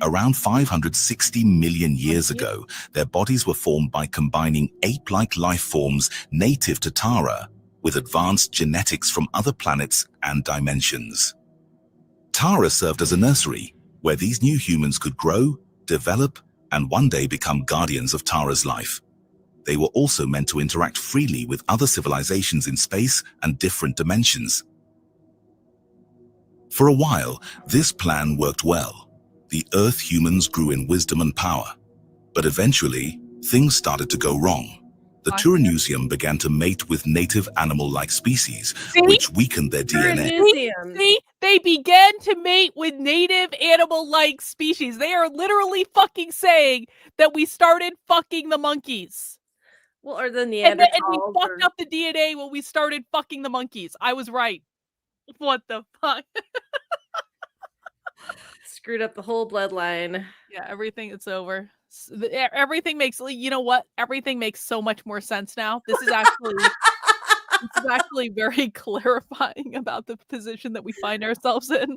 Around 560 million years ago, their bodies were formed by combining ape-like life forms native to Tara with advanced genetics from other planets and dimensions. Tara served as a nursery where these new humans could grow, develop, and one day become guardians of Tara's life. They were also meant to interact freely with other civilizations in space and different dimensions. For a while, this plan worked well. The Earth humans grew in wisdom and power. But eventually, things started to go wrong. The Tyrannusium began to mate with native animal-like species, which weakened their DNA. See, they began to mate with native animal-like species. They are literally fucking saying that we started fucking the monkeys. Well, or the Neanderthals. And we fucked up the DNA when we started fucking the monkeys. I was right. What the fuck? Screwed up the whole bloodline. Yeah, everything, it's over. Everything makes, you know what? Everything makes so much more sense now. This is actually very clarifying about the position that we find ourselves in.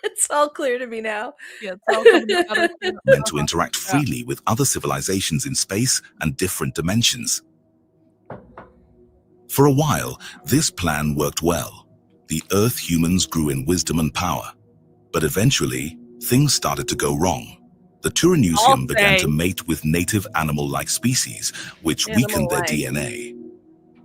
It's all clear to me now. Yeah, it's all coming together. Meant to interact freely with other civilizations in space and different dimensions. For a while, this plan worked well. The Earth humans grew in wisdom and power. But eventually, things started to go wrong. The Tyrannusium began to mate with native animal-like species, which weakened their DNA.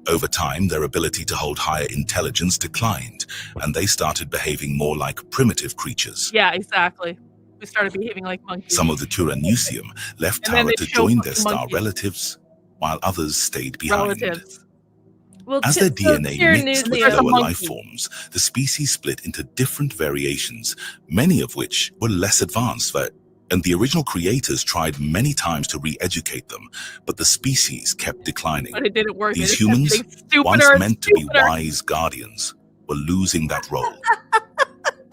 Over time, their ability to hold higher intelligence declined, and they started behaving more like primitive creatures. Yeah, exactly. We started behaving like monkeys. Some of the Tyrannusium left Tara to join their star relatives, while others stayed behind. Well, as their DNA mixed with lower life forms, the species split into different variations, many of which were less advanced, and the original creators tried many times to re-educate them, but the species kept declining. But it didn't work. These humans, once meant to be wise guardians, were losing that role.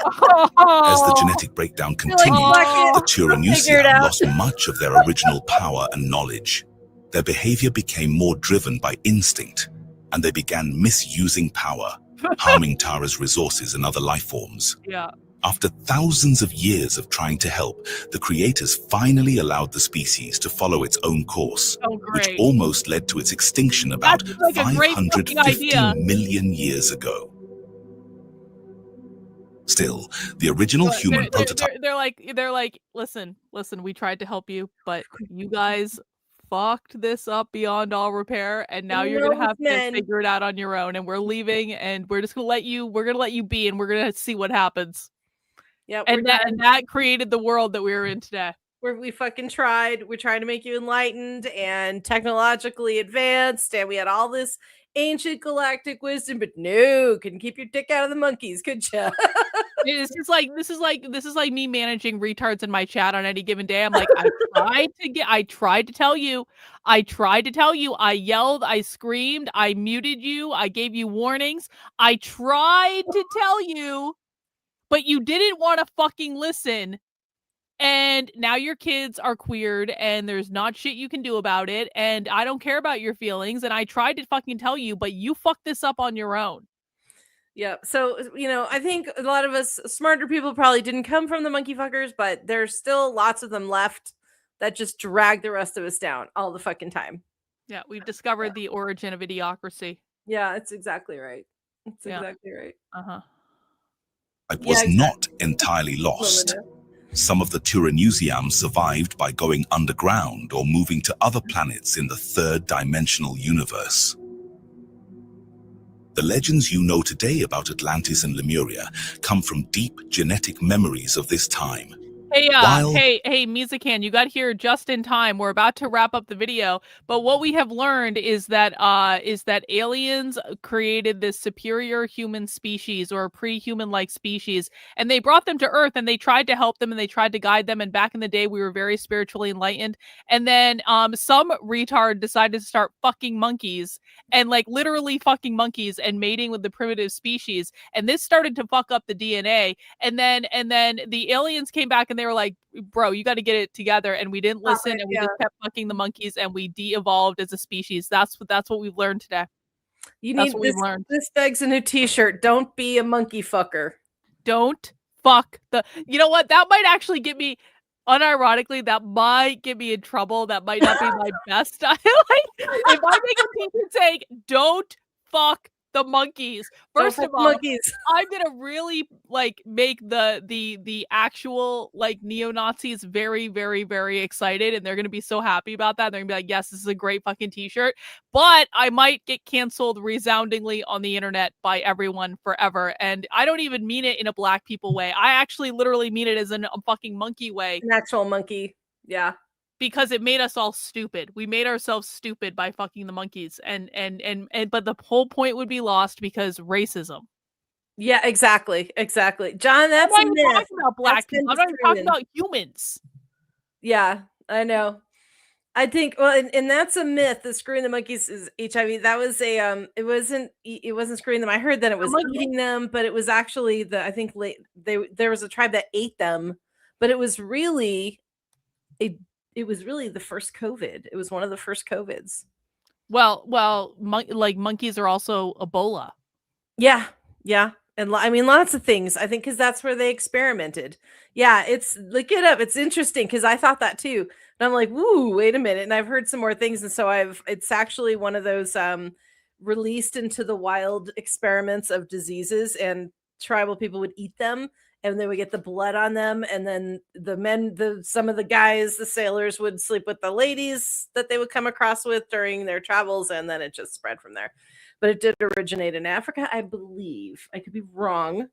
As the genetic breakdown continued, the Tyrannusium lost much of their original power and knowledge. Their behavior became more driven by instinct, and they began misusing power, harming Tara's resources and other life forms. Yeah. After thousands of years of trying to help, the creators finally allowed the species to follow its own course, which almost led to its extinction about 550 million years ago. Still, the original human prototype... They're like, listen, we tried to help you, but you guys fucked this up beyond all repair, and now you're gonna have to figure it out on your own, and we're leaving, and we're just gonna let you be, and we're gonna see what happens. Yeah, and that created the world that we are in today. Where we fucking tried. We're trying to make you enlightened and technologically advanced, and we had all this ancient galactic wisdom, but no, couldn't keep your dick out of the monkeys, could ya? This is like me managing retards in my chat on any given day. I'm like, I tried to tell you, I yelled, I screamed, I muted you, I gave you warnings, I tried to tell you, but you didn't want to fucking listen. And now your kids are queered and there's not shit you can do about it. And I don't care about your feelings. And I tried to fucking tell you, but you fucked this up on your own. Yeah. So, I think a lot of us smarter people probably didn't come from the monkey fuckers, but there's still lots of them left that just drag the rest of us down all the fucking time. Yeah. We've discovered the origin of idiocracy. Yeah, it's exactly right. It's exactly right. Uh-huh. It was not entirely lost. Some of the Tyrannusium survived by going underground or moving to other planets in the third-dimensional universe. The legends you know today about Atlantis and Lemuria come from deep genetic memories of this time. Hey, Mizakan, you got here just in time. We're about to wrap up the video, but what we have learned is that aliens created this superior human species or pre-human-like species, and they brought them to Earth, and they tried to help them, and they tried to guide them, and back in the day, we were very spiritually enlightened, and then some retard decided to start fucking monkeys, and like literally fucking monkeys, and mating with the primitive species, and this started to fuck up the DNA, and then the aliens came back, and and they were like, bro, you got to get it together. And we didn't listen, and we just kept fucking the monkeys, and we de-evolved as a species. That's what we've learned today. This begs a new t-shirt. Don't be a monkey fucker. Don't fuck you know what? That might actually get me, unironically, that might get me in trouble. That might not be my best style. Like, if I make a t-shirt saying, don't fuck the monkeys. First of all, I'm gonna really like make the actual like neo-Nazis very, very, very excited, and they're gonna be so happy about that. They're gonna be like, yes, this is a great fucking t-shirt. But I might get canceled resoundingly on the internet by everyone forever. And I don't even mean it in a black people way. I actually literally mean it as a fucking monkey way. An actual monkey. Yeah. Because it made us all stupid. We made ourselves stupid by fucking the monkeys, and but the whole point would be lost because racism. Yeah, exactly, John. That's I'm not talking about black people. I'm not even talking about humans. Yeah, I know. I think, well, and that's a myth. The screwing the monkeys is HIV. That was a it wasn't screwing them. I heard that it was eating them, but it was actually there was a tribe that ate them, but it was really the first COVID. It was one of the first COVIDs. Well, like monkeys are also Ebola. Yeah. And I mean, lots of things, I think, because that's where they experimented. Yeah, look it up. It's interesting because I thought that too. And I'm like, woo, wait a minute. And I've heard some more things. And so it's actually one of those released into the wild experiments of diseases, and tribal people would eat them, and they would get the blood on them. And then some of the guys, the sailors, would sleep with the ladies that they would come across with during their travels. And then it just spread from there. But it did originate in Africa, I believe. I could be wrong,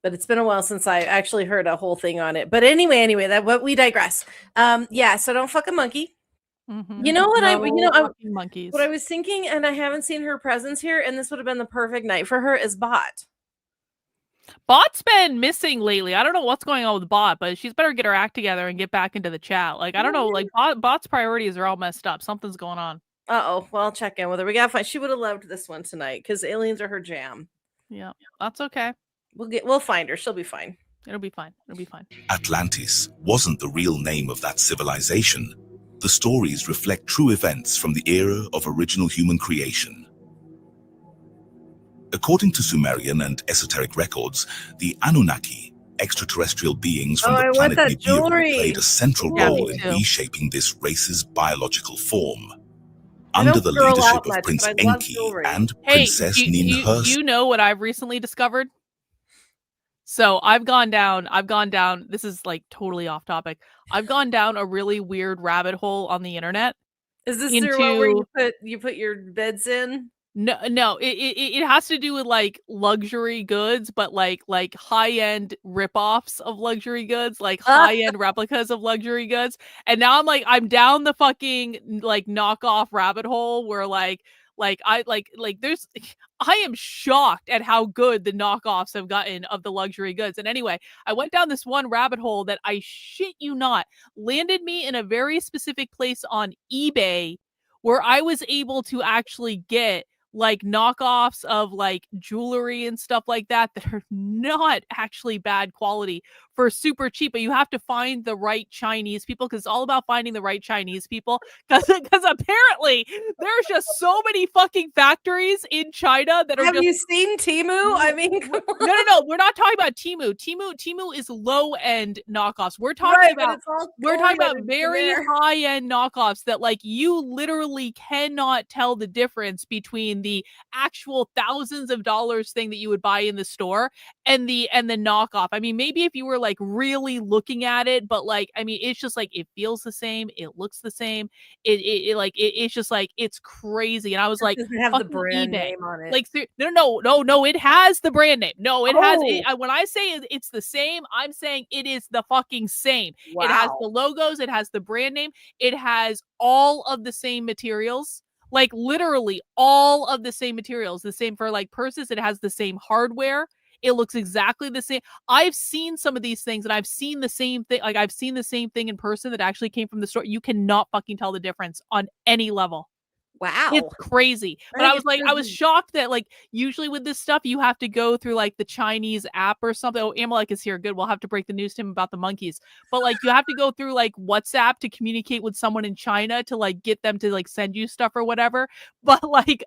but it's been a while since I actually heard a whole thing on it. But anyway, we digress. Yeah, so don't fuck a monkey. Mm-hmm. You know what monkeys. What I was thinking, and I haven't seen her presence here, and this would have been the perfect night for her, is Bot. Bot's been missing lately. I don't know what's going on with Bot, but she's better get her act together and get back into the chat. Like, I don't know, like Bot's priorities are all messed up. Something's going on. Well, I'll check in with her. We gotta find. She would have loved this one tonight because aliens are her jam. Yeah, that's okay. We'll find her. She'll be fine. It'll be fine. Atlantis wasn't the real name of that civilization. The stories reflect true events from the era of original human creation. According to Sumerian and esoteric records, the Anunnaki, extraterrestrial beings from the planet Nibiru, played a central role in reshaping this race's biological form. Under the leadership of Prince Enki and Princess Ninhurst. You know what I've recently discovered? So I've gone down, this is like totally off topic. I've gone down a really weird rabbit hole on the internet. Is this the one where you put your beds in? No, it has to do with like luxury goods, but like high-end ripoffs of luxury goods, like high-end replicas of luxury goods. And now I'm down the fucking like knockoff rabbit hole where I am shocked at how good the knockoffs have gotten of the luxury goods. And anyway, I went down this one rabbit hole that, I shit you not, landed me in a very specific place on eBay where I was able to actually get like knockoffs of like jewelry and stuff like that are not actually bad quality for super cheap, but you have to find the right Chinese people, because it's all about finding the right Chinese people, because apparently there's just so many fucking factories in China that are Have you seen Temu? I mean, no, we're not talking about Temu. Temu is low-end knockoffs. We're talking about very high-end knockoffs that like you literally cannot tell the difference between the actual thousands of dollars thing that you would buy in the store and the knockoff. I mean, maybe if you were like really looking at it, but like, I mean, it's just like, it feels the same, it looks the same, it's just like, it's crazy. And I was like, doesn't have the brand name on it. Like, no, it has the brand name. No, it has it. When I say it's the same, I'm saying it is the fucking same. Wow. It has the logos, it has the brand name, it has all of the same materials. Like literally all of the same materials, the same for like purses. It has the same hardware. It looks exactly the same. I've seen some of these things and I've seen the same thing. Like I've seen the same thing in person that actually came from the store. You cannot fucking tell the difference on any level. Wow. It's crazy. But I was like, I was shocked that like usually with this stuff you have to go through like the Chinese app or something. Oh, Amalek is here. Good. We'll have to break the news to him about the monkeys. But like you have to go through like WhatsApp to communicate with someone in China to like get them to like send you stuff or whatever. But like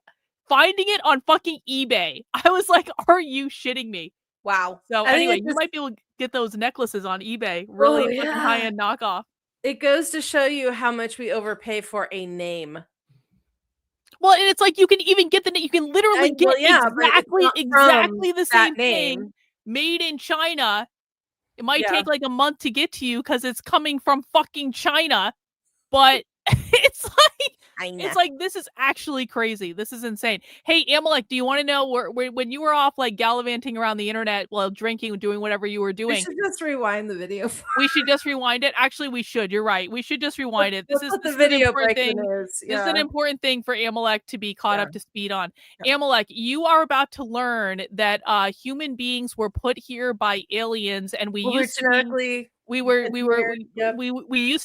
finding it on fucking eBay, I was like, are you shitting me? Wow. So anyway, you might be able to get those necklaces on eBay. Really fucking high-end knockoff. It goes to show you how much we overpay for a name. Well, and it's like you can even get you can literally get exactly the same thing made in China. It might take like a month to get to you because it's coming from fucking China, but it's like this is actually crazy. This is insane. Hey, Amalek, do you want to know when you were off like gallivanting around the internet while drinking, doing whatever you were doing? We should just rewind the video. We should just rewind it. Actually, we should. You're right. We should just rewind it. This is the video thing. This is an important thing for Amalek to be caught up to speed on. Amalek, you are about to learn that human beings were put here by aliens, and we used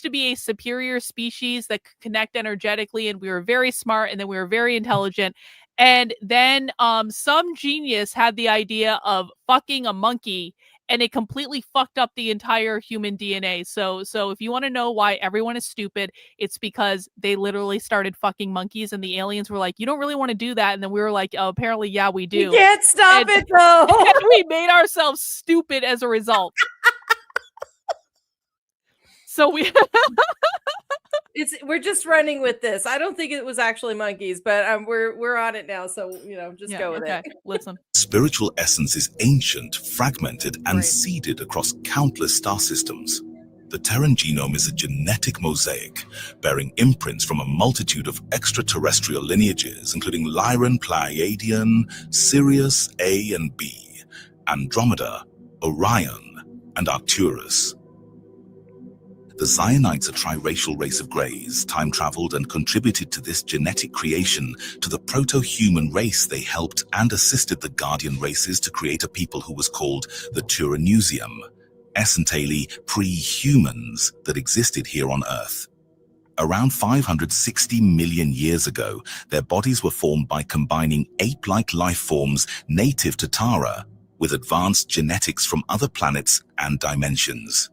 to be a superior species that could connect energetically, and we were very smart, and then we were very intelligent. And then some genius had the idea of fucking a monkey, and it completely fucked up the entire human DNA. So if you want to know why everyone is stupid, it's because they literally started fucking monkeys, and the aliens were like, you don't really want to do that. And then we were like, oh, apparently, yeah, we do. You can't stop it, though. And we made ourselves stupid as a result. So we're just running with this. I don't think it was actually monkeys, but we're on it now. So just go with it. Listen. Spiritual essence is ancient, fragmented, and seeded across countless star systems. The Terran genome is a genetic mosaic bearing imprints from a multitude of extraterrestrial lineages, including Lyran, Pleiadian, Sirius A and B, Andromeda, Orion, and Arcturus. The Zionites, a triracial race of greys, time-traveled and contributed to this genetic creation to the proto-human race. They helped and assisted the guardian races to create a people who was called the Turanusium, essentially pre-humans that existed here on Earth. Around 560 million years ago, their bodies were formed by combining ape-like life forms native to Tara with advanced genetics from other planets and dimensions.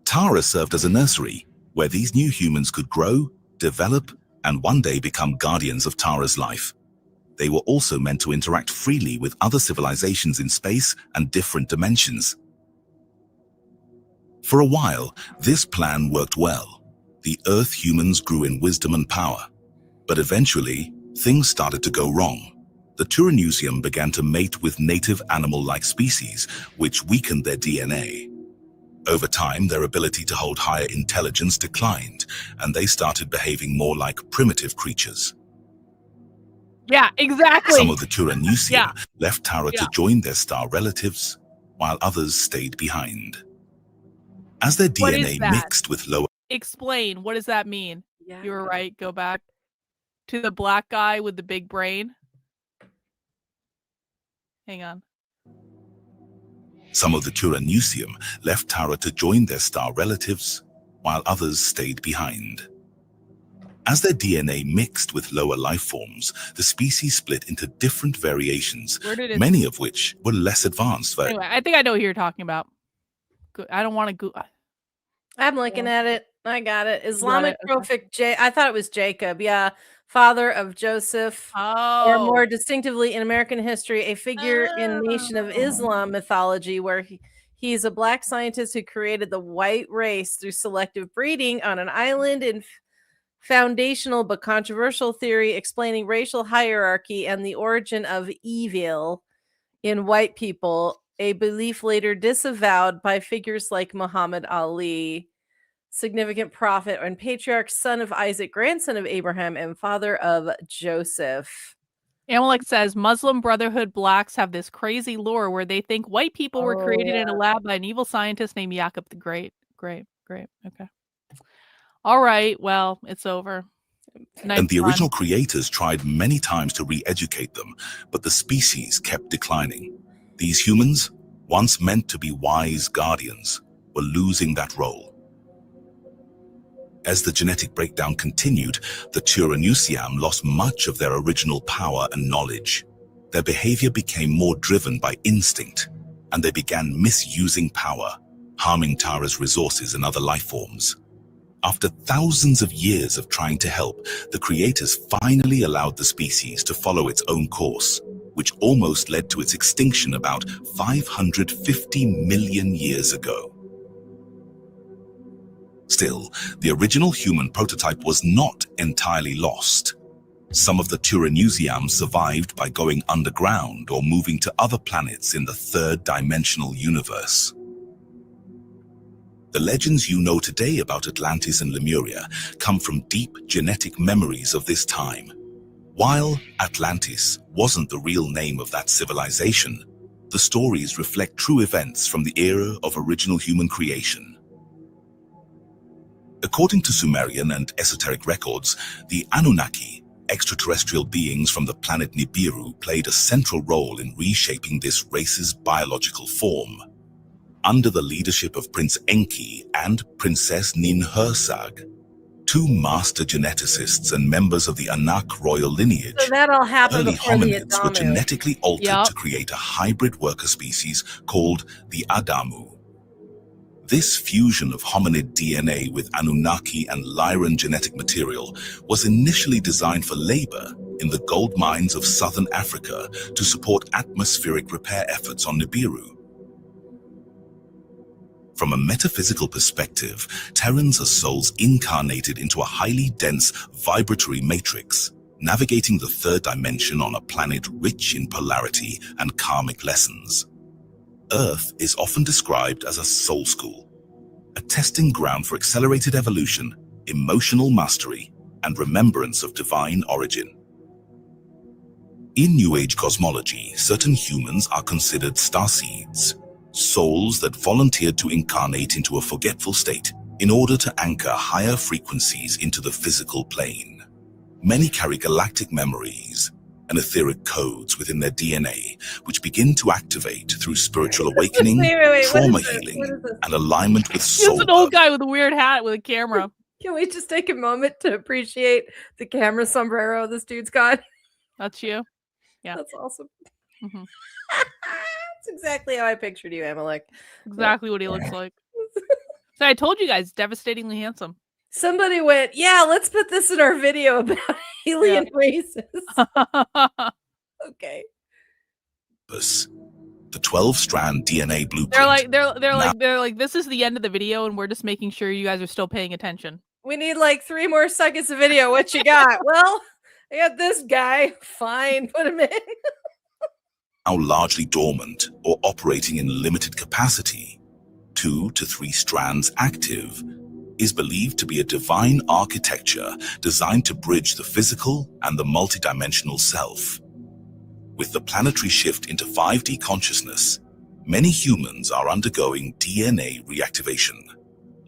Tara served as a nursery where these new humans could grow, develop, and one day become guardians of Tara's life. They were also meant to interact freely with other civilizations in space and different dimensions. For a while, this plan worked well. The Earth humans grew in wisdom and power. But eventually, things started to go wrong. The Turanusium began to mate with native animal-like species, which weakened their DNA. Over time, their ability to hold higher intelligence declined, and they started behaving more like primitive creatures. Yeah, exactly. Some of the Turanusium left Tara to join their star relatives, while others stayed behind. As their DNA mixed with lower... Explain, what does that mean? Yeah. You were right, go back to the black guy with the big brain. Hang on. Some of the Turanusium left Tara to join their star relatives, while others stayed behind. As their DNA mixed with lower life forms, the species split into different variations, many of which were less advanced. Anyway, I think I know who you're talking about. I don't want to go. I'm looking at it. I got it. Islamic prophet I thought it was Jacob. Yeah. Father of Joseph, or more distinctively in American history, a figure in Nation of Islam mythology, where he's a black scientist who created the white race through selective breeding on an island in foundational but controversial theory explaining racial hierarchy and the origin of evil in white people, a belief later disavowed by figures like Muhammad Ali. Significant prophet and patriarch, son of Isaac, grandson of Abraham, and father of Joseph. Amalek says Muslim Brotherhood blacks have this crazy lore where they think white people were created in a lab by an evil scientist named Jacob the Great. Great. Okay. All right. Well, it's over. And the original creators tried many times to re-educate them, but the species kept declining. These humans, once meant to be wise guardians, were losing that role. As the genetic breakdown continued, the Tyrannusiam lost much of their original power and knowledge. Their behavior became more driven by instinct, and they began misusing power, harming Tara's resources and other life forms. After thousands of years of trying to help, the creators finally allowed the species to follow its own course, which almost led to its extinction about 550 million years ago. Still, the original human prototype was not entirely lost. Some of the Tyrannusiam survived by going underground or moving to other planets in the third-dimensional universe. The legends you know today about Atlantis and Lemuria come from deep genetic memories of this time. While Atlantis wasn't the real name of that civilization, the stories reflect true events from the era of original human creation. According to Sumerian and esoteric records, the Anunnaki, extraterrestrial beings from the planet Nibiru, played a central role in reshaping this race's biological form. Under the leadership of Prince Enki and Princess Ninhursag, two master geneticists and members of the Anak royal lineage, so that all happened early before the hominids were Adamu. genetically altered to create a hybrid worker species called the Adamu. This fusion of hominid DNA with Anunnaki and Lyran genetic material was initially designed for labor in the gold mines of southern Africa to support atmospheric repair efforts on Nibiru. From a metaphysical perspective, Terrans are souls incarnated into a highly dense vibratory matrix, navigating the third dimension on a planet rich in polarity and karmic lessons. Earth is often described as a soul school, a testing ground for accelerated evolution, emotional mastery, and remembrance of divine origin. In New Age cosmology, certain humans are considered starseeds, souls that volunteered to incarnate into a forgetful state in order to anchor higher frequencies into the physical plane. Many carry galactic memories and etheric codes within their DNA, which begin to activate through spiritual awakening, trauma healing, and alignment with soul. He's an old guy with a weird hat with a camera. Can we just take a moment to appreciate the camera sombrero this dude's got? That's you? Yeah. That's awesome. Mm-hmm. That's exactly how I pictured you, Amalek. Exactly what he looks like. So I told you guys, devastatingly handsome. Somebody went, yeah, let's put this in our video about alien races. Okay. The 12-strand DNA blueprint. They're like, this is the end of the video, and we're just making sure you guys are still paying attention. We need like 3 more seconds of video. What you got? Well, I got this guy. Fine, put him in. Now largely dormant or operating in limited capacity, 2 to 3 strands active, is believed to be a divine architecture designed to bridge the physical and the multidimensional self. With the planetary shift into 5D consciousness, many humans are undergoing DNA reactivation,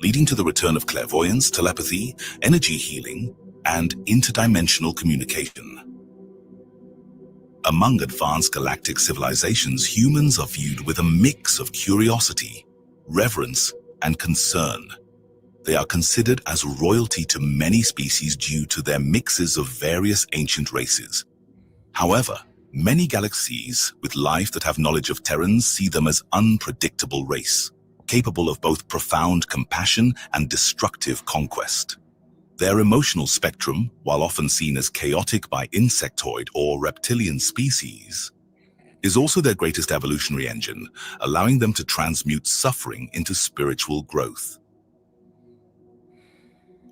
leading to the return of clairvoyance, telepathy, energy healing, and interdimensional communication. Among advanced galactic civilizations, humans are viewed with a mix of curiosity, reverence, and concern. They are considered as royalty to many species due to their mixes of various ancient races. However, many galaxies with life that have knowledge of Terrans see them as unpredictable race, capable of both profound compassion and destructive conquest. Their emotional spectrum, while often seen as chaotic by insectoid or reptilian species, is also their greatest evolutionary engine, allowing them to transmute suffering into spiritual growth.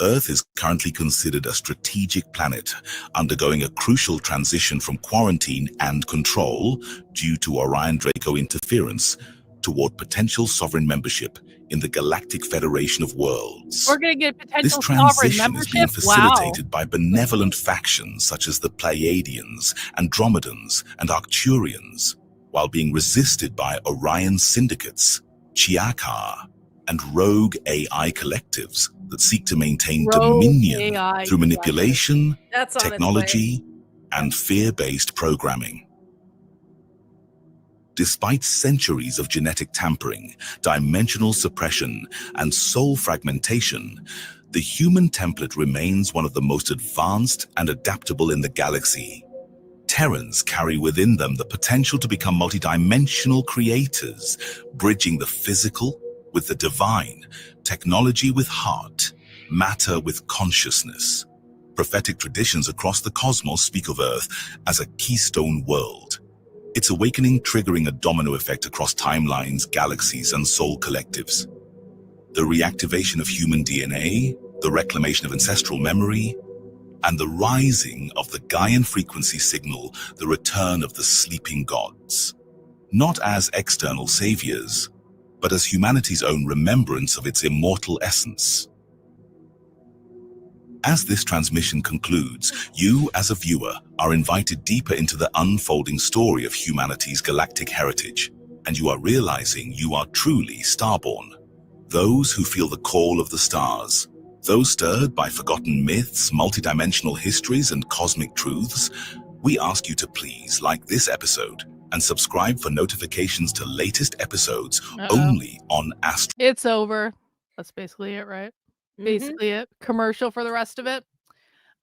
Earth is currently considered a strategic planet, undergoing a crucial transition from quarantine and control due to Orion Draco interference toward potential sovereign membership in the Galactic Federation of Worlds. We're going to get potential This sovereign transition membership? is being facilitated by benevolent factions such as the Pleiadians, Andromedans, and Arcturians, while being resisted by Orion syndicates, Chiakar, and rogue AI collectives that seek to maintain dominion through manipulation, technology, and fear-based programming. Despite centuries of genetic tampering, dimensional suppression, and soul fragmentation, The human template remains one of the most advanced and adaptable in the galaxy. Terrans carry within them the potential to become multidimensional creators, bridging the physical with the divine, technology with heart, matter with consciousness. Prophetic traditions across the cosmos speak of Earth as a keystone world. Its awakening triggering a domino effect across timelines, galaxies, and soul collectives. The reactivation of human DNA, the reclamation of ancestral memory, and the rising of the Gaian frequency signal the return of the sleeping gods. Not as external saviors, but as humanity's own remembrance of its immortal essence. As this transmission concludes, you as a viewer are invited deeper into the unfolding story of humanity's galactic heritage, and you are realizing you are truly starborn. Those who feel the call of the stars, those stirred by forgotten myths, multidimensional histories, and cosmic truths, we ask you to please like this episode and subscribe for notifications to latest episodes only on Astro. It's over. That's basically it, right? Basically it. Commercial for the rest of it.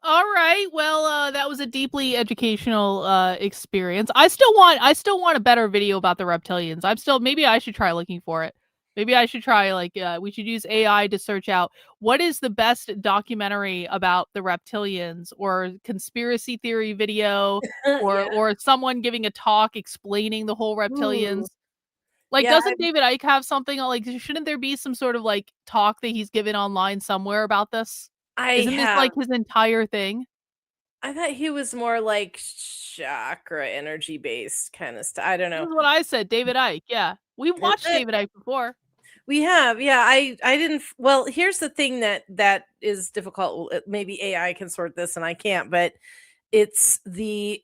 All right. Well, that was a deeply educational experience. I still want a better video about the reptilians. Maybe I should try looking for it. Maybe I should try we should use AI to search out what is the best documentary about the reptilians, or conspiracy theory video, or someone giving a talk explaining the whole reptilians. Doesn't David Icke have something shouldn't there be some sort of talk that he's given online somewhere about this? Isn't this his entire thing? I thought he was more chakra energy based kind of stuff. I don't know. That's what I said. David Icke. Yeah. We've watched David Icke before. We have. Yeah. I didn't. Well, here's the thing that is difficult. Maybe AI can sort this and I can't, but it's the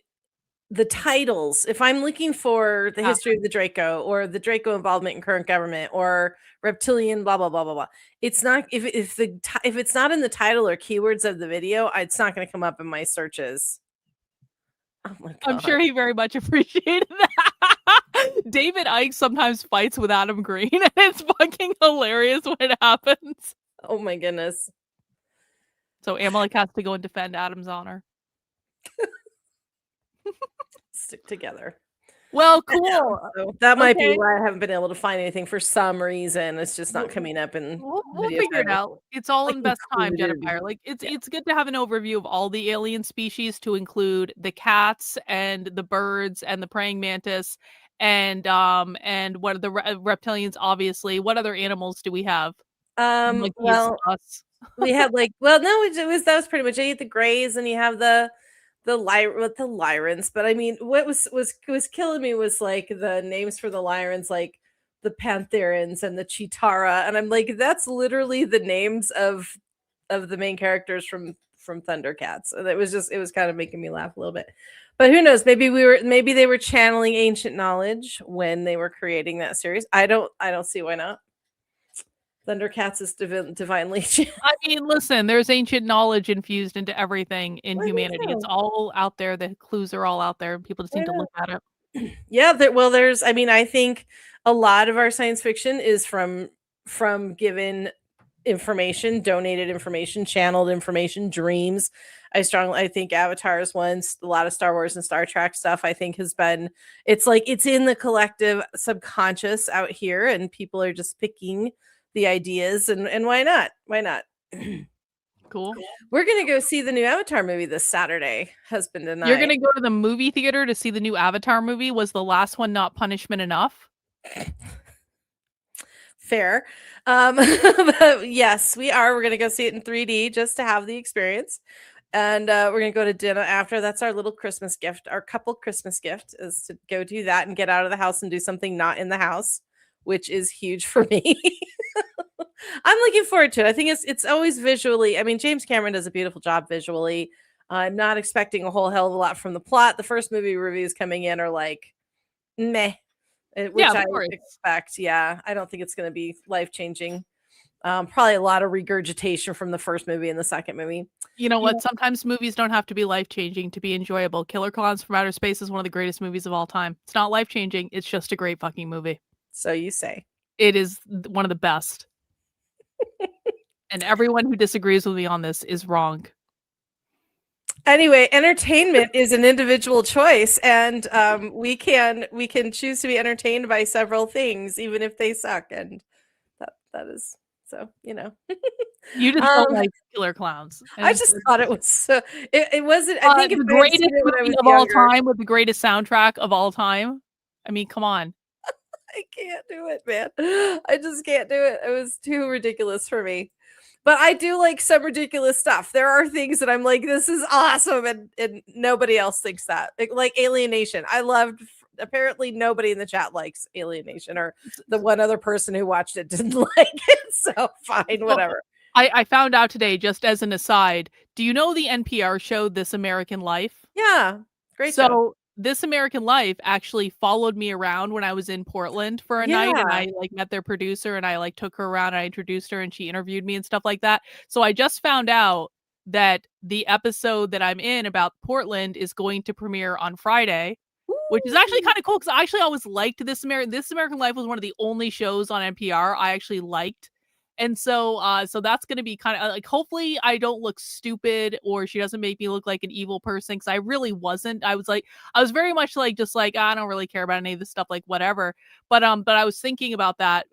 titles. If I'm looking for the history of the Draco, or the Draco involvement in current government, or reptilian, blah, blah, blah, blah, blah. It's not, if it's not in the title or keywords of the video, it's not going to come up in my searches. Oh my God. I'm sure he very much appreciated that. David Icke sometimes fights with Adam Green, and it's fucking hilarious when it happens. Oh my goodness. So Amalek has to go and defend Adam's honor. Stick together. Well, cool. So that might be why I haven't been able to find anything for some reason. It's just not coming up in. We'll figure it out. It's all in best time, Jennifer. It's good to have an overview of all the alien species, to include the cats and the birds and the praying mantis and what are the reptilians? Obviously, what other animals do we have? We had that was pretty much it. The grays, and you have the Lyrans. But I mean, what was killing me was the names for the Lyrans, the Pantherans and the Chitara, and I'm like, that's literally the names of the main characters from Thundercats. And it was kind of making me laugh a little bit. But who knows? Maybe they were channeling ancient knowledge when they were creating that series. I don't see why not. Thundercats is divinely. I mean, listen, there's ancient knowledge infused into everything in humanity. It's all out there. The clues are all out there. People just need to look at it. Yeah. There's. I mean, I think a lot of our science fiction is from given information, donated information, channeled information, dreams. I think Avatar is one. A lot of Star Wars and Star Trek stuff, I think, has been. It's it's in the collective subconscious out here, and people are just picking the ideas, and why not? Cool. We're gonna go see the new Avatar movie this Saturday, husband and I. You're gonna go to the movie theater to see the new Avatar movie? Was the last one not punishment enough? Fair. But yes, we are. We're gonna go see it in 3D just to have the experience. And we're gonna go to dinner after. That's our little Christmas gift. Our couple Christmas gift is to go do that and get out of the house and do something not in the house, which is huge for me. I'm looking forward to it. I think it's always visually. I mean, James Cameron does a beautiful job visually. I'm not expecting a whole hell of a lot from the plot. The first movie reviews coming in are meh, which I expect. Yeah, I don't think it's going to be life-changing. Probably a lot of regurgitation from the first movie and the second movie. You know what? Sometimes movies don't have to be life-changing to be enjoyable. Killer Clowns from Outer Space is one of the greatest movies of all time. It's not life-changing. It's just a great fucking movie. So you say. It is one of the best. And everyone who disagrees with me on this is wrong. Anyway, entertainment is an individual choice, and we can choose to be entertained by several things, even if they suck. And that is so, you know. You just don't like killer clowns. I just thought it was so. It wasn't. I think the greatest movie of all time with the greatest soundtrack of all time. I mean, come on. I can't do it, man. I just can't do it. It was too ridiculous for me. But I do like some ridiculous stuff. There are things that I'm like, this is awesome, and nobody else thinks that. Like Alienation. I loved. Apparently, nobody in the chat likes Alienation, or the one other person who watched it didn't like it. So fine, whatever. I found out today, just as an aside. Do you know the NPR show This American Life? Yeah, great show. This American Life actually followed me around when I was in Portland for a night, and I like met their producer, and I like took her around, and I introduced her, and she interviewed me and stuff like that. So I just found out that the episode that I'm in about Portland is going to premiere on Friday, which is actually kind of cool, because I actually always liked This American Life was one of the only shows on NPR I actually liked. And so that's going to be kind of like, hopefully I don't look stupid, or she doesn't make me look like an evil person, because I really wasn't. I was very much like, just like, I don't really care about any of this stuff, like whatever. But I was thinking about that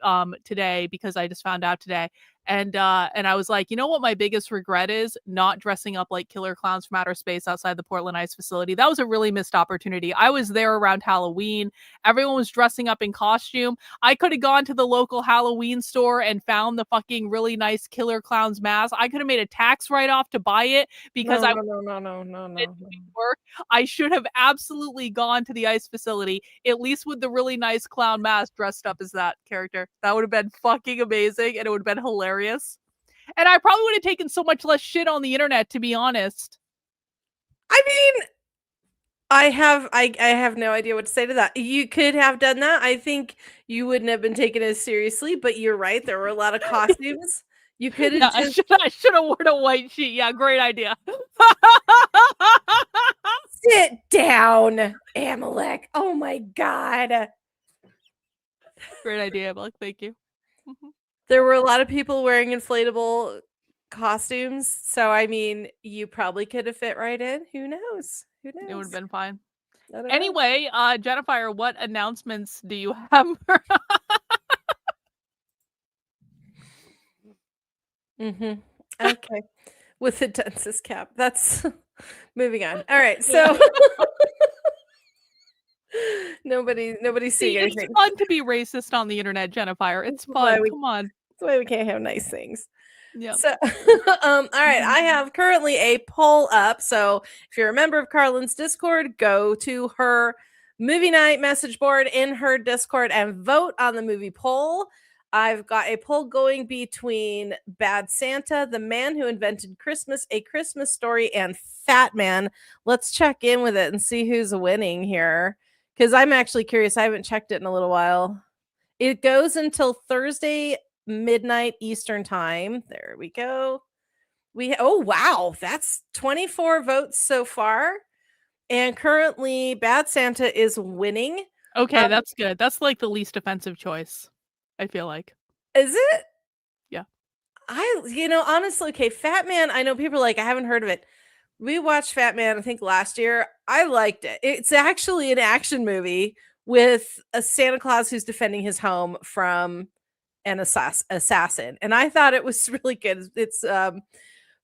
today, because I just found out today. And I was like, you know what my biggest regret is? Not dressing up like killer clowns from outer space outside the Portland Ice facility. That was a really missed opportunity. I was there around Halloween. Everyone was dressing up in costume. I could have gone to the local Halloween store and found the fucking really nice killer clowns mask. I could have made a tax write-off to buy it, because no. I should have absolutely gone to the ice facility, at least with the really nice clown mask, dressed up as that character. That would have been fucking amazing, and it would have been hilarious. And I probably would have taken so much less shit on the internet, to be honest. I mean, I have no idea what to say to that. You could have done that. I think you wouldn't have been taken as seriously, but you're right. There were a lot of costumes. You could have I should have worn a white sheet. Yeah, great idea. Sit down, Amalek. Oh my God. Great idea, Amalek. Thank you. There were a lot of people wearing inflatable costumes. So, I mean, you probably could have fit right in. Who knows? It would have been fine. Anyway, Jennifer, what announcements do you have? Okay. With the densest cap. That's moving on. All right. So nobody's seeing anything. It's fun to be racist on the internet, Jennifer. It's fun. Come on. That's why we can't have nice things. Yeah. So, all right. I have currently a poll up. So if you're a member of Karlyn's Discord, go to her movie night message board in her Discord and vote on the movie poll. I've got a poll going between Bad Santa, The Man Who Invented Christmas, A Christmas Story, and Fat Man. Let's check in with it and see who's winning here, because I'm actually curious. I haven't checked it in a little while. It goes until Thursday midnight Eastern time. There we go. Oh wow, that's 24 votes so far, and currently Bad Santa is winning. Okay, that's good. That's like the least offensive choice, I feel like. Is it? Yeah. Honestly, okay, Fat Man, I know people are like, I haven't heard of it. We watched Fat Man, I think last year. I liked it. It's actually an action movie with a Santa Claus who's defending his home from an assassin. And I thought it was really good. It's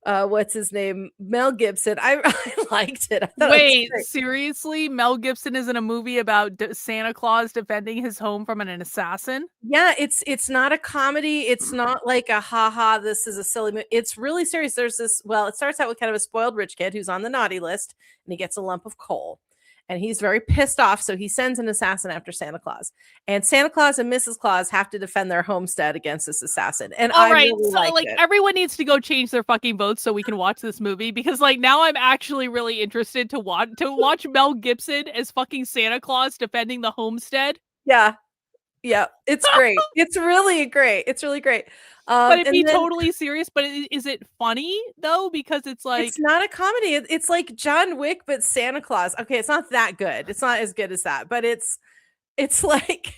what's his name? Mel Gibson. I liked it. Wait, seriously? Mel Gibson is in a movie about Santa Claus defending his home from an assassin? Yeah, it's not a comedy. It's not like a haha, this is a silly movie. It's really serious. There's this, well, it starts out with kind of a spoiled rich kid who's on the naughty list, and he gets a lump of coal. And he's very pissed off, so he sends an assassin after Santa Claus. And Santa Claus and Mrs. Claus have to defend their homestead against this assassin. And all right, really so like it. Everyone needs to go change their fucking votes so we can watch this movie, because like now I'm actually really interested to watch Mel Gibson as fucking Santa Claus defending the homestead. Yeah, it's great. It's really great. It's really great. But it'd be totally serious. But is it funny though? Because it's like, it's not a comedy. It's like John Wick, but Santa Claus. Okay, it's not that good. It's not as good as that, but it's like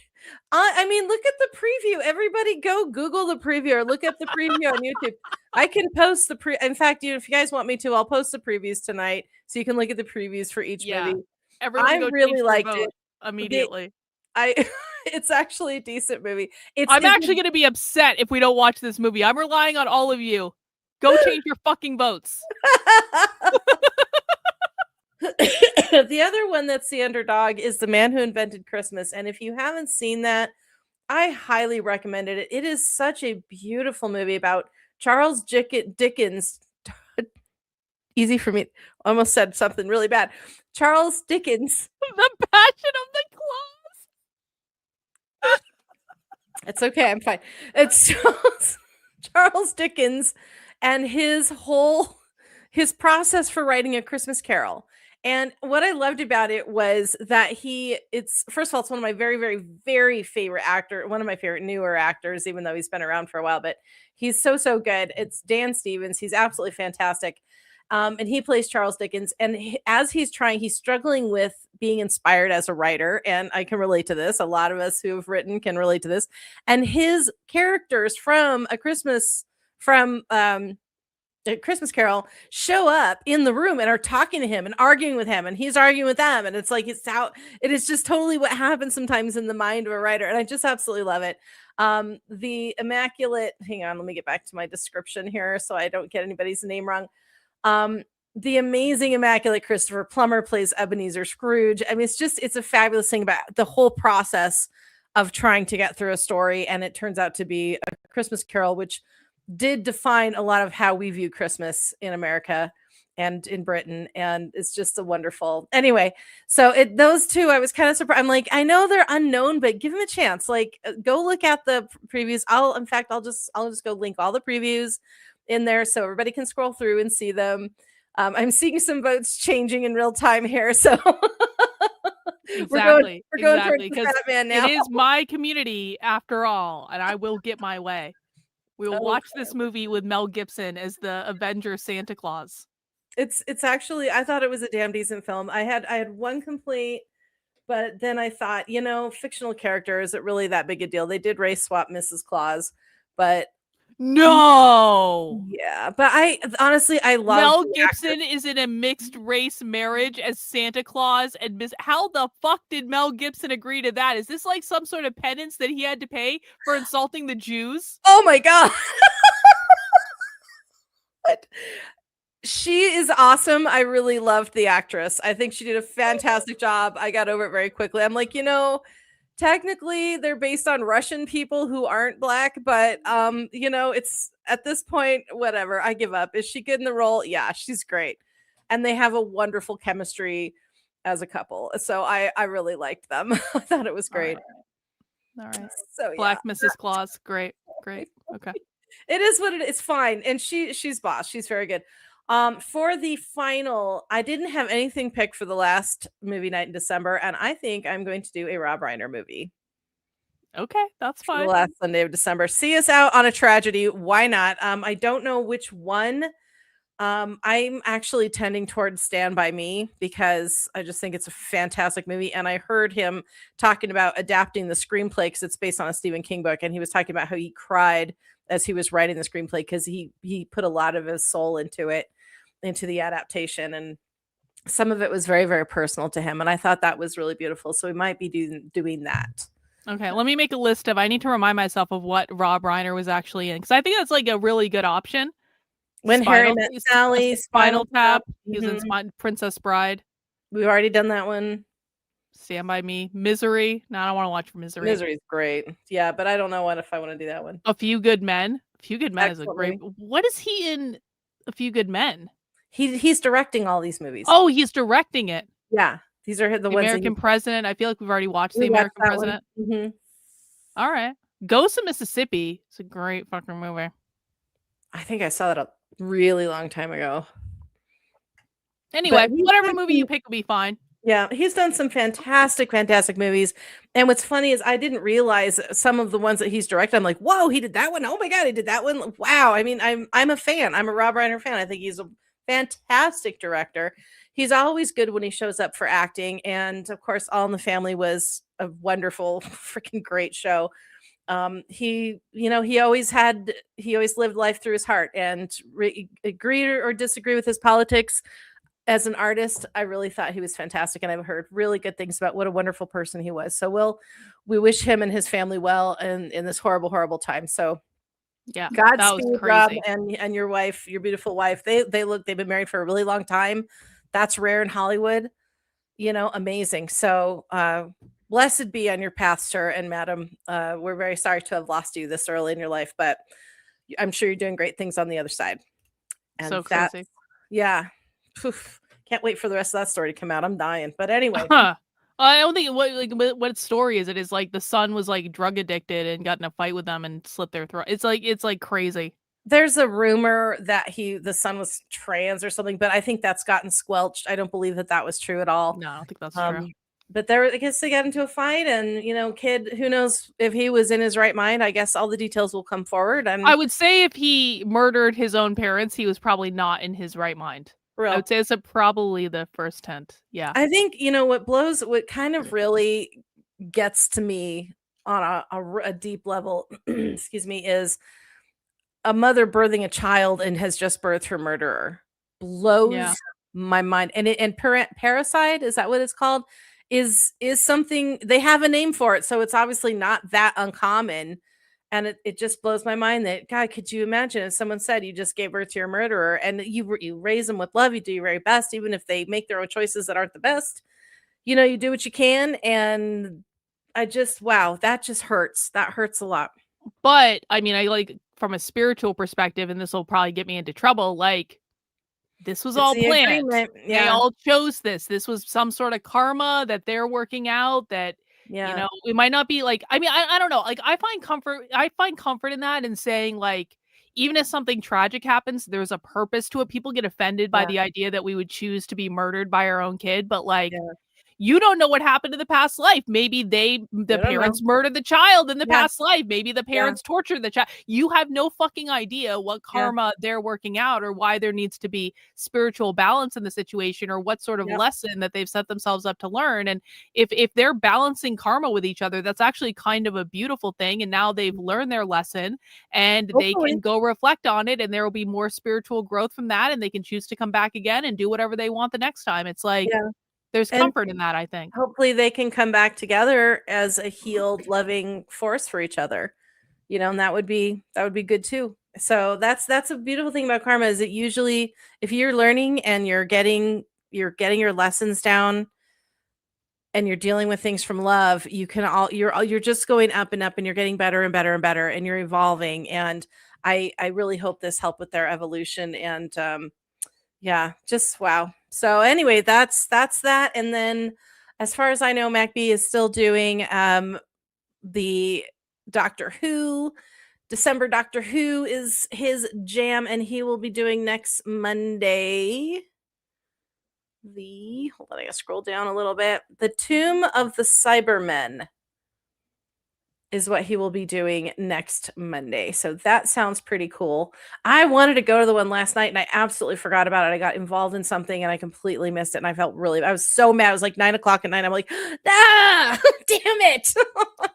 I mean, look at the preview. Everybody go Google the preview or look up the preview on YouTube. I can post the in fact, if you guys want me to, I'll post the previews tonight so you can look at the previews for each movie. Everyone I go really liked it immediately. It's actually a decent movie. I'm actually going to be upset if we don't watch this movie. I'm relying on all of you. Go change your fucking votes. The other one that's the underdog is The Man Who Invented Christmas. And if you haven't seen that, I highly recommend it. It is such a beautiful movie about Charles Dickens. Easy for me. Almost said something really bad. Charles Dickens. The Passion of the Claus. It's okay. I'm fine. It's Charles Dickens and his process for writing A Christmas Carol. And what I loved about it was that it's first of all, it's one of my very, very, very favorite one of my favorite newer actors, even though he's been around for a while, but he's so, so good. It's Dan Stevens. He's absolutely fantastic. And he plays Charles Dickens. And as he's struggling with being inspired as a writer. And I can relate to this. A lot of us who have written can relate to this. And his characters from A Christmas Carol show up in the room and are talking to him and arguing with him, and he's arguing with them, and it's like it is just totally what happens sometimes in the mind of a writer, and I just absolutely love it. The immaculate, hang on, let me get back to my description here so I don't get anybody's name wrong. The amazing immaculate Christopher Plummer plays Ebenezer Scrooge. I mean, it's a fabulous thing about the whole process of trying to get through a story, and it turns out to be A Christmas Carol, which did define a lot of how we view Christmas in America and in Britain. And it's just a wonderful, anyway. So those two, I was kind of surprised. I'm like, I know they're unknown, but give them a chance. Like, go look at the previews. I'll just go link all the previews in there so everybody can scroll through and see them. I'm seeing some votes changing in real time here. So exactly. we're going towards Batman now. It is my community after all, and I will get my way. We will watch this movie with Mel Gibson as the Avenger Santa Claus. It's actually, I thought it was a damn decent film. I had one complaint, but then I thought, fictional character, is it really that big a deal? They did race swap Mrs. Claus, but no. Yeah, but I honestly love Mel Gibson is in a mixed race marriage as Santa Claus, and how the fuck did Mel Gibson agree to that? Is this like some sort of penance that he had to pay for insulting the Jews? Oh my god. She is awesome. I really loved the actress. I think she did a fantastic job. I got over it very quickly. I'm like, technically they're based on Russian people who aren't black, but it's at this point, whatever. I give up. Is she good in the role? Yeah, she's great. And they have a wonderful chemistry as a couple. So I really liked them. I thought it was great. All right. So Black Mrs. Claus. Great. Okay. It is what it is. It's fine. And she's boss. She's very good. For the final, I didn't have anything picked for the last movie night in December, and I think I'm going to do a Rob Reiner movie. Okay, that's fine. The last Sunday of December. See Us Out on a Tragedy. Why not? I don't know which one. I'm actually tending towards Stand By Me because I just think it's a fantastic movie, and I heard him talking about adapting the screenplay because it's based on a Stephen King book, and he was talking about how he cried as he was writing the screenplay because he put a lot of his soul into the adaptation, and some of it was very, very personal to him, and I thought that was really beautiful. So we might be doing that. Okay, let me make a list of. I need to remind myself of what Rob Reiner was actually in because I think that's like a really good option. When Harry Met Sally, Spinal Tap. He was in Princess Bride. We've already done that one. Stand By Me. Misery. No, I don't want to watch Misery. Misery's great. Yeah, but I don't know if I want to do that one. A Few Good Men. A Few Good Men is a great. What is he in? A Few Good Men. He's directing all these movies. Oh, he's directing it. Yeah, these are the ones. American President. I feel like we've already watched The American President. Mm-hmm. All right. Ghost of Mississippi. It's a great fucking movie. I think I saw that a really long time ago. Anyway, whatever movie you pick will be fine. Yeah, he's done some fantastic movies. And what's funny is I didn't realize some of the ones that he's directed. I'm like, whoa, he did that one. Oh my God, he did that one. Wow. I mean, I'm a fan. I'm a Rob Reiner fan. I think he's a fantastic director. He's always good when he shows up for acting. And of course, All in the Family was a wonderful, freaking great show. He always lived life through his heart, and agree or disagree with his politics. As an artist, I really thought he was fantastic, and I've heard really good things about what a wonderful person he was. So we wish him and his family well in this horrible, horrible time. So yeah, Godspeed, Rob, and your wife, your beautiful wife. They've been married for a really long time. That's rare in Hollywood. Amazing. So blessed be on your path, sir and madam. We're very sorry to have lost you this early in your life, but I'm sure you're doing great things on the other side. And so crazy. Yeah. Oof, can't wait for the rest of that story to come out. I'm dying. But anyway. I don't think what story is it? Is like the son was like drug addicted and got in a fight with them and slit their throat. It's like crazy. There's a rumor that the son was trans or something, but I think that's gotten squelched. I don't believe that was true at all. No, I don't think that's true. But I guess they got into a fight, and kid, who knows if he was in his right mind. I guess all the details will come forward. And I would say if he murdered his own parents, he was probably not in his right mind. I would say it's probably the first hint. Yeah. I think, what kind of really gets to me on a deep level, excuse me, is a mother birthing a child and has just birthed her murderer. Blows my mind. And parricide, is that what it's called? Is something, they have a name for it. So it's obviously not that uncommon. And it just blows my mind that, God, could you imagine if someone said you just gave birth to your murderer, and you raise them with love, you do your very best, even if they make their own choices that aren't the best, you do what you can. And wow, that just hurts. That hurts a lot. But I mean, I like from a spiritual perspective, and this will probably get me into trouble, like this was all planned. Yeah. They all chose this. This was some sort of karma that they're working out, that it might not be like, I mean, I don't know. Like I find comfort in that, and saying like, even if something tragic happens, there's a purpose to it. People get offended by the idea that we would choose to be murdered by our own kid, but like you don't know what happened to the past life. Maybe the parents murdered the child in the past life. Maybe the parents tortured the child. You have no fucking idea what karma they're working out, or why there needs to be spiritual balance in the situation, or what sort of lesson that they've set themselves up to learn. And if they're balancing karma with each other, that's actually kind of a beautiful thing. And now they've learned their lesson, and they can go reflect on it, and there will be more spiritual growth from that, and they can choose to come back again and do whatever they want the next time. It's like, there's comfort in that, I think. Hopefully they can come back together as a healed, loving force for each other, and that would be good too. So that's a beautiful thing about karma, is that usually if you're learning and you're getting your lessons down, and you're dealing with things from love, you're just going up and up, and you're getting better and better and better, and you're evolving. And I really hope this helped with their evolution. And just wow. So anyway, that's that. And then as far as I know, MacB is still doing the Doctor Who. December Doctor Who is his jam, and he will be doing next Monday. Hold on, I gotta scroll down a little bit. The Tomb of the Cybermen is what he will be doing next Monday. So that sounds pretty cool. I wanted to go to the one last night, and I absolutely forgot about it. I got involved in something and I completely missed it. And I was so mad. It was like 9:00 at night. I'm like, damn it.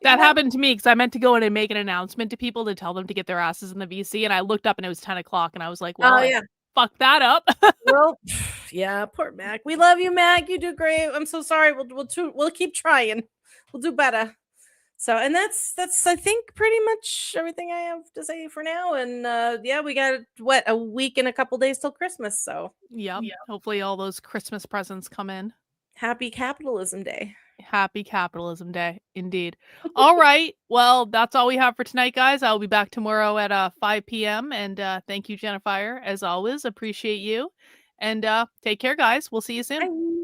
That happened to me, because I meant to go in and make an announcement to people to tell them to get their asses in the VC. And I looked up and it was 10:00, and I was like, well, fuck that up. Well, yeah, poor Mac. We love you, Mac. You do great. I'm so sorry. We'll keep trying. We'll do better. So, and that's I think pretty much everything I have to say for now. And we got a week and a couple days till Christmas. So hopefully all those Christmas presents come in. Happy Capitalism Day. Happy Capitalism Day, indeed. All right. Well, that's all we have for tonight, guys. I'll be back tomorrow at 5 p.m. And thank you, Jennifer, as always. Appreciate you. And take care, guys. We'll see you soon. Bye.